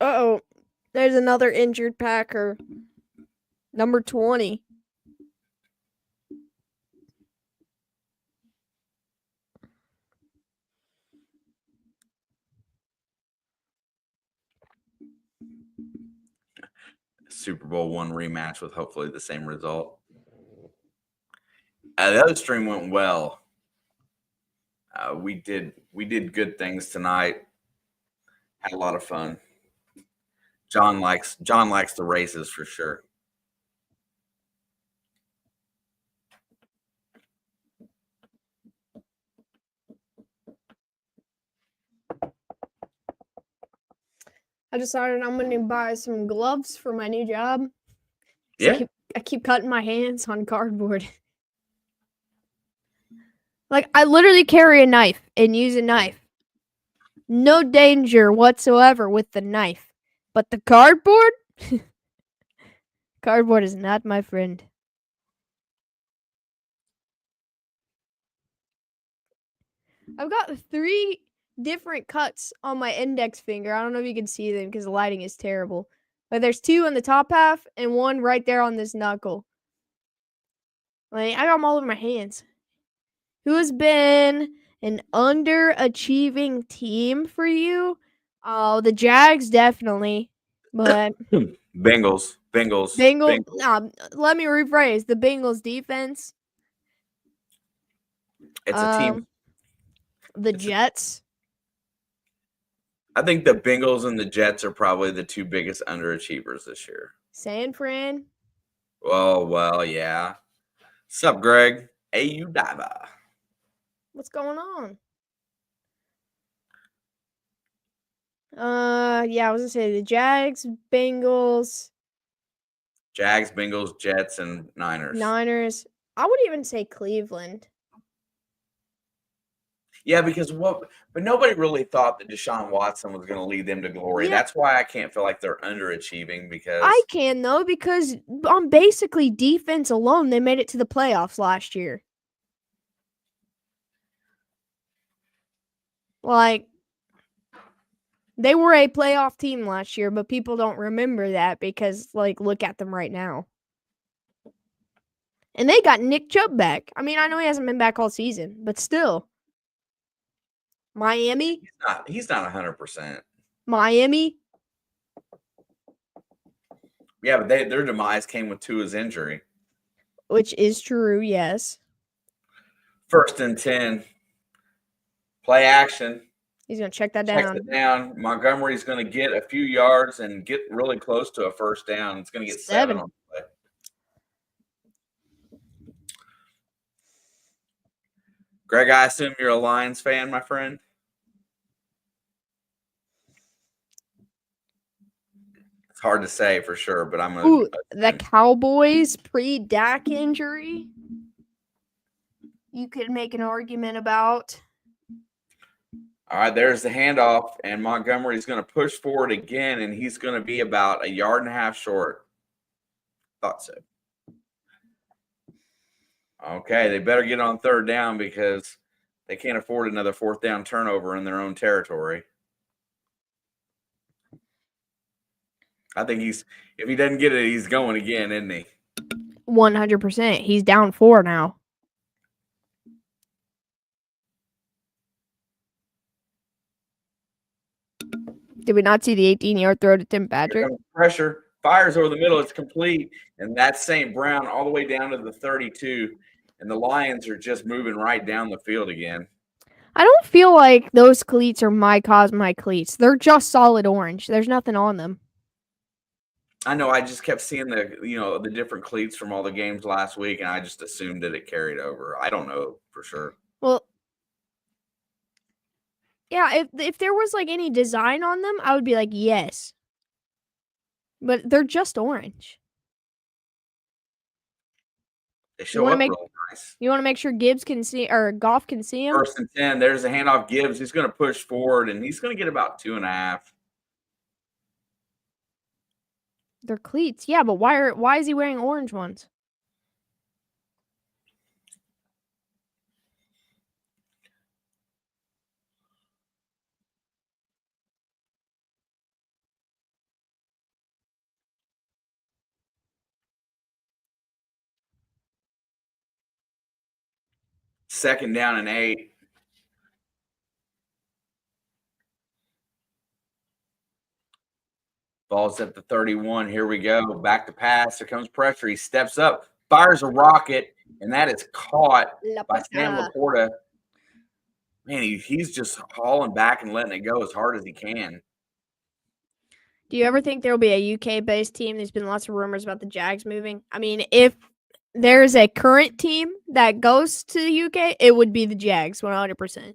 Uh-oh. There's another injured Packer. Number 20. Super Bowl 1 rematch with hopefully the same result. The other stream went well. We did good things tonight. Had a lot of fun. John likes the races for sure. I decided I'm going to buy some gloves for my new job. Yeah. I keep cutting my hands on cardboard. I literally carry a knife and use a knife. No danger whatsoever with the knife. But the cardboard? Cardboard is not my friend. I've got 3 different cuts on my index finger. I don't know if you can see them because the lighting is terrible. But there's 2 on the top half and 1 right there on this knuckle. Like, I got them all over my hands. Who has been an underachieving team for you? Oh, the Jags definitely. But Bengals. let me rephrase. The Bengals defense. It's a team. The Jets. I think the Bengals and the Jets are probably the 2 biggest underachievers this year. San Fran. Oh, well, yeah. Sup, Greg? AU Diva. What's going on? Yeah, I was gonna say the Jags, Bengals, Jags, Bengals, Jets, and Niners. Niners. I would even say Cleveland. Yeah, because but nobody really thought that Deshaun Watson was going to lead them to glory. Yeah. That's why I can't feel like they're underachieving because I can though, because on basically defense alone, they made it to the playoffs last year. Like, they were a playoff team last year, but people don't remember that because, like, look at them right now. And they got Nick Chubb back. I mean, I know he hasn't been back all season, but still. Miami. He's not 100%. Miami. Yeah, but their demise came with Tua's injury. Which is true, yes. 1st and 10. Play action. He's going to check that down. Checks it down. Montgomery's going to get a few yards and get really close to a 1st down. It's going to get 7 on the play. Greg, I assume you're a Lions fan, my friend? It's hard to say for sure, but I'm the Cowboys pre-Dak injury. You could make an argument about. All right, there's the handoff, and Montgomery's going to push forward again, and he's going to be about 1.5 yards short. Thought so. Okay, they better get on 3rd down because they can't afford another 4th down turnover in their own territory. I think if he doesn't get it, he's going again, isn't he? 100%. He's down 4 now. Did we not see the 18-yard throw to Tim Patrick? Pressure. Fires over the middle. It's complete. And that's St. Brown all the way down to the 32. And the Lions are just moving right down the field again. I don't feel like those cleats are my cleats. They're just solid orange. There's nothing on them. I know. I just kept seeing the different cleats from all the games last week, and I just assumed that it carried over. I don't know for sure. Well, yeah, if there was like any design on them, I would be like, yes. But they're just orange. They show up real nice. You want to make sure Gibbs can see, or Goff can see him? 1st and 10. There's a handoff. Gibbs. He's going to push forward, and he's going to get about 2.5. They're cleats. Yeah, but why is he wearing orange ones? Second down and 8. Ball's at the 31. Here we go. Back to pass. There comes pressure. He steps up, fires a rocket, and that is caught by Sam Laporta. Man, he's just hauling back and letting it go as hard as he can. Do you ever think there will be a UK-based team? There's been lots of rumors about the Jags moving. I mean, if there's a current team that goes to the UK, it would be the Jags, 100%.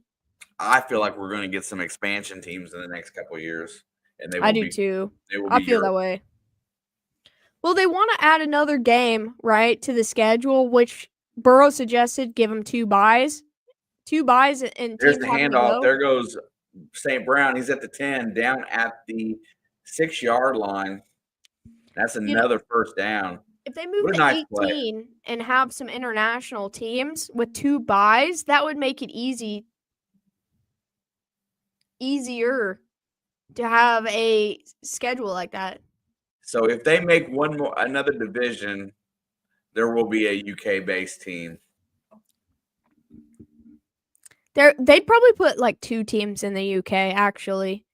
I feel like we're going to get some expansion teams in the next couple of years. And I do too. I feel that way. Well, they want to add another game, right, to the schedule, which Burrow suggested give them 2 byes. 2 byes and there's the handoff. There goes St. Brown. He's at the 10, down at the 6-yard line. That's You know, another first down. if they move What a to nice play. 18 and have some international teams with 2 buys, that would make it easier to have a schedule like that. So if they make another division, there will be a UK-based team. They'd probably put like 2 teams in the UK, actually.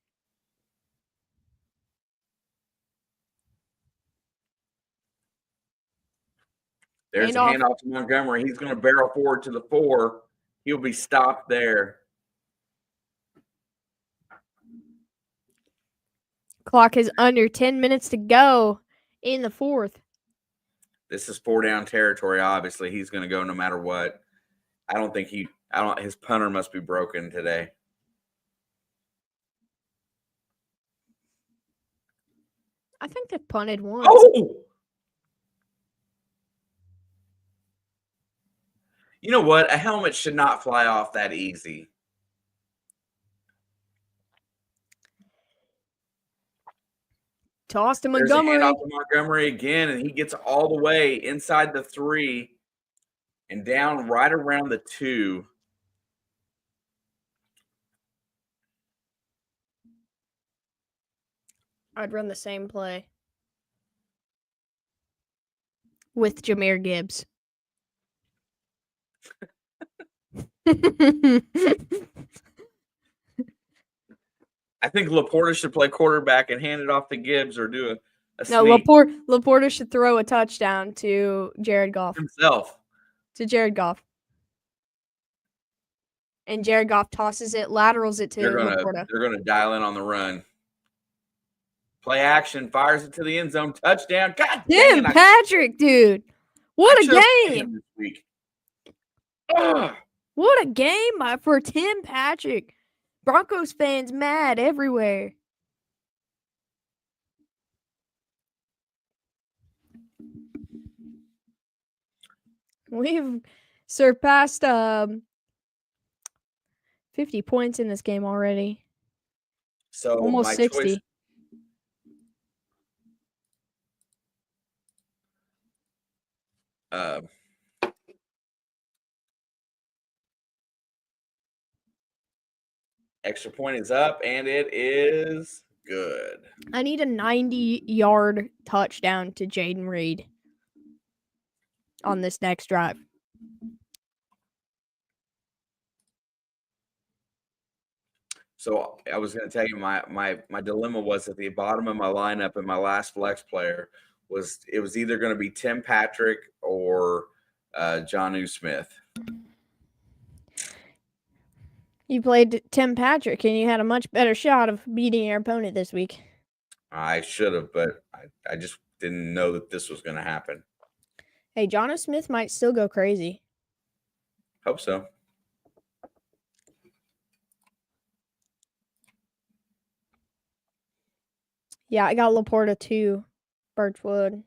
There's a handoff to Montgomery. He's going to barrel forward to the 4. He'll be stopped there. Clock is under 10 minutes to go in the 4th. This is 4-down territory. Obviously, he's going to go no matter what. His punter must be broken today. I think they've punted once. Oh! You know what? A helmet should not fly off that easy. Toss to Montgomery. There's a handoff to Montgomery again, and he gets all the way inside the 3 and down right around the 2. I'd run the same play with Jahmyr Gibbs. I think Laporta should play quarterback and hand it off to Gibbs or do a No, sneak Laporta should throw a touchdown to Jared Goff. himself. To Jared Goff. And Jared Goff tosses it, laterals it to Laporta. They're going to dial in on the run. Play action, fires it to the end zone, touchdown. God damn, Patrick, dude. What a game. This week. What a game for Tim Patrick. Broncos fans mad everywhere. We've surpassed 50 points in this game already. So almost 60. Extra point is up, and it is good. I need a 90-yard touchdown to Jaden Reed on this next drive. So I was going to tell you my dilemma was at the bottom of my lineup and my last flex player was either going to be Tim Patrick or Jonnu Smith. You played Tim Patrick, and you had a much better shot of beating your opponent this week. I should have, but I just didn't know that this was going to happen. Hey, Jonnu Smith might still go crazy. Hope so. Yeah, I got Laporta too. Birchwood.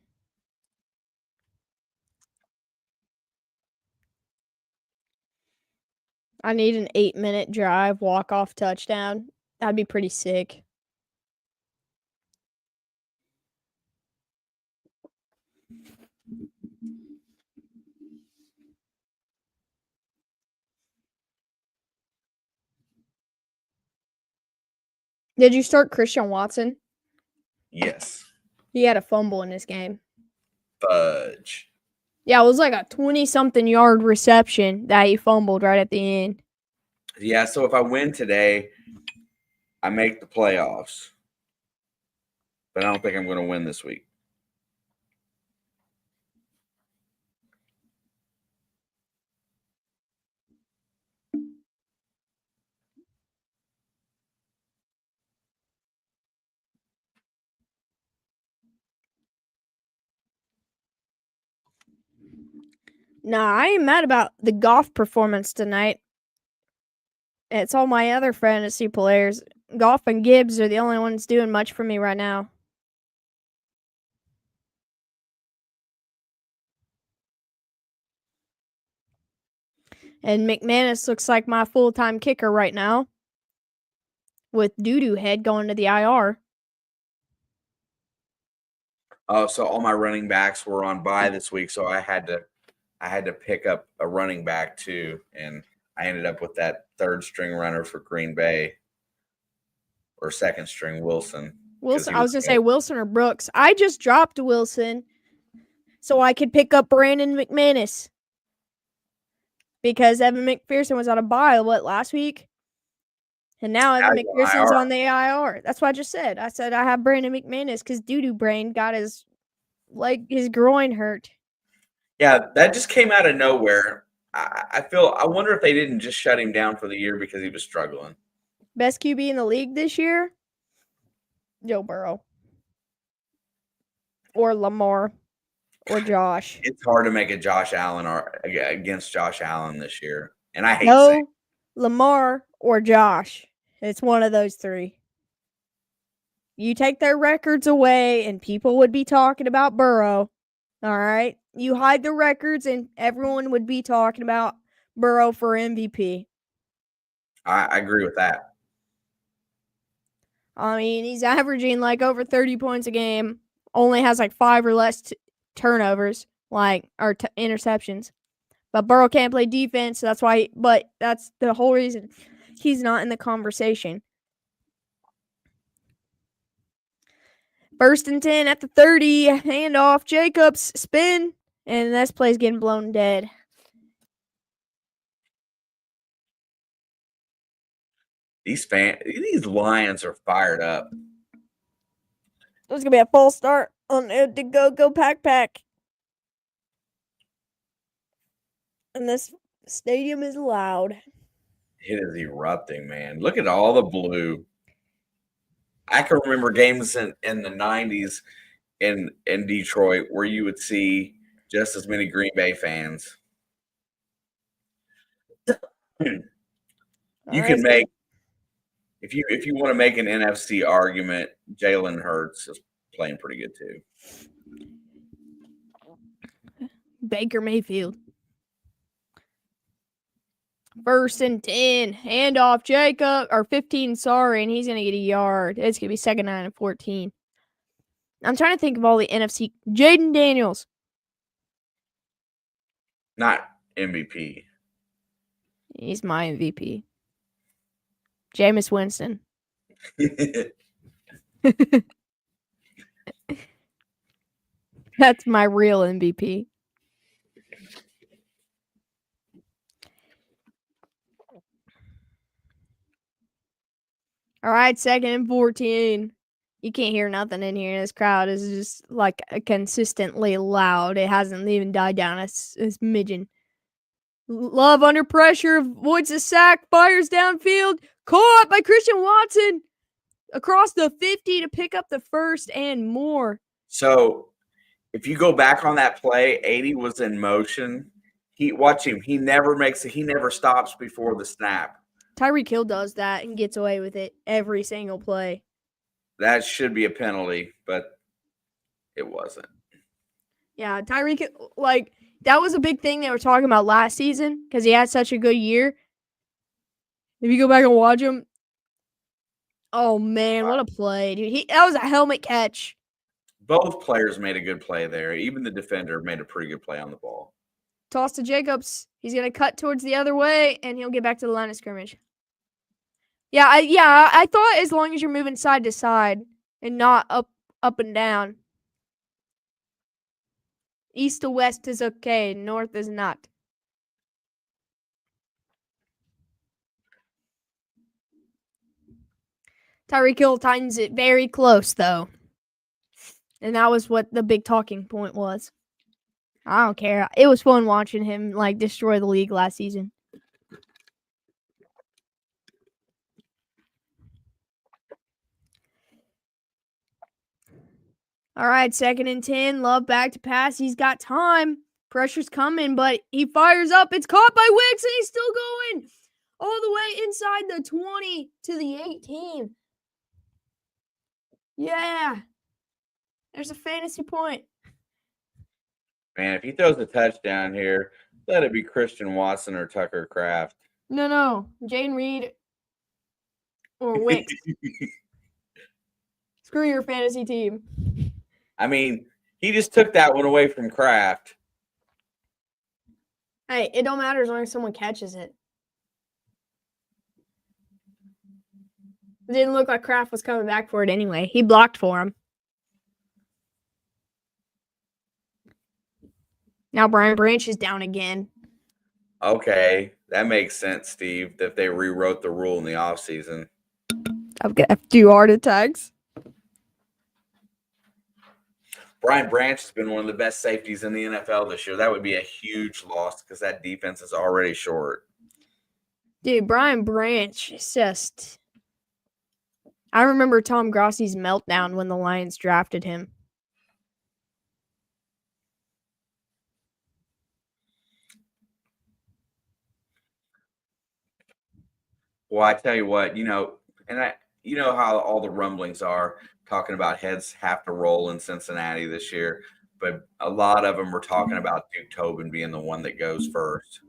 I need an 8-minute drive, walk-off touchdown. That'd be pretty sick. Did you start Christian Watson? Yes. He had a fumble in this game. Fudge. Yeah, it was like a 20-something yard reception that he fumbled right at the end. Yeah, so if I win today, I make the playoffs. But I don't think I'm going to win this week. Nah, I ain't mad about the Goff performance tonight. It's all my other fantasy players. Goff and Gibbs are the only ones doing much for me right now. And McManus looks like my full-time kicker right now, with Doo-Doo Head going to the IR. Oh, so all my running backs were on bye this week, so I had to pick up a running back too, and I ended up with that third string runner for Green Bay or second string Wilson. Wilson. I was gonna say Wilson or Brooks. I just dropped Wilson so I could pick up Brandon McManus because Evan McPherson was on a bye last week, and now Evan McPherson's on the IR. That's what I just said. I said I have Brandon McManus because Doo-Doo Brain got his groin hurt. Yeah, that just came out of nowhere. I wonder if they didn't just shut him down for the year because he was struggling. Best QB in the league this year? Joe Burrow. Or Lamar. Or Josh. It's hard to make a Josh Allen or against Josh Allen this year. And I hate saying Lamar or Josh. It's one of those three. You take their records away and people would be talking about Burrow. All right? You hide the records and everyone would be talking about Burrow for MVP. I agree with that. I mean, he's averaging like over 30 points a game. Only has like 5 or less turnovers, or interceptions. But Burrow can't play defense, so that's why. But that's the whole reason he's not in the conversation. 1st and 10 at the 30. Handoff. Jacobs spin, and this play's getting blown dead. These Lions are fired up. There's gonna be a false start on the go pack. And this stadium is loud. It is erupting, man. Look at all the blue. I can remember games in the 90s in Detroit where you would see just as many Green Bay fans. You can make if you want to make an NFC argument, Jalen Hurts is playing pretty good too. Baker Mayfield. 1st and 10. Handoff Jacob. Or 15, sorry. And he's going to get a yard. It's going to be 2nd 9 and 14. I'm trying to think of all the NFC. Jaden Daniels. Not MVP. He's my MVP. Jameis Winston. That's my real MVP. All right, 2nd and 14. You can't hear nothing in here. This crowd is just like consistently loud. It hasn't even died down a smidgen. Love under pressure, avoids a sack, fires downfield, caught by Christian Watson across the 50 to pick up the 1st and more. So, if you go back on that play, 80 was in motion. Watch him. He never stops before the snap. Tyreek Hill does that and gets away with it every single play. That should be a penalty, but it wasn't. Yeah, Tyreek, that was a big thing they were talking about last season because he had such a good year. If you go back and watch him, oh man, what a play, dude! That was a helmet catch. Both players made a good play there. Even the defender made a pretty good play on the ball. Toss to Jacobs. He's gonna cut towards the other way, and he'll get back to the line of scrimmage. I thought as long as you're moving side to side and not up and down. East to west is okay. North is not. Tyreek Hill tightens it very close, though. And that was what the big talking point was. I don't care. It was fun watching him, destroy the league last season. All right, 2nd and 10. Love back to pass. He's got time. Pressure's coming, but he fires up. It's caught by Wicks, and he's still going all the way inside the 20 to the 18. Yeah. There's a fantasy point. Man, if he throws a touchdown here, let it be Christian Watson or Tucker Kraft. No. Jane Reed or Wicks. Screw your fantasy team. I mean, He just took that one away from Kraft. Hey, it don't matter as long as someone catches it. It didn't look like Kraft was coming back for it anyway. He blocked for him. Now Brian Branch is down again. Okay, that makes sense, Steve, that they rewrote the rule in the offseason. I'm gonna have to do heart attacks. Brian Branch has been one of the best safeties in the NFL this year. That would be a huge loss because that defense is already short. Dude, Brian Branch is just... I remember Tom Grossi's meltdown when the Lions drafted him. Well, I tell you what, you know how all the rumblings are talking about heads have to roll in Cincinnati this year, but a lot of them were talking about Duke Tobin being the one that goes first.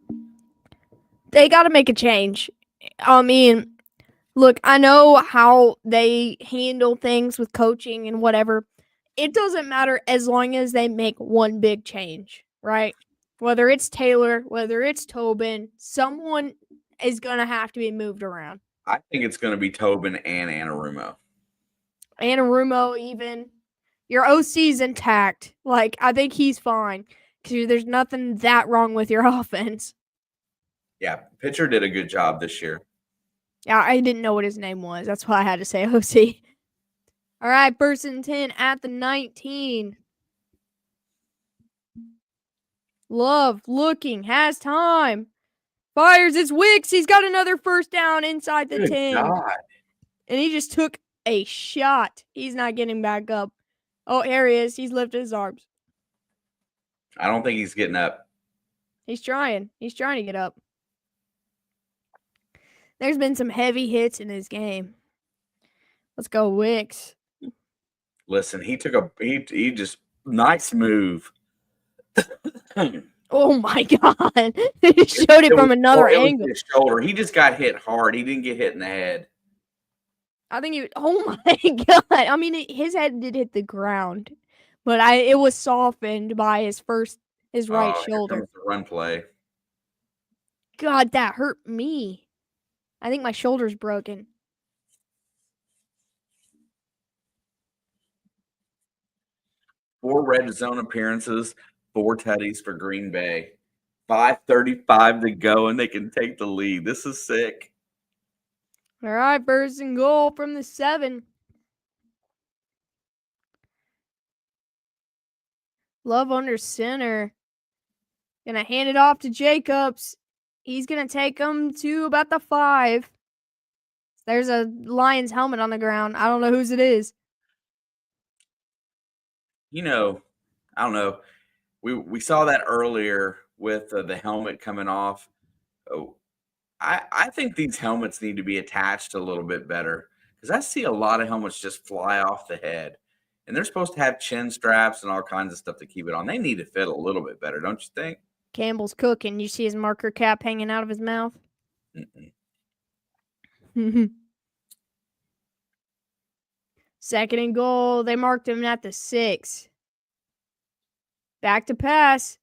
They got to make a change. I mean, look, I know how they handle things with coaching and whatever. It doesn't matter as long as they make one big change, right? Whether it's Taylor, whether it's Tobin, someone is going to have to be moved around. I think it's going to be Tobin and Anarumo. Anarumo, even. Your OC's intact. Like, I think he's fine because there's nothing that wrong with your offense. Yeah, pitcher did a good job this year. Yeah, I didn't know what his name was. That's why I had to say OC. All right, 1st and 10 at the 19. Love looking, has time. Fires, it's Wicks. He's got another first down inside the Good 10. God. And he just took a shot. He's not getting back up. Oh, here he is. He's lifted his arms. I don't think he's getting up. He's trying. He's trying to get up. There's been some heavy hits in his game. Let's go, Wicks. Listen, he took he just nice move. Oh my God. He showed it from another angle. His shoulder. He just got hit hard. He didn't get hit in the head. I think oh my God. I mean, his head did hit the ground, but it was softened by his right shoulder. Here comes the run play. God, that hurt me. I think my shoulder's broken. Four red zone appearances, 4 tutties for Green Bay. 5:35 to go, and they can take the lead. This is sick. All right, 1st and goal from the 7. Love under center. Gonna hand it off to Jacobs. He's gonna take him to about the 5. There's a Lions helmet on the ground. I don't know whose it is. You know, I don't know. We saw that earlier with the helmet coming off. Oh, I think these helmets need to be attached a little bit better because I see a lot of helmets just fly off the head. And they're supposed to have chin straps and all kinds of stuff to keep it on. They need to fit a little bit better, don't you think? Campbell's cooking. You see his marker cap hanging out of his mouth? Mm-mm. 2nd and goal. They marked him at the 6. Back to pass.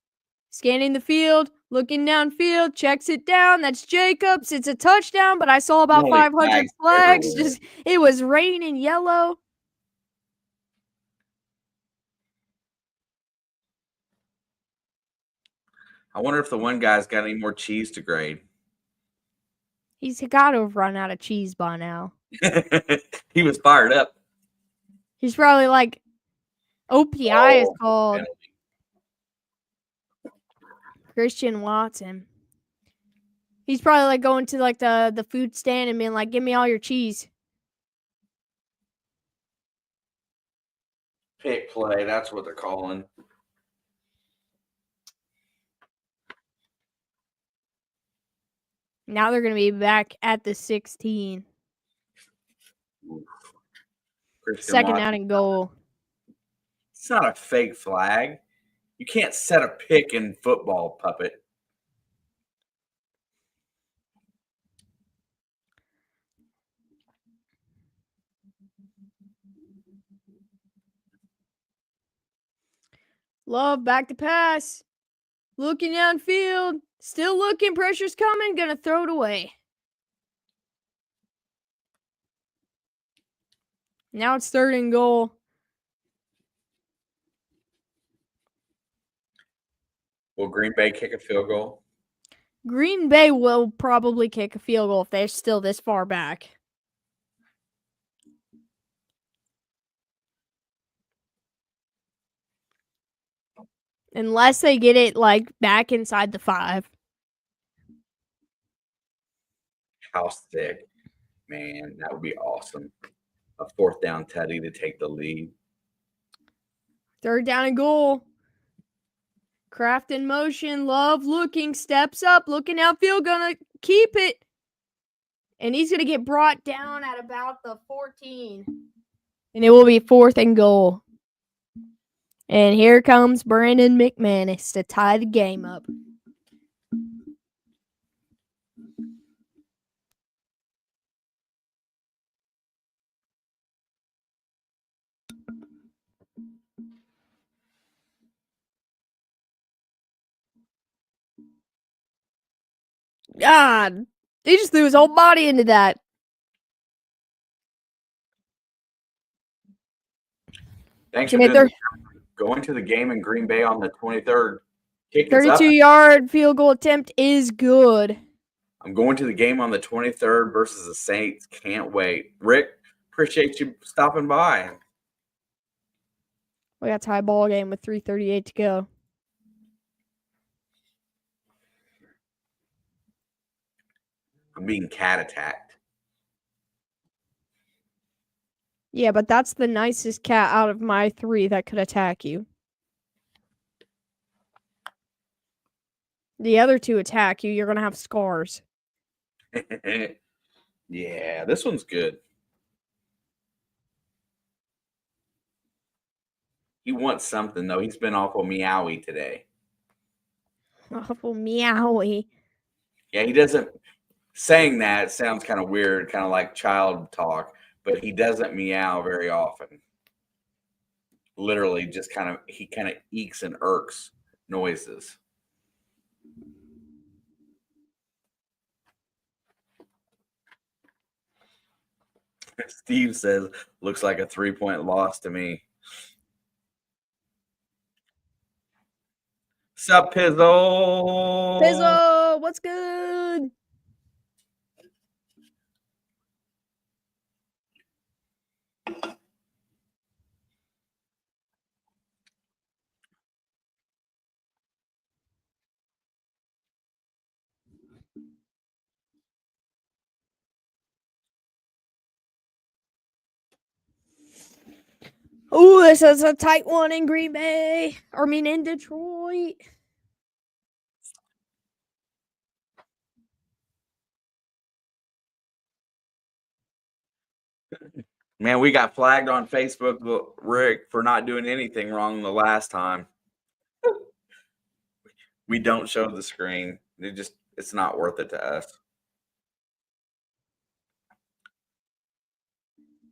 Scanning the field. Looking downfield. Checks it down. That's Jacobs. It's a touchdown, but I saw about 500 flags. It was raining yellow. I wonder if the one guy's got any more cheese to grade. He's got to have run out of cheese by now. He was fired up. He's probably like, OPI is called. Penalty. Christian Watson. He's probably like going to like the food stand and being like, give me all your cheese. Pick play, that's what they're calling. Now they're going to be back at the 16. Second Watson. out and goal. It's not a fake flag. You can't set a pick in football, puppet. Love back to pass. Looking downfield. Still looking. Pressure's coming. Gonna throw it away. Now it's 3rd and goal. Will Green Bay kick a field goal? Green Bay will probably kick a field goal if they're still this far back. Unless they get it, like, back inside the 5. How sick. Man, that would be awesome. A 4th down Teddy to take the lead. 3rd down and goal. Kraft in motion. Love looking. Steps up. Looking outfield. Gonna keep it. And he's going to get brought down at about the 14. And it will be 4th and goal. And here comes Brandon McManus to tie the game up. God, he just threw his whole body into that. Thanks for doing going to the game in Green Bay on the 23rd. 32-yard field goal attempt is good. I'm going to the game on the 23rd versus the Saints. Can't wait. Rick, appreciate you stopping by. We got a tie ball game with 3:38 to go. I'm being cat attacked. Yeah, but that's the nicest cat out of my 3 that could attack you. The other 2 attack you, you're going to have scars. Yeah, this one's good. He wants something, though. He's been awful meowy today. Awful meowy. Yeah, he doesn't. Saying that sounds kind of weird, kind of like child talk, but he doesn't meow very often. Literally, just he kind of eeks and irks noises. Steve says, looks like a 3-point loss to me. Sup, Pizzle? Pizzle, what's good? Oh, this is a tight one in Green Bay. In Detroit. Man, we got flagged on Facebook, Rick, for not doing anything wrong the last time. We don't show the screen. It's not worth it to us.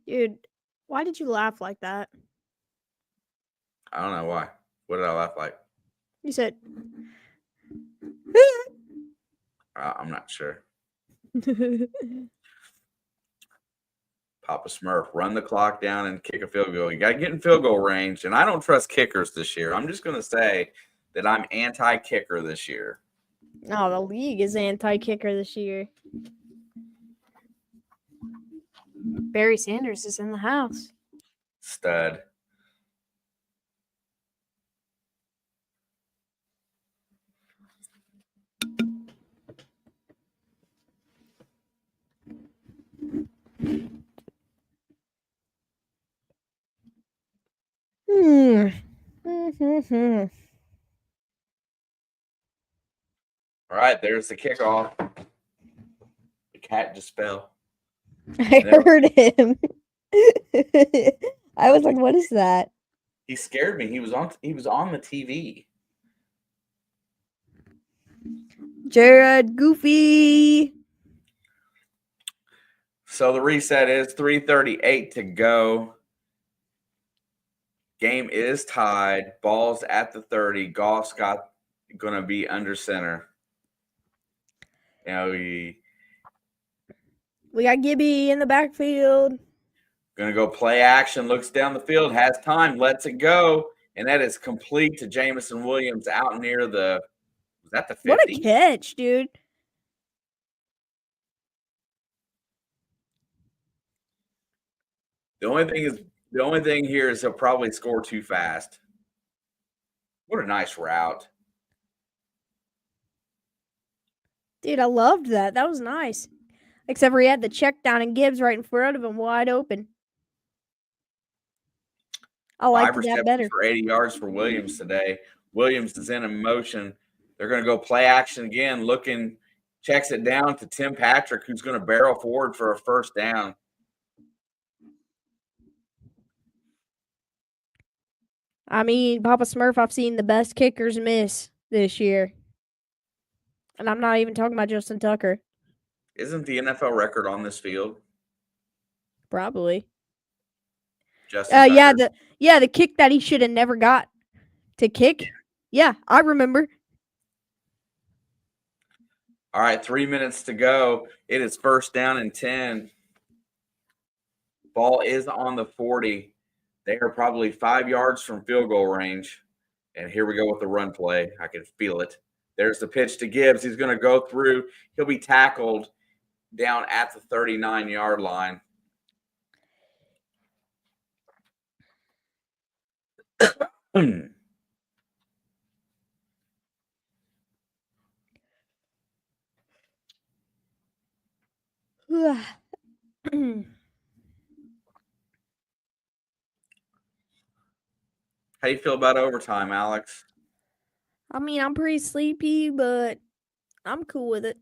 Dude, why did you laugh like that? I don't know why. What did I laugh like? You said. I'm not sure. Papa Smurf, run the clock down and kick a field goal. You got to get in field goal range. And I don't trust kickers this year. I'm just going to say that I'm anti-kicker this year. No, the league is anti-kicker this year. Barry Sanders is in the house. Stud. All right, there's the kickoff. The cat just fell. I heard him. I was like, "What is that?" He scared me. He was on the TV. Jared Goofy. So the reset is 3:38 to go. Game is tied. Ball's at the 30. Goff's going to be under center. We got Gibby in the backfield. Going to go play action. Looks down the field. Has time. Lets it go. And that is complete to Jameson Williams out near the – was that the 50? What a catch, dude. The only thing here is he'll probably score too fast. What a nice route. Dude, I loved that. That was nice. Except for he had the check down and Gibbs right in front of him, wide open. I like that better. For 80 yards for Williams today. Williams is in motion. They're going to go play action again. Looking, checks it down to Tim Patrick, who's going to barrel forward for a first down. I mean, Papa Smurf, I've seen the best kickers miss this year. And I'm not even talking about Justin Tucker. Isn't the NFL record on this field? Probably. Justin Tucker. The kick that he should have never got to kick. Yeah, I remember. All right, 3 minutes to go. It is first down and 10. Ball is on the 40. They are probably 5 yards from field goal range. And here we go with the run play. I can feel it. There's the pitch to Gibbs. He's going to go through. He'll be tackled down at the 39-yard line. How do you feel about overtime, Alex? I mean, I'm pretty sleepy, but I'm cool with it.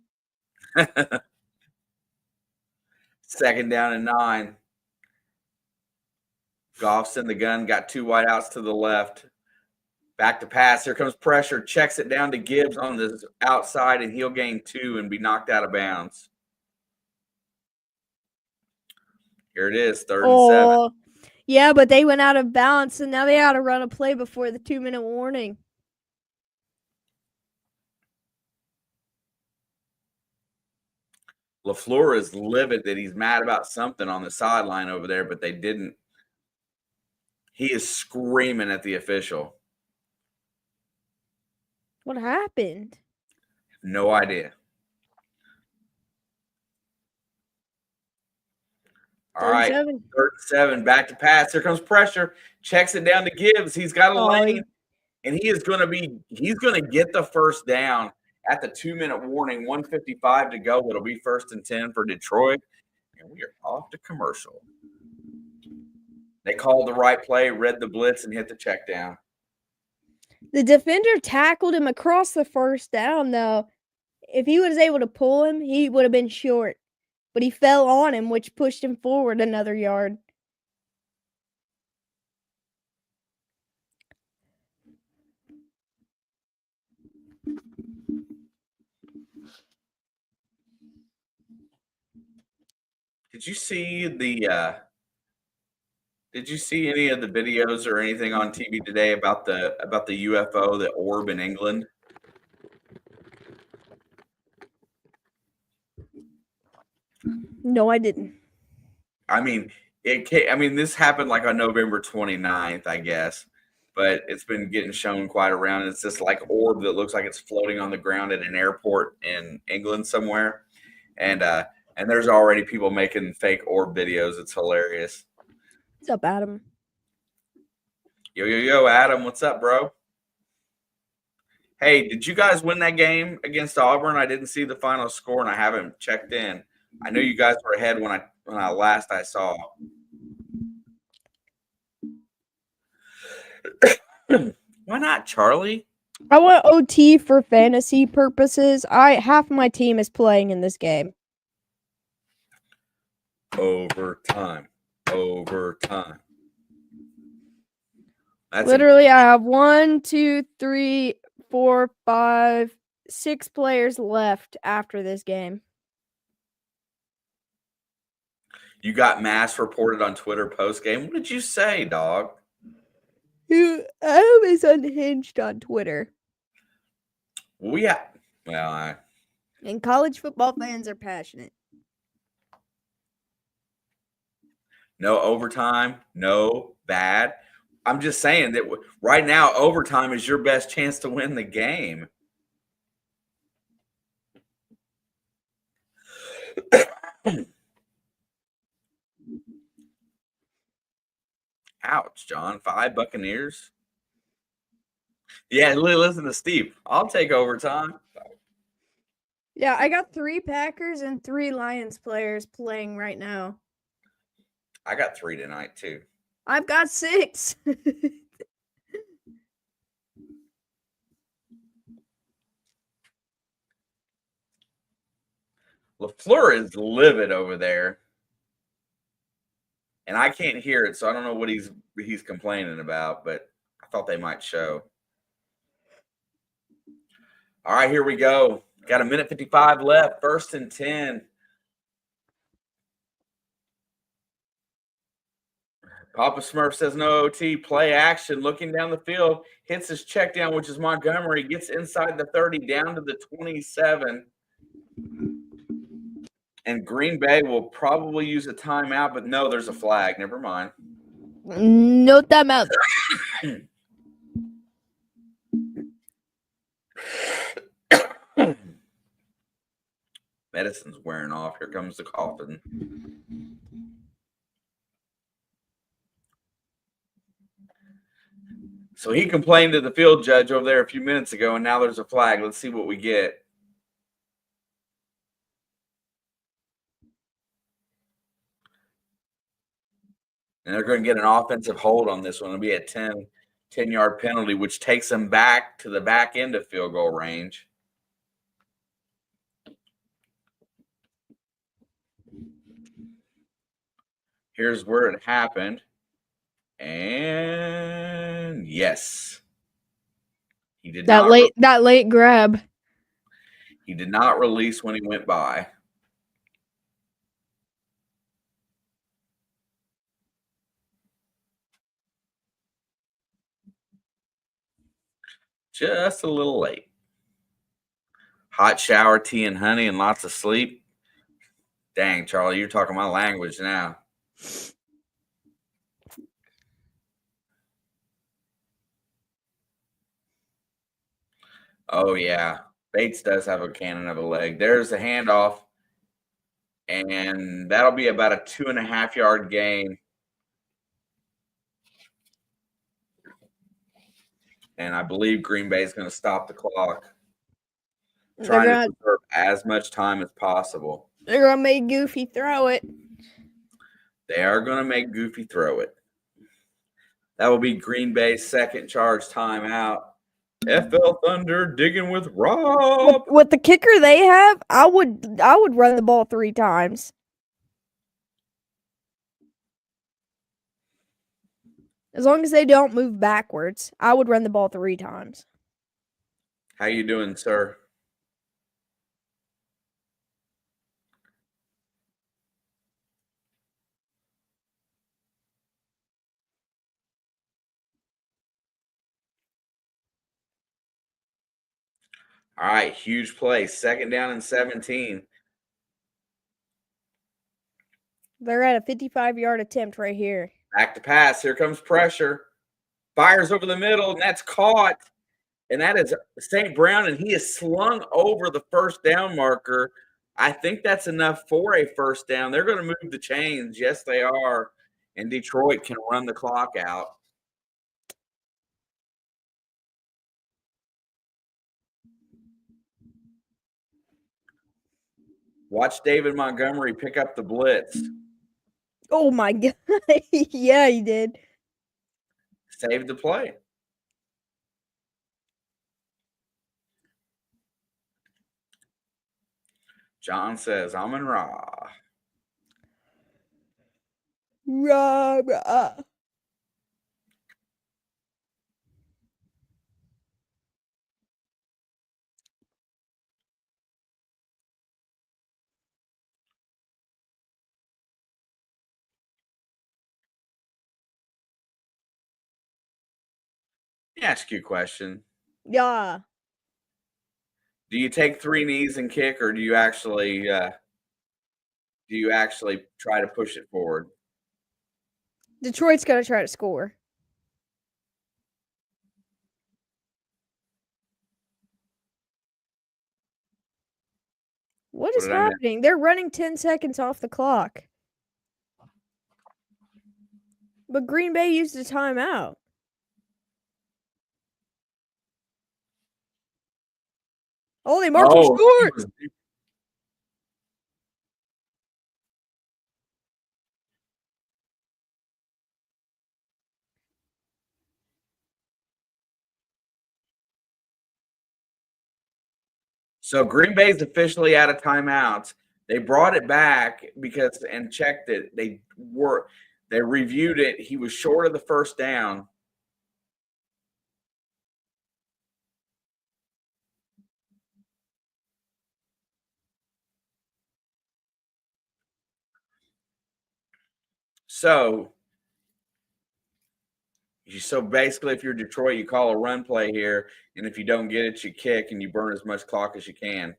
Second down and 9. Goff's in the gun, got 2 wideouts to the left. Back to pass. Here comes pressure. Checks it down to Gibbs on the outside, and he'll gain 2 and be knocked out of bounds. Here it is, 3rd and 7. Yeah, but they went out of bounds, and now they got to run a play before the 2-minute warning. LaFleur is livid that he's mad about something on the sideline over there, but they didn't. He is screaming at the official. What happened? No idea. All right, 3rd and 7, back to pass. Here comes pressure. Checks it down to Gibbs. He's got a lane, and he's going to get the first down at the 2-minute warning. 1:55 to go. It'll be 1st and 10 for Detroit, and we are off to commercial. They called the right play, read the blitz, and hit the check down. The defender tackled him across the first down, though. If he was able to pull him, he would have been short. But he fell on him, which pushed him forward another yard. Did you see any of the videos or anything on TV today about the UFO, the orb in England? No, I didn't. I mean, this happened like on November 29th, I guess, but it's been getting shown quite around. It's this like orb that looks like it's floating on the ground at an airport in England somewhere, and there's already people making fake orb videos. It's hilarious. What's up, Adam? Yo, Adam. What's up, bro? Hey, did you guys win that game against Auburn? I didn't see the final score, and I haven't checked in. I know you guys were ahead when I last saw. Why not, Charlie? I want OT for fantasy purposes. Half my team is playing in this game. Overtime. Literally, I have 1, 2, 3, 4, 5, 6 players left after this game. You got mass reported on Twitter post game. What did you say, dog? Who I hope is unhinged on Twitter. And college football fans are passionate. No overtime, no bad. I'm just saying that right now, overtime is your best chance to win the game. Ouch, John. 5 Buccaneers. Yeah, listen to Steve. I'll take overtime. Yeah, I got 3 Packers and 3 Lions players playing right now. I got 3 tonight, too. I've got 6. LaFleur is livid over there. And I can't hear it, so I don't know what he's complaining about, but I thought they might show. All right, here we go. Got a minute 55 left, 1st and 10. Papa Smurf says no OT, play action, looking down the field, hits his check down, which is Montgomery, gets inside the 30, down to the 27. And Green Bay will probably use a timeout, but no, there's a flag. Never mind. No timeout. Medicine's wearing off. Here comes the coughing. So he complained to the field judge over there a few minutes ago, and now there's a flag. Let's see what we get. And they're going to get an offensive hold on this one. It'll be a 10-yard penalty, which takes them back to the back end of field goal range. Here's where it happened. And yes. He did that late grab. He did not release when he went by. Just a little late. Hot shower, tea and honey, and lots of sleep. Dang, Charlie, you're talking my language now. Oh, yeah. Bates does have a cannon of a leg. There's a handoff, and that'll be about a 2.5-yard gain. And I believe Green Bay is going to stop the clock, trying to preserve as much time as possible. They're going to make Goofy throw it. They are going to make Goofy throw it. That will be Green Bay's second charge timeout. FL Thunder digging with Rob. With the kicker they have, I would run the ball 3 times. As long as they don't move backwards, I would run the ball 3 times. How you doing, sir? All right, huge play. 2nd down and 17. They're at a 55-yard attempt right here. Back to pass. Here comes pressure. Fires over the middle, and that's caught. And that is St. Brown, and he is slung over the 1st down marker. I think that's enough for a 1st down. They're going to move the chains. Yes, they are. And Detroit can run the clock out. Watch David Montgomery pick up the blitz. Oh, my God. Yeah, he did. Saved the play. John says, Amon Ra. Rah. Let me ask you a question. Yeah. Do you take 3 knees and kick, or do you actually try to push it forward? Detroit's gonna try to score. What What is did I miss? happening? They're running 10 seconds off the clock. But Green Bay used a timeout. Oh, they marked him Oh, he short. was So Green Bay's officially out of timeouts. They brought it back because and checked it. They reviewed it. He was short of the first down. So basically, if you're Detroit, you call a run play here, and if you don't get it, you kick and you burn as much clock as you can.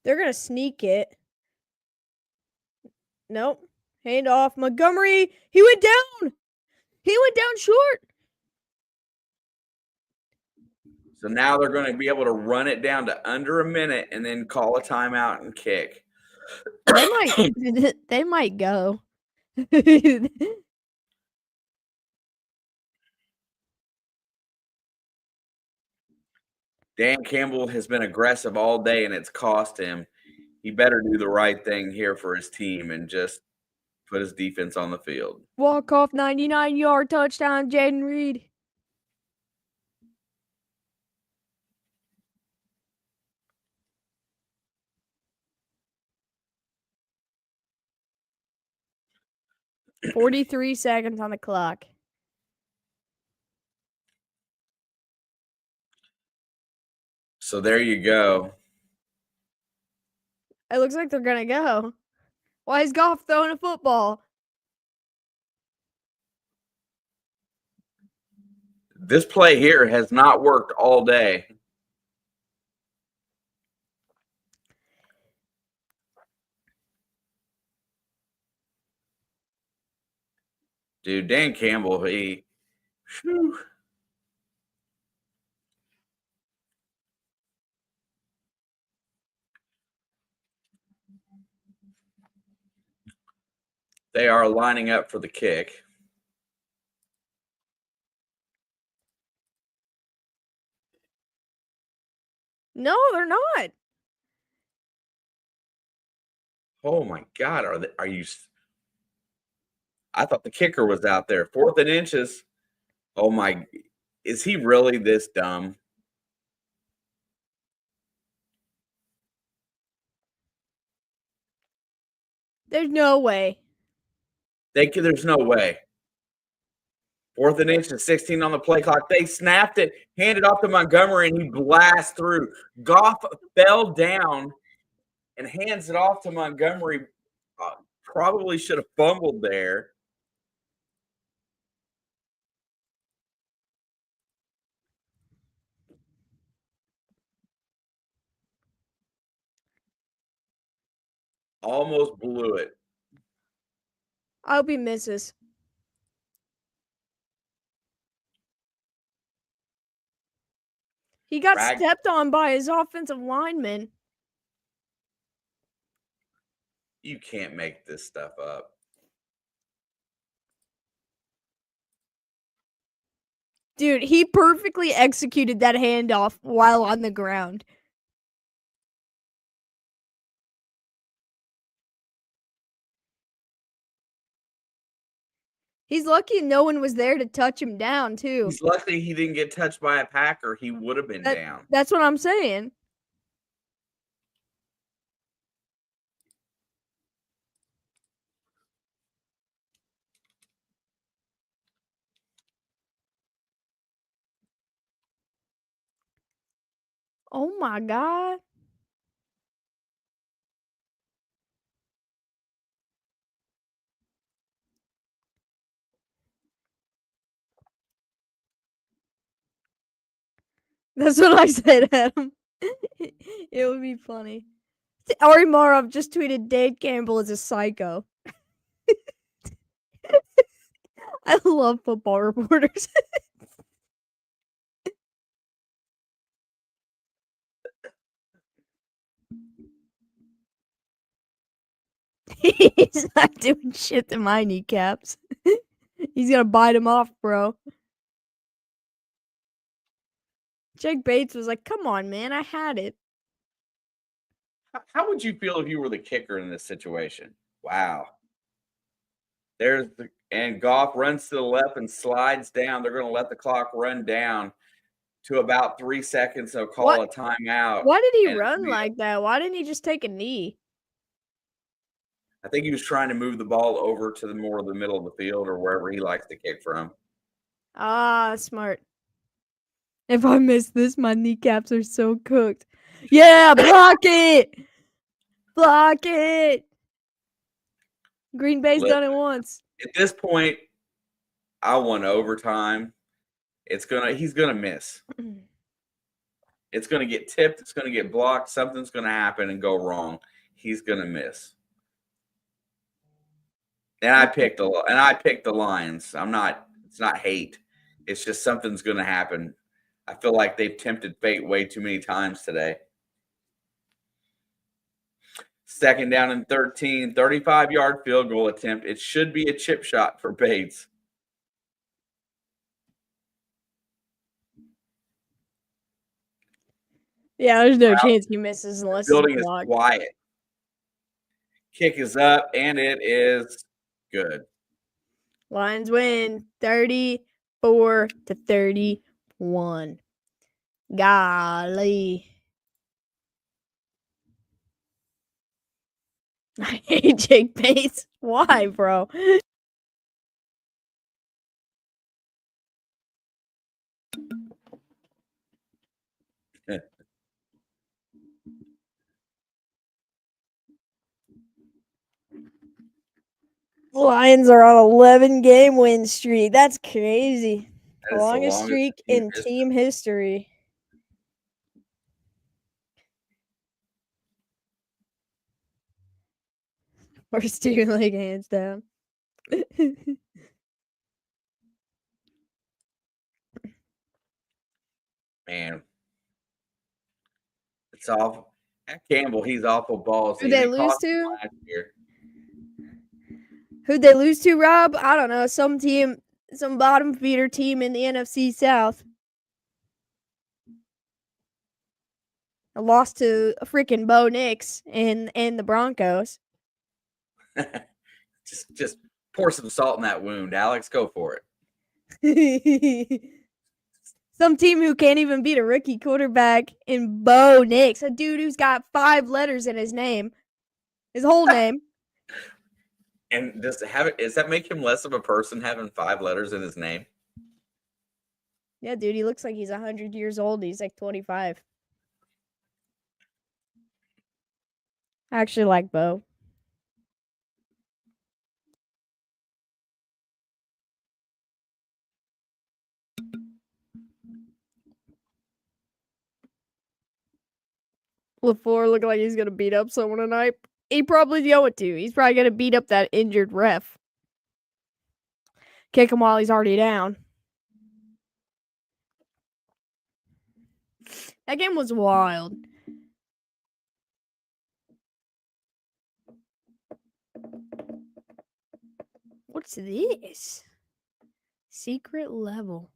They're gonna sneak it. Nope. Hand off. Montgomery. He went down. He went down short. So now they're going to be able to run it down to under a minute and then call a timeout and kick. They might. They might go. Dan Campbell has been aggressive all day, and it's cost him. He better do the right thing here for his team and just put his defense on the field. Walk off 99-yard touchdown, Jaden Reed. $43 seconds on the clock. So there you go. It looks like they're gonna go. Why is Goff throwing a football? This play here has not worked all day. Dude, Dan Campbell, whew. They are lining up for the kick. No, they're not. Oh my God, are you? I thought the kicker was out there. 4th and inches. Oh my, is he really this dumb? There's no way. There's no way. 4th and inches, 16 on the play clock. They snapped it, handed off to Montgomery, and he blasts through. Goff fell down and hands it off to Montgomery. Probably should have fumbled there. Almost blew it. I hope he misses. He got stepped on by his offensive lineman. You can't make this stuff up. Dude, he perfectly executed that handoff while on the ground. He's lucky no one was there to touch him down, too. He's lucky he didn't get touched by a Packer. He would have been down. That's what I'm saying. Oh my God. That's what I said, Adam. It would be funny. Ari Marov just tweeted Dave Campbell is a psycho. I love football reporters. He's not doing shit to my kneecaps. He's gonna bite him off, bro. Jake Bates was like, come on, man, I had it. How would you feel if you were the kicker in this situation? Wow. And Goff runs to the left and slides down. They're going to let the clock run down to about 3 seconds. They'll call a timeout. Why did he run like that? Why didn't he just take a knee? I think he was trying to move the ball over to the middle of the field or wherever he likes to kick from. Ah, smart. If I miss this, my kneecaps are so cooked. Yeah, block it! Block it! Green Bay's done it once. At this point, I want overtime. He's gonna miss. It's gonna get tipped. It's gonna get blocked. Something's gonna happen and go wrong. He's gonna miss. And I picked the Lions. It's not hate. It's just something's gonna happen. I feel like they've tempted fate way too many times today. 2nd down and 13, 35-yard field goal attempt. It should be a chip shot for Bates. Yeah, there's no chance he misses unless the building is quiet. Kick is up, and it is good. Lions win 34-31. Golly. I hate Jake Bates. Why, bro? Lions are on 11-game win streak. That's crazy. The longest streak in team history. Or Steven Lake, hands down. Man. It's awful. Campbell, he's awful ballsy. Who'd they lose to? Who'd they lose to, Rob? I don't know. Some bottom feeder team in the NFC South. I lost to a freaking Bo Nix and the Broncos. Just pour some salt in that wound, Alex. Go for it. Some team who can't even beat a rookie quarterback in Bo Nix, a dude who's got 5 letters in his name, his whole name. And does that make him less of a person having 5 letters in his name? Yeah, dude, he looks like he's 100 years old. He's like 25. I actually like Bo. LaFleur looking like he's going to beat up someone tonight. He probably going to. He's probably going to beat up that injured ref. Kick him while he's already down. That game was wild. What's this? Secret level.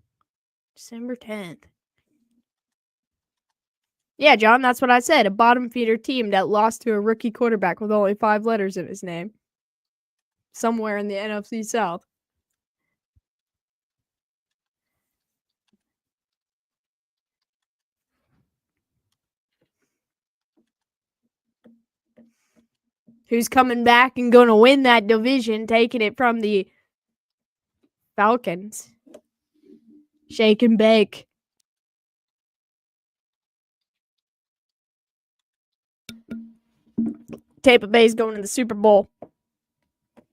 December 10th. Yeah, John, that's what I said. A bottom feeder team that lost to a rookie quarterback with only 5 letters in his name. Somewhere in the NFC South. Who's coming back and going to win that division, taking it from the Falcons. Shake and bake. Tampa Bay's going to the Super Bowl.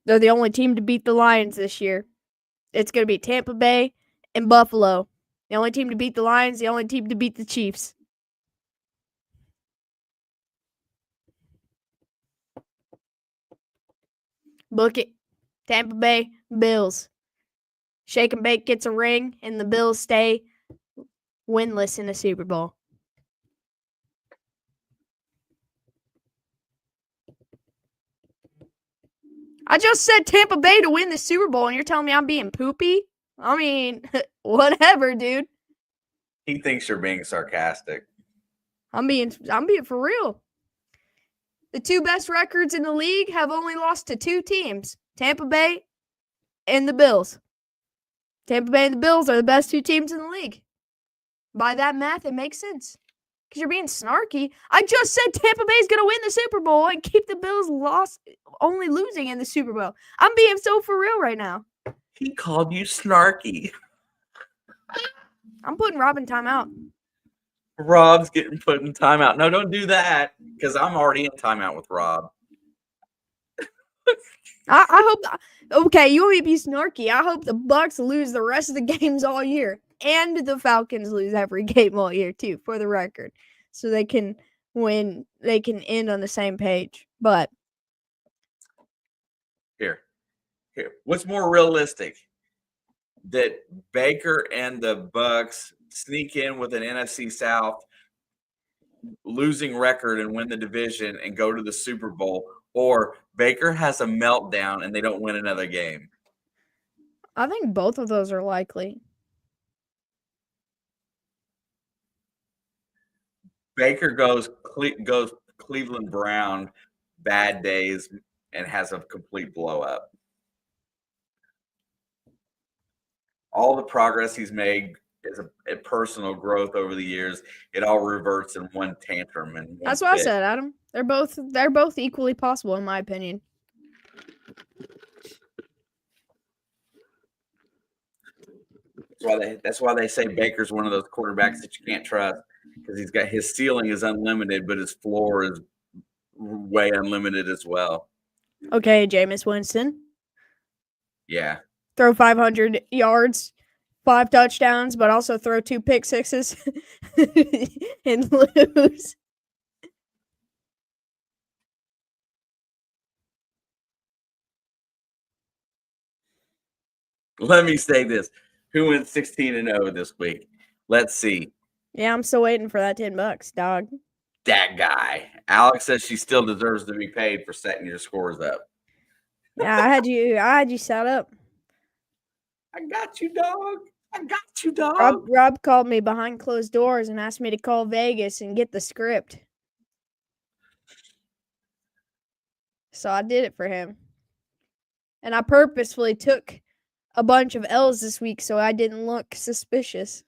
They're the only team to beat the Lions this year. It's going to be Tampa Bay and Buffalo The only team to beat the Lions, the only team to beat the Chiefs. Book it. Tampa Bay Bills. Shake and Bake gets a ring, and the Bills stay winless in the Super Bowl. I just said Tampa Bay to win the Super Bowl, and you're telling me I'm being poopy? I mean, whatever, dude. He thinks you're being sarcastic. I'm being for real. The two best records in the league have only lost to two teams, Tampa Bay and the Bills. Tampa Bay and the Bills are the best two teams in the league. By that math, it makes sense. Because you're being snarky. I just said Tampa Bay's going to win the Super Bowl and keep the Bills only losing in the Super Bowl. I'm being so for real right now. He called you snarky. I'm putting Rob in timeout. Rob's getting put in timeout. No, don't do that, because I'm already in timeout with Rob. I hope. Okay, you want me to be snarky? I hope the Bucks lose the rest of the games all year, and the Falcons lose every game all year too, for the record, so they can win. They can end on the same page. But Here, what's more realistic? That Baker and the Bucks sneak in with an NFC South losing record and win the division and go to the Super Bowl, or Baker has a meltdown and they don't win another game? I think both of those are likely. Baker goes Cleveland Brown bad days and has a complete blow up. All the progress he's made is a personal growth over the years. It all reverts in one tantrum. And That's what I said, Adam. They're both equally possible, in my opinion. That's why they say Baker's one of those quarterbacks that you can't trust, because his ceiling is unlimited, but his floor is way unlimited as well. Okay, Jameis Winston. Yeah. Throw 500 yards, 5 touchdowns, but also throw 2 pick sixes and lose. Let me say this. Who went 16-0 this week? Let's see. Yeah, I'm still waiting for that $10, dog. That guy. Alex says she still deserves to be paid for setting your scores up. Yeah, I had you set up. I got you, dog. I got you, dog. Rob called me behind closed doors and asked me to call Vegas and get the script. So I did it for him. And I purposefully took a bunch of L's this week so I didn't look suspicious.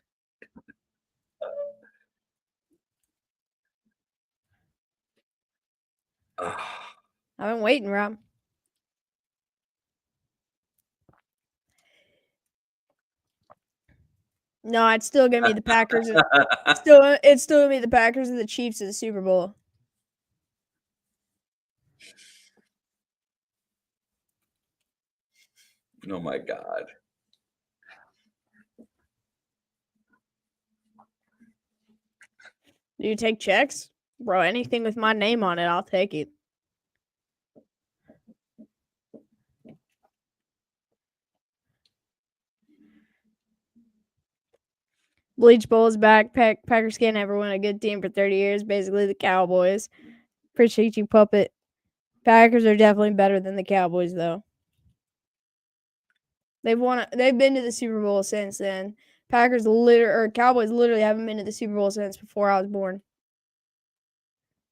I've been waiting, Rob. No, it's still gonna be the Packers. It's still gonna be the Packers and the Chiefs in the Super Bowl. Oh my God. Do you take checks? Bro, anything with my name on it, I'll take it. Bleach Bowl is back. Packers can't ever win a good team for 30 years. Basically, the Cowboys. Appreciate you, Puppet. Packers are definitely better than the Cowboys, though. They've been to the Super Bowl since then. Cowboys literally haven't been to the Super Bowl since before I was born.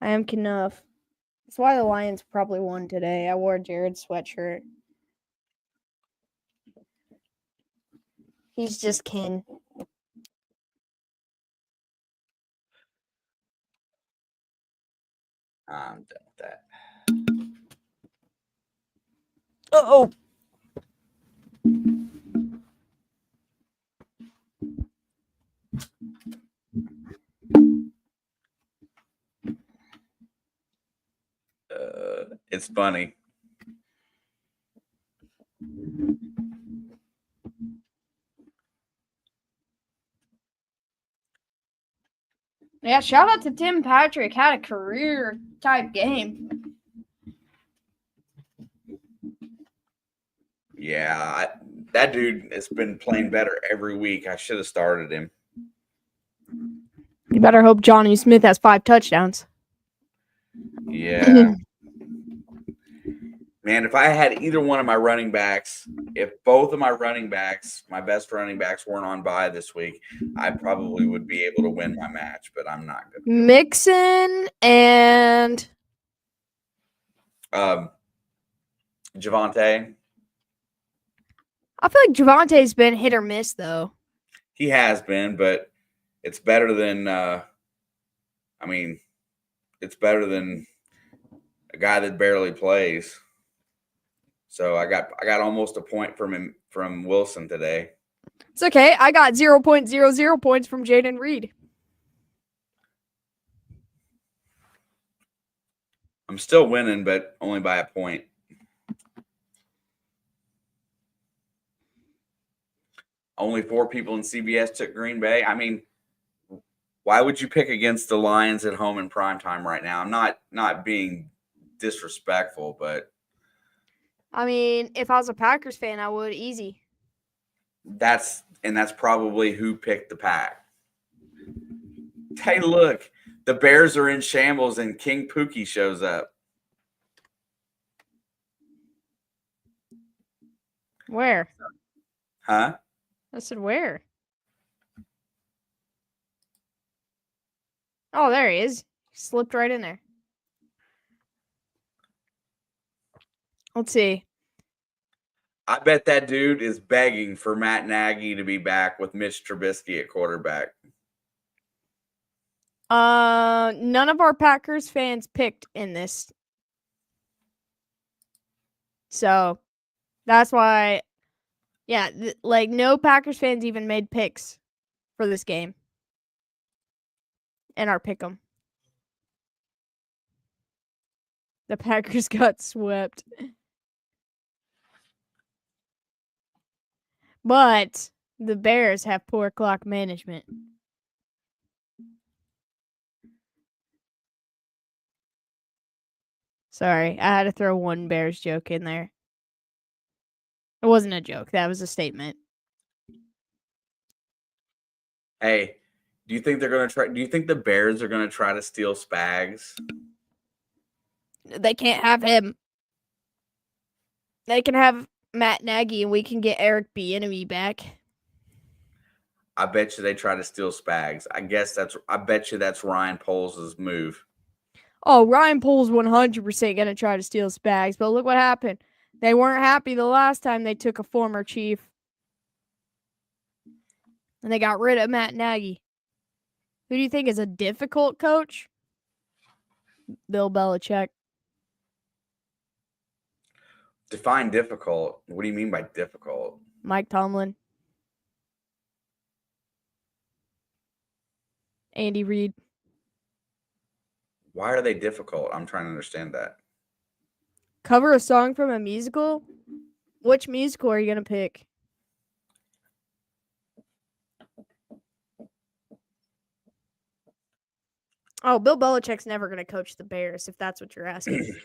I am Knuff. That's why the Lions probably won today. I wore Jared's sweatshirt. He's just kin. I'm done with that. Uh-oh. It's funny. Yeah, shout out to Tim Patrick. Had a career type game. Yeah, that dude has been playing better every week. I should have started him. You better hope Johnny Smith has 5 touchdowns. Yeah. Man, if I had either one of my running backs, if both of my running backs, my best running backs, weren't on bye this week, I probably would be able to win my match, but I'm not going to. Mixon and Javante. I feel like Javante's been hit or miss though. He has been, but it's better than it's better than a guy that barely plays. So I got almost a point from Wilson today. It's okay. I got 0.00 points from Jaden Reed. I'm still winning, but only by a point. Only 4 people in CBS took Green Bay. I mean, why would you pick against the Lions at home in primetime right now? I'm not being disrespectful, but I mean, if I was a Packers fan, I would easy. that's probably who picked the Pack. Hey, look, the Bears are in shambles and King Pookie shows up. Where? Huh? I said where? Oh, there he is. He slipped right in there. Let's see. I bet that dude is begging for Matt Nagy to be back with Mitch Trubisky at quarterback. None of our Packers fans picked in this. So, that's why yeah, like no Packers fans even made picks for this game. And our pick 'em. The Packers got swept. But the Bears have poor clock management. Sorry, I had to throw one Bears joke in there. It wasn't a joke. That was a statement. Hey, do you think they're going to try? Do you think the Bears are going to try to steal Spags? They can't have him. They can have Matt Nagy, and we can get Eric Bieniemy back. I bet you they try to steal Spags. I bet you that's Ryan Poles' move. Oh, Ryan Poles 100% going to try to steal Spags, but look what happened. They weren't happy the last time they took a former Chief. And they got rid of Matt Nagy. Who do you think is a difficult coach? Bill Belichick. Define difficult. What do you mean by difficult? Mike Tomlin. Andy Reid. Why are they difficult? I'm trying to understand that. Cover a song from a musical? Which musical are you going to pick? Oh, Bill Belichick's never going to coach the Bears, if that's what you're asking.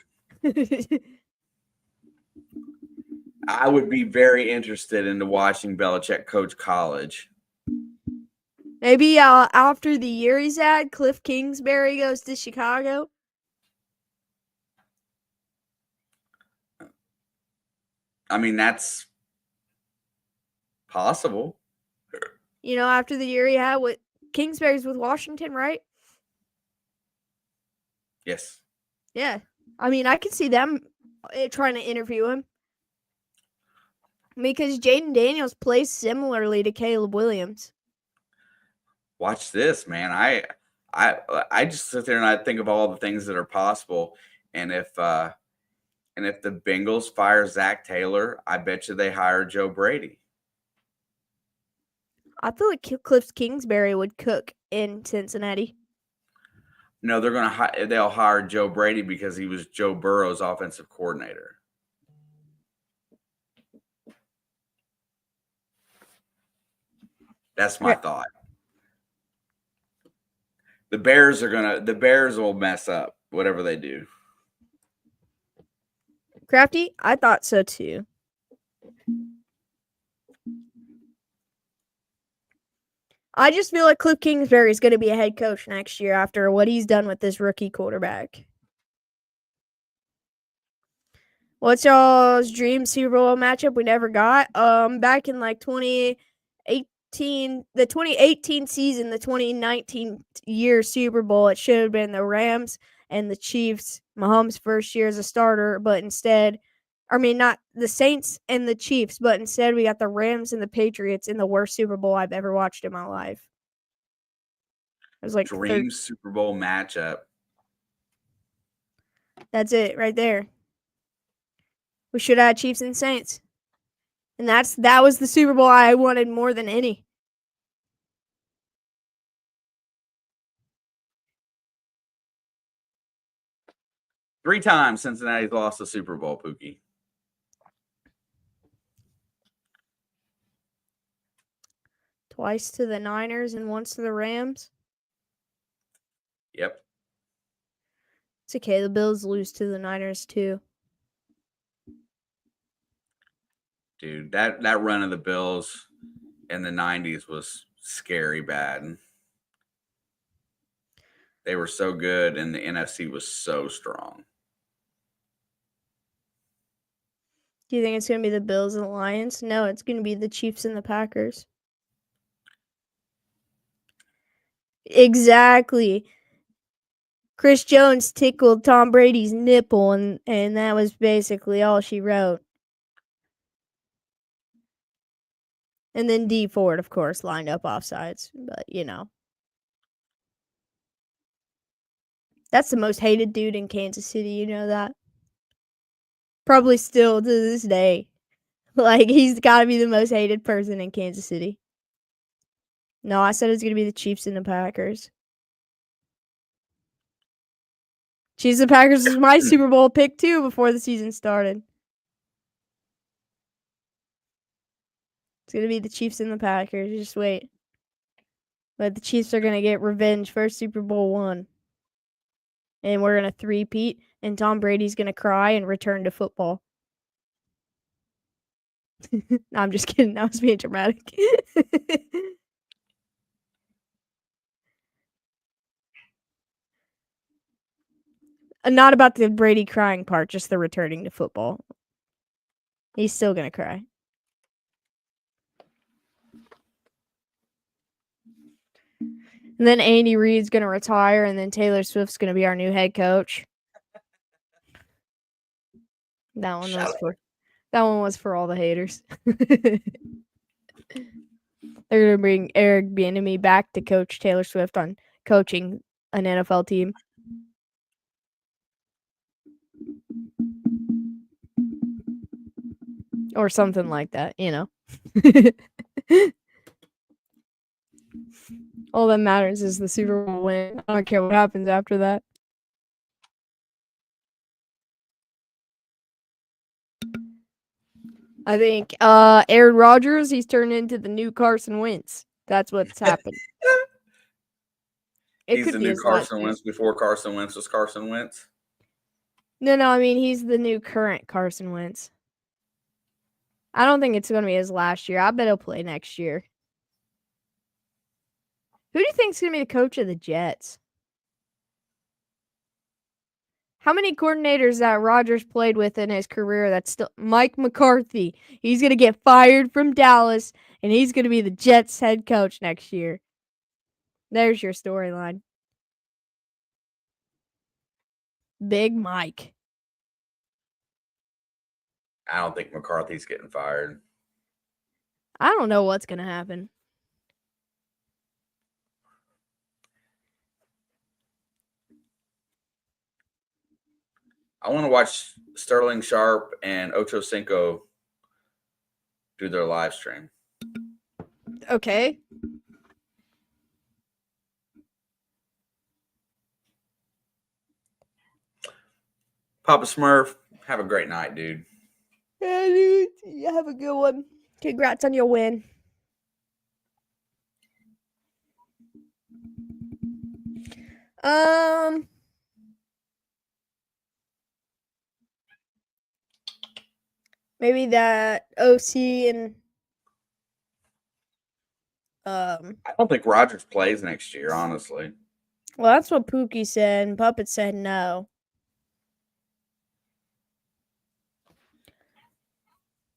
I would be very interested in watching Belichick coach college. Maybe after the year he's had, Cliff Kingsbury goes to Chicago. I mean, that's possible. You know, after the year he had with Kingsbury's with Washington, right? Yes. Yeah. I mean, I could see them trying to interview him. Because Jaden Daniels plays similarly to Caleb Williams. Watch this, man. I just sit there and I think of all the things that are possible. And if the Bengals fire Zach Taylor, I bet you they hire Joe Brady. I feel like Cliff Kingsbury would cook in Cincinnati. No, they'll hire Joe Brady because he was Joe Burrow's offensive coordinator. That's my thought. The Bears will mess up whatever they do. Crafty, I thought so too. I just feel like Cliff Kingsbury is going to be a head coach next year after what he's done with this rookie quarterback. What's y'all's dream Super Bowl matchup we never got? Back in like 2018, the 2018 season, the 2019 year Super Bowl, it should have been the Rams and the Chiefs. Mahomes' first year as a starter, but instead, not the Saints and the Chiefs, but instead we got the Rams and the Patriots in the worst Super Bowl I've ever watched in my life. It was like dream Super Bowl matchup. That's it right there. We should have had Chiefs and Saints. And that was the Super Bowl I wanted more than any. Three times Cincinnati's lost the Super Bowl, Pookie. Twice to the Niners and once to the Rams. Yep. It's okay. The Bills lose to the Niners too. Dude, that run of the Bills in the 90s was scary bad. They were so good, and the NFC was so strong. Do you think it's going to be the Bills and the Lions? No, it's going to be the Chiefs and the Packers. Exactly. Chris Jones tickled Tom Brady's nipple, and that was basically all she wrote. And then Dee Ford, of course, lined up offsides. But, that's the most hated dude in Kansas City. You know that? Probably still to this day. Like, he's got to be the most hated person in Kansas City. No, I said it's going to be the Chiefs and the Packers. Chiefs and Packers was my Super Bowl pick, too, before the season started. It's going to be the Chiefs and the Packers. Just wait. But the Chiefs are going to get revenge for Super Bowl 1. And we're going to three-peat, and Tom Brady's going to cry and return to football. No, I'm just kidding. That was being dramatic. Not about the Brady crying part, just the returning to football. He's still going to cry. And then Andy Reid's going to retire, and then Taylor Swift's going to be our new head coach. That one was for all the haters. They're going to bring Eric Bieniemy back to coach Taylor Swift on coaching an NFL team. Or something like that, All that matters is the Super Bowl win. I don't care what happens after that. I think Aaron Rodgers, he's turned into the new Carson Wentz. That's what's happened. He's the new Carson Wentz before Carson Wentz was Carson Wentz? No, he's the new current Carson Wentz. I don't think it's going to be his last year. I bet he'll play next year. Who do you think is going to be the coach of the Jets? How many coordinators that Rodgers played with in his career that's still Mike McCarthy? He's going to get fired from Dallas, and he's going to be the Jets head coach next year. There's your storyline. Big Mike. I don't think McCarthy's getting fired. I don't know what's going to happen. I want to watch Sterling Sharp and Ocho Cinco do their live stream. Okay. Papa Smurf, have a great night, dude. Yeah, dude. You have a good one. Congrats on your win. Maybe that OC and I don't think Rodgers plays next year, honestly. well, that's what Pookie said, and Puppet said no.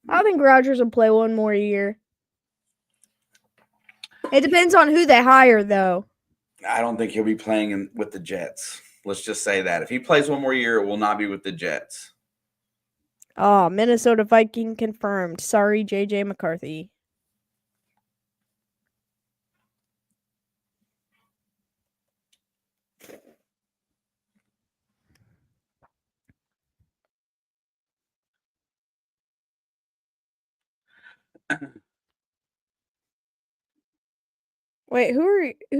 I think Rodgers will play one more year. It depends on who they hire, though. I don't think he'll be playing with the Jets. Let's just say that. If he plays one more year, it will not be with the Jets. Oh, Minnesota Viking confirmed. Sorry, JJ McCarthy. Wait, who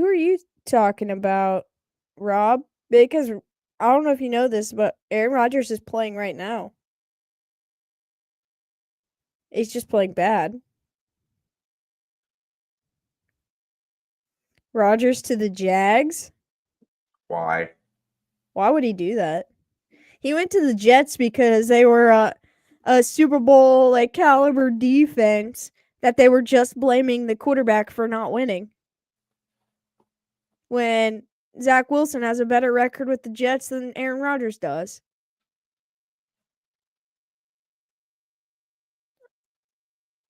are you talking about, Rob? Because I don't know if you know this, but Aaron Rodgers is playing right now. He's just playing bad. Rodgers to the Jags? Why? Why would he do that? He went to the Jets because they were a Super Bowl like caliber defense that they were just blaming the quarterback for not winning. When Zach Wilson has a better record with the Jets than Aaron Rodgers does.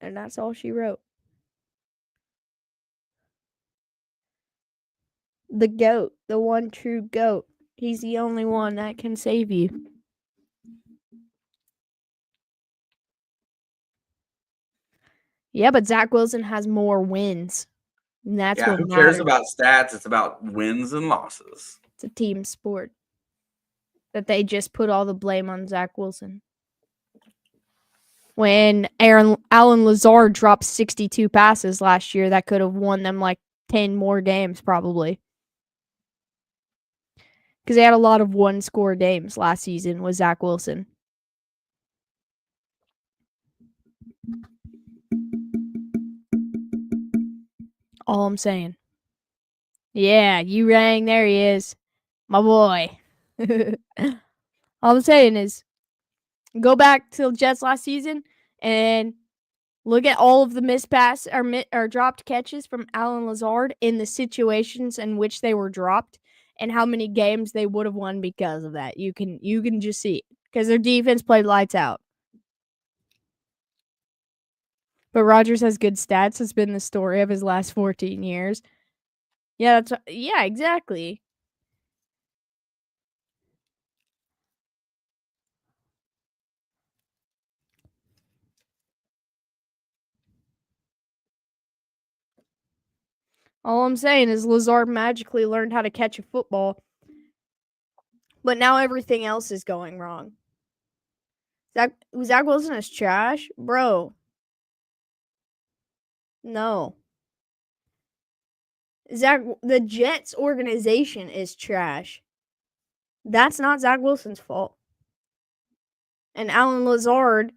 And that's all she wrote. The GOAT, the one true GOAT. He's the only one that can save you. Yeah, but Zach Wilson has more wins. And that's what who matters. cares about stats? It's about wins and losses. It's a team sport. That they just put all the blame on Zach Wilson. When Allen Lazard dropped 62 passes last year, that could have won them like 10 more games probably. Because they had a lot of one-score games last season with Zach Wilson. All I'm saying. Yeah, you rang. There he is. My boy. All I'm saying is go back to the Jets last season and look at all of the missed pass or dropped catches from Allen Lazard in the situations in which they were dropped and how many games they would have won because of that. You can just see it because their defense played lights out. But Rodgers has good stats. Has been the story of his last 14 years. Yeah, exactly. All I'm saying is Lazard magically learned how to catch a football. But now everything else is going wrong. Zach Wilson is trash? Bro. No. The Jets organization is trash. That's not Zach Wilson's fault. And Allen Lazard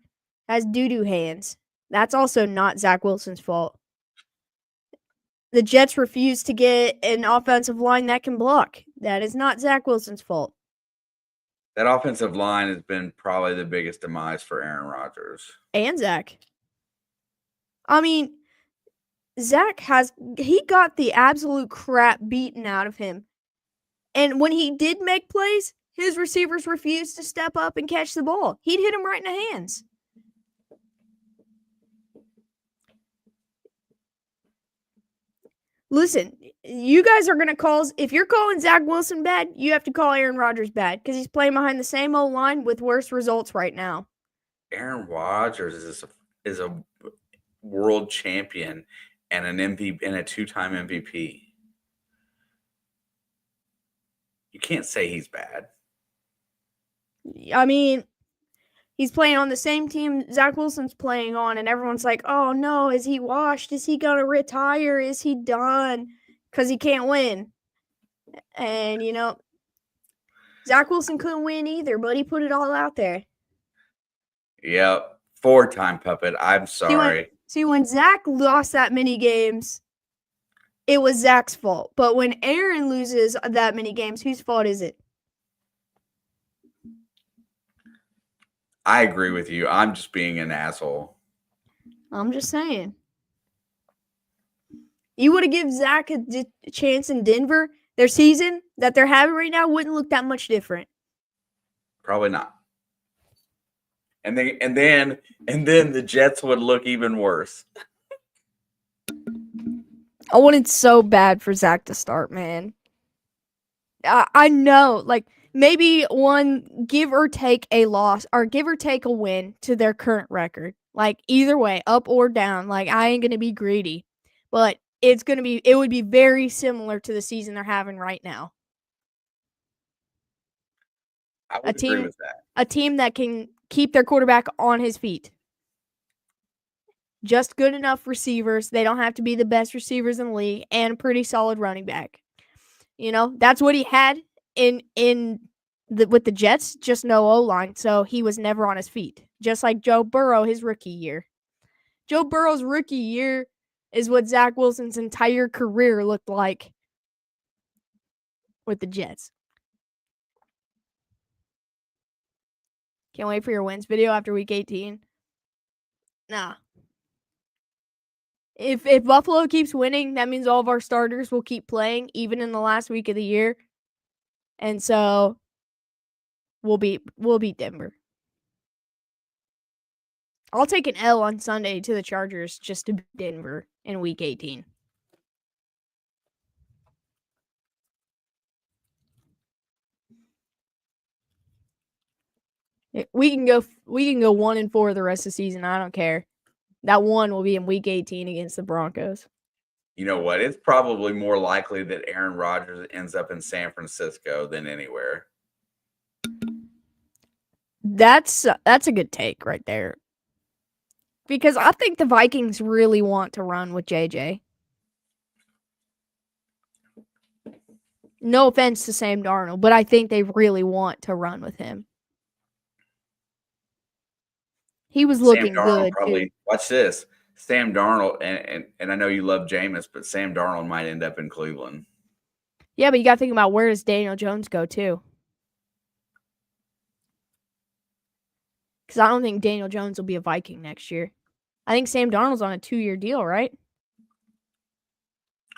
has doo-doo hands. That's also not Zach Wilson's fault. The Jets refuse to get an offensive line that can block. That is not Zach Wilson's fault. That offensive line has been probably the biggest demise for Aaron Rodgers. And Zach. I mean, Zach got the absolute crap beaten out of him. And when he did make plays, his receivers refused to step up and catch the ball. He'd hit him right in the hands. Listen, you guys are going to call, if you're calling Zach Wilson bad, you have to call Aaron Rodgers bad because he's playing behind the same old line with worse results right now. Aaron Rodgers is a world champion and an MVP and a two-time MVP. You can't say he's bad. I mean, he's playing on the same team Zach Wilson's playing on, and everyone's like, oh no, is he washed? Is he going to retire? Is he done? Because he can't win. And, Zach Wilson couldn't win either, but he put it all out there. Yep. 4-time Puppet. I'm sorry. See, when Zach lost that many games, it was Zach's fault. But when Aaron loses that many games, whose fault is it? I agree with you. I'm just being an asshole. I'm just saying. You would have given Zach a chance in Denver. Their season that they're having right now wouldn't look that much different. Probably not. And then the Jets would look even worse. I wanted so bad for Zach to start, man. I know, like, maybe one give or take a loss or give or take a win to their current record. Like, either way, up or down. Like, I ain't going to be greedy. But it would be very similar to the season they're having right now. I would agree with that. A team that can keep their quarterback on his feet. Just good enough receivers. They don't have to be the best receivers in the league, and a pretty solid running back. You know, that's what he had with the Jets, just no O-line, so he was never on his feet. Just like Joe Burrow, his rookie year. Joe Burrow's rookie year is what Zach Wilson's entire career looked like with the Jets. Can't wait for your wins video after week 18. Nah. If Buffalo keeps winning, that means all of our starters will keep playing, even in the last week of the year. And so we'll beat Denver. I'll take an L on Sunday to the Chargers just to beat Denver in week 18. We can go 1-4 the rest of the season. I don't care. That one will be in week 18 against the Broncos. You know what? It's probably more likely that Aaron Rodgers ends up in San Francisco than anywhere. That's a good take right there. Because I think the Vikings really want to run with JJ. No offense to Sam Darnold, but I think they really want to run with him. He was looking good. Probably, watch this. Sam Darnold, and I know you love Jameis, but Sam Darnold might end up in Cleveland. Yeah, but you got to think about, where does Daniel Jones go to? Because I don't think Daniel Jones will be a Viking next year. I think Sam Darnold's on a 2-year deal, right?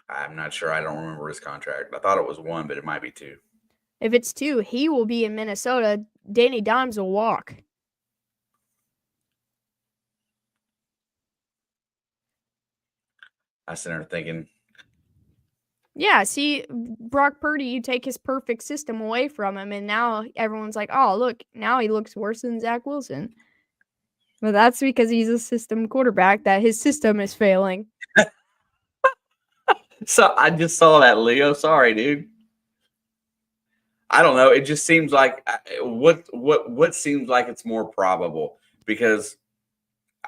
I'm not sure. I don't remember his contract. I thought it was 1, but it might be 2. If it's 2, he will be in Minnesota. Danny Dimes will walk. I sit there thinking. Yeah, see, Brock Purdy, you take his perfect system away from him, and now everyone's like, oh, look, now he looks worse than Zach Wilson. But that's because he's a system quarterback, that his system is failing. So I just saw that, Leo. Sorry, dude. I don't know. It just seems like what seems like it's more probable, because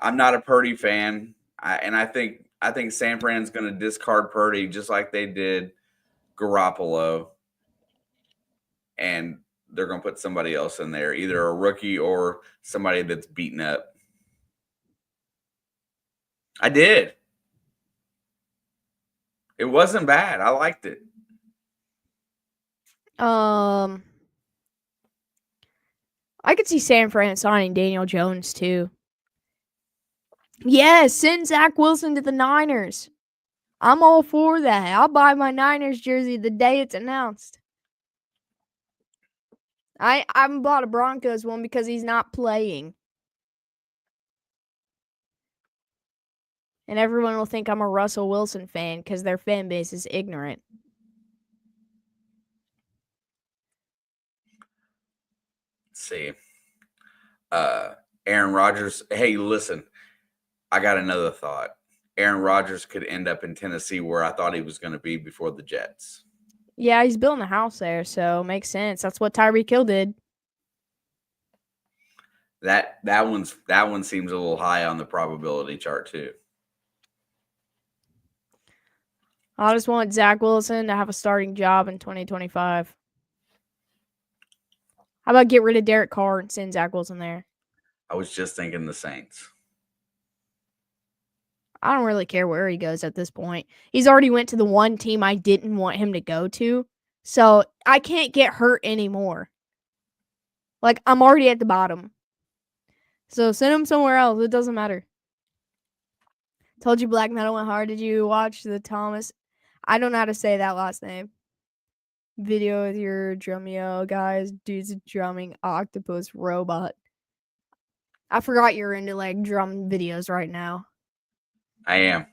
I'm not a Purdy fan, and I think San Fran's going to discard Purdy just like they did Garoppolo, and they're going to put somebody else in there, either a rookie or somebody that's beaten up. I did. It wasn't bad. I liked it. I could see San Fran signing Daniel Jones too. Yeah, send Zach Wilson to the Niners. I'm all for that. I'll buy my Niners jersey the day it's announced. I haven't bought a Broncos one because he's not playing. And everyone will think I'm a Russell Wilson fan because their fan base is ignorant. Let's see. Aaron Rodgers. Hey, listen, I got another thought. Aaron Rodgers could end up in Tennessee, where I thought he was going to be before the Jets. Yeah, he's building a house there, so makes sense. That's what Tyreek Hill did. That one seems a little high on the probability chart too. I just want Zach Wilson to have a starting job in 2025. How about get rid of Derek Carr and send Zach Wilson there? I was just thinking the Saints. I don't really care where he goes at this point. He's already went to the one team I didn't want him to go to. So I can't get hurt anymore. Like, I'm already at the bottom. So send him somewhere else. It doesn't matter. Told you Black Metal went hard. Did you watch the Thomas? I don't know how to say that last name. Video with your Drumeo guys. Dude's a drumming octopus robot. I forgot you're into like drum videos right now. I am.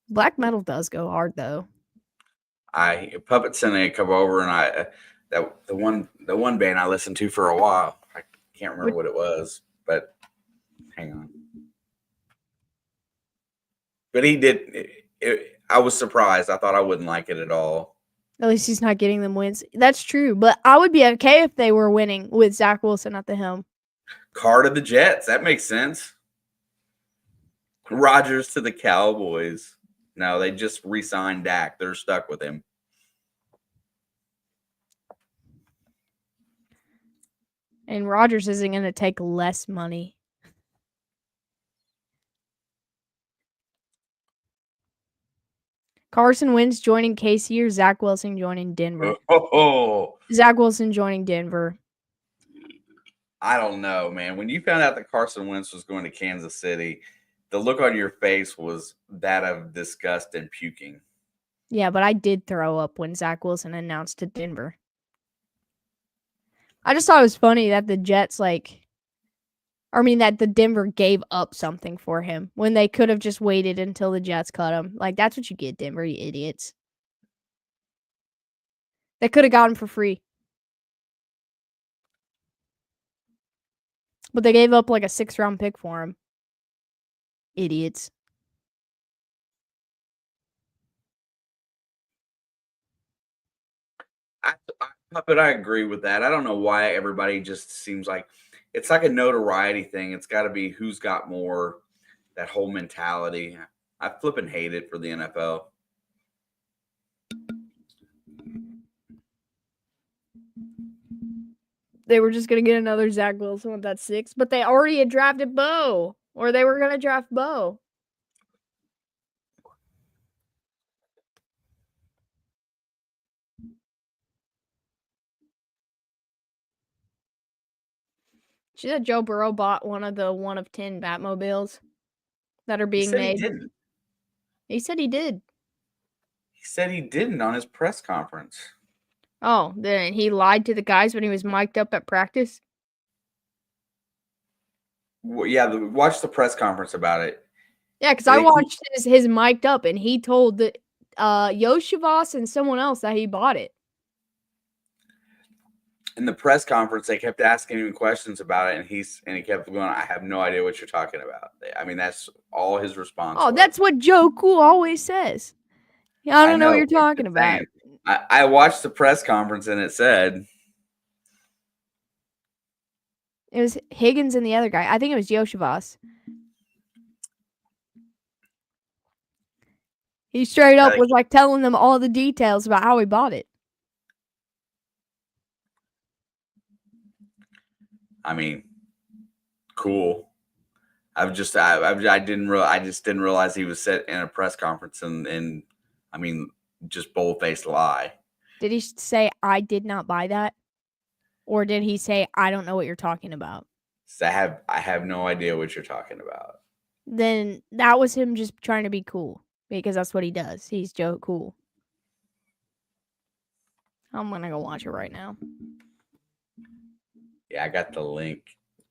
Black Metal does go hard though. Puppet sent a couple over, and the one band I listened to for a while. I can't remember what it was, but hang on. But he did. I was surprised. I thought I wouldn't like it at all. At least he's not getting them wins. That's true, but I would be okay if they were winning with Zach Wilson at the helm. Carr to the Jets. That makes sense. Rodgers to the Cowboys. No, they just re-signed Dak. They're stuck with him. And Rodgers isn't going to take less money. Carson Wentz joining KC or Zach Wilson joining Denver? Zach Wilson joining Denver. I don't know, man. When you found out that Carson Wentz was going to Kansas City, the look on your face was that of disgust and puking. Yeah, but I did throw up when Zach Wilson announced to Denver. I just thought it was funny that the Jets, that the Denver gave up something for him when they could have just waited until the Jets cut him. Like, that's what you get, Denver, you idiots. They could have got him for free. But they gave up like a 6th-round pick for him. Idiots. But I agree with that. I don't know why everybody just seems like it's like a notoriety thing. It's got to be who's got more, that whole mentality. I flipping hate it for the NFL. They were just going to get another Zach Wilson with that 6, but they already had drafted Bo, or they were going to draft Bo. See that Joe Burrow bought one of the 1 of 10 Batmobiles that are being made? He didn't. He said he did. He said he didn't on his press conference. Oh, then he lied to the guys when he was mic'd up at practice? Well, yeah, watch the press conference about it. Yeah, because I watched his mic'd up, and he told the Yoshivas and someone else that he bought it. In the press conference, they kept asking him questions about it, and he kept going, I have no idea what you're talking about. I mean, that's all his response was. That's what Joe Cool always says. Yeah, I don't know what you're talking about. I watched the press conference, and it said it was Higgins and the other guy. I think it was Yoshivas. He straight up was like telling them all the details about how he bought it. I mean, cool. I just didn't realize he was set in a press conference and I mean, just bold-faced lie. Did he say I did not buy that? Or did he say I don't know what you're talking about? I have no idea what you're talking about. Then that was him just trying to be cool, because that's what he does. He's Joe Cool. I'm gonna go watch it right now. Yeah, I got the link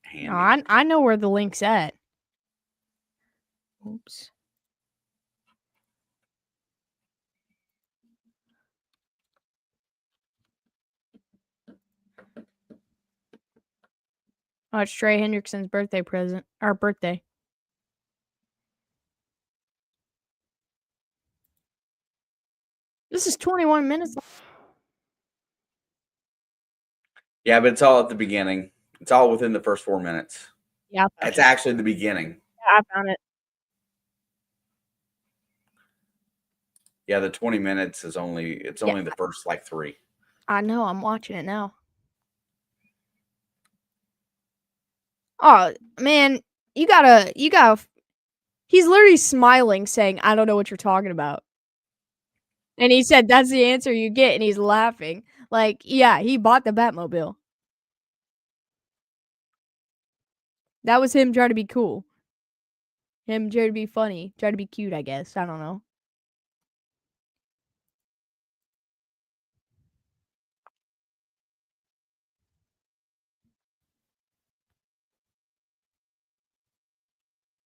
handy. I know where the link's at. Oops. Oh, it's Trey Hendrickson's birthday present. Our birthday. This is 21 minutes. Yeah, but it's all at the beginning. It's all within the first 4 minutes. Yeah. It's actually the beginning. Yeah, I found it. Yeah, the 20 minutes is only the first 3. I know, I'm watching it now. Oh, man, you gotta He's literally smiling, saying, "I don't know what you're talking about." And he said, "That's the answer you get," and he's laughing. Like, yeah, he bought the Batmobile. That was him trying to be cool. Him trying to be funny, trying to be cute, I guess. I don't know.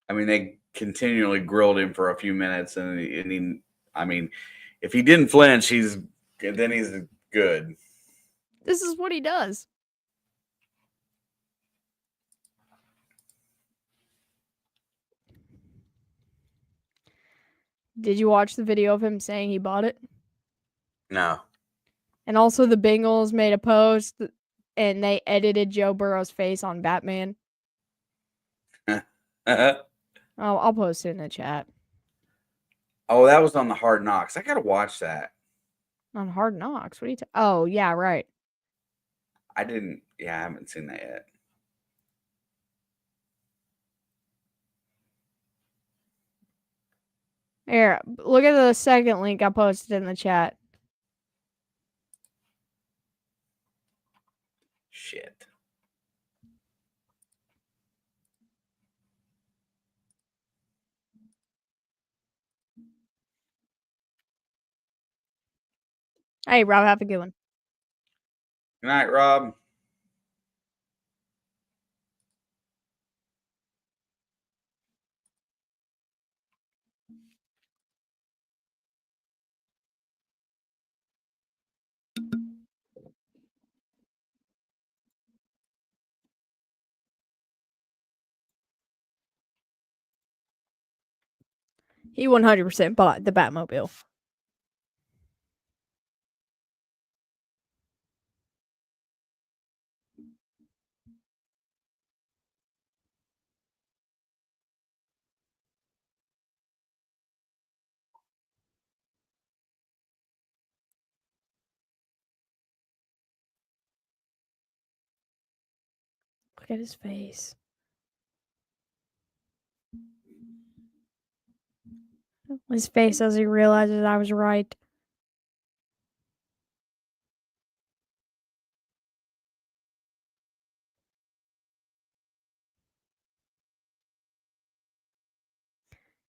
I mean, they continually grilled him for a few minutes, and I mean, if he didn't flinch, then he's good. This is what he does. Did you watch the video of him saying he bought it? No. And also the Bengals made a post and they edited Joe Burrow's face on Batman. I'll post it in the chat. Oh, that was on the Hard Knocks. I gotta watch that. On Hard Knocks? What are you oh, yeah, right. I haven't seen that yet. Here, look at the second link I posted in the chat. Shit. Hey, Rob, have a good one. Good night, Rob. He 100% bought the Batmobile. Look at his face. His face as he realizes I was right.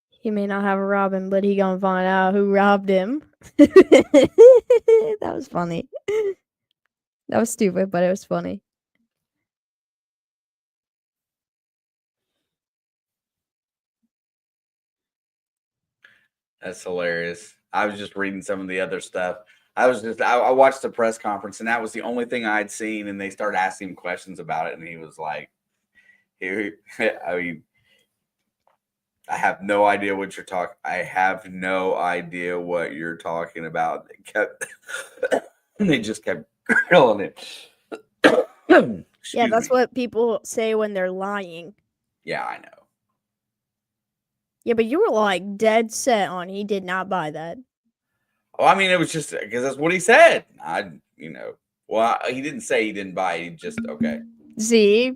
He may not have a Robin, but he gonna find out who robbed him. That was funny. That was stupid, but it was funny. That's hilarious. I was just reading some of the other stuff. I watched the press conference, and that was the only thing I'd seen. And they started asking him questions about it, and he was like, "Here, I mean, I have no idea what you're talking. I have no idea what you're talking about." They just kept grilling it. Yeah, that's what people say when they're lying. Yeah, I know. Yeah, but you were like dead set on he did not buy that. Well, I mean, it was just because that's what he said. Well, he didn't say he didn't buy it. He just, okay. See,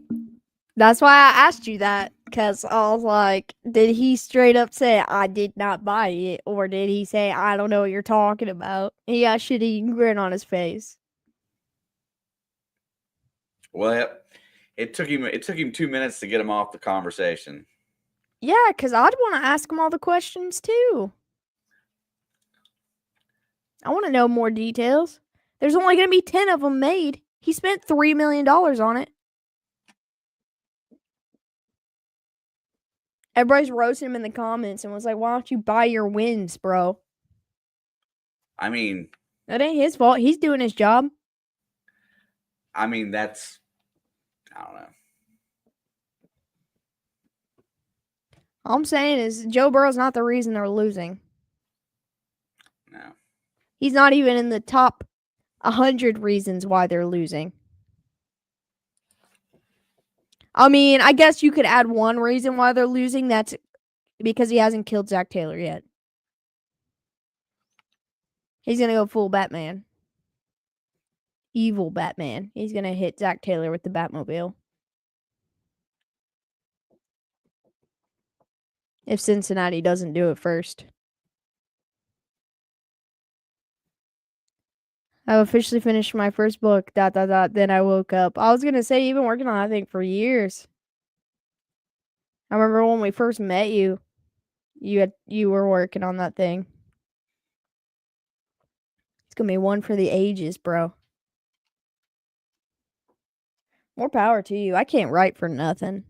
that's why I asked you that, because I was like, did he straight up say I did not buy it, or did he say I don't know what you're talking about? He got shitty grin on his face. Well, it took him 2 minutes to get him off the conversation. Yeah, because I'd want to ask him all the questions too. I want to know more details. There's only going to be 10 of them made. He spent $3 million on it. Everybody's roasting him in the comments and was like, why don't you buy your wins, bro? I mean, that ain't his fault. He's doing his job. I mean, I don't know. All I'm saying is Joe Burrow's not the reason they're losing. No. He's not even in the top 100 reasons why they're losing. I mean, I guess you could add one reason why they're losing. That's because he hasn't killed Zach Taylor yet. He's going to go full Batman. Evil Batman. He's going to hit Zach Taylor with the Batmobile. if Cincinnati doesn't do it first. I've officially finished my first book, ... Then I woke up. I was going to say, you've been working on that thing for years. I remember when we first met you, you were working on that thing. It's going to be one for the ages, bro. More power to you. I can't write for nothing.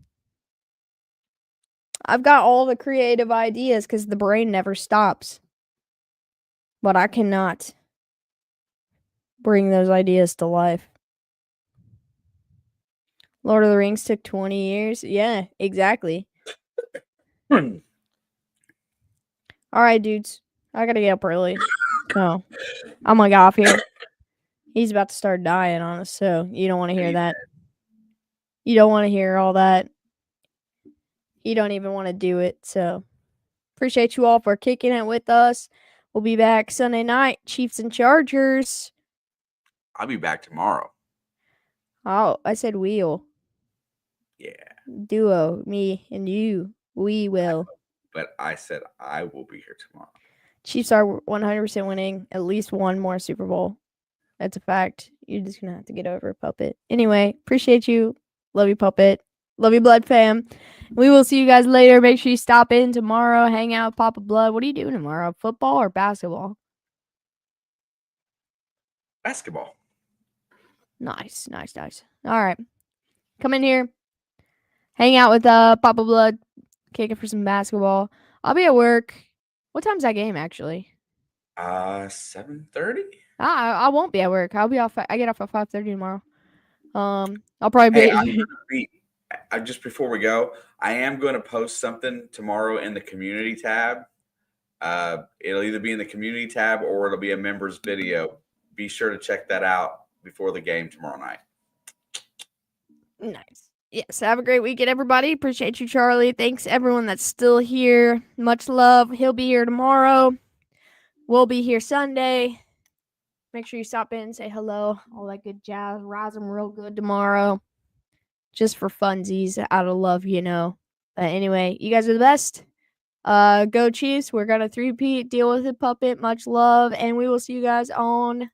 I've got all the creative ideas because the brain never stops. But I cannot bring those ideas to life. Lord of the Rings took 20 years. Yeah, exactly. All right, dudes. I gotta get up early. So I'm gonna get off here. He's about to start dying on us, so you don't want to hear that. You don't want to hear all that. You don't even want to do it. So appreciate you all for kicking it with us. We'll be back Sunday night. Chiefs and Chargers. I'll be back tomorrow. Oh, I said we'll. Yeah. Duo, me and you. We will. But I said I will be here tomorrow. Chiefs are 100% winning at least one more Super Bowl. That's a fact. You're just going to have to get over it, Puppet. Anyway, appreciate you. Love you, Puppet. Love you, Blood fam. We will see you guys later. Make sure you stop in tomorrow. Hang out with Papa Blood. What are you doing tomorrow? Football or basketball? Basketball. Nice. All right. Come in here. Hang out with Papa Blood. Kick it for some basketball. I'll be at work. What time's that game, actually? 7:30. I won't be at work. I'll be off. I get off at 5:30 tomorrow. I'll probably be. Hey, just before we go, I am going to post something tomorrow in the community tab. It'll either be in the community tab or it'll be a members video. Be sure to check that out before the game tomorrow night. Nice. Yes. Have a great weekend, everybody. Appreciate you, Charlie. Thanks, everyone that's still here. Much love. He'll be here tomorrow. We'll be here Sunday. Make sure you stop in, say hello, all that good jazz. Rise 'em real good tomorrow. Just for funsies, out of love, you know. But anyway, you guys are the best. Go Chiefs. We're going to 3-peat. Deal with it, Puppet. Much love. And we will see you guys on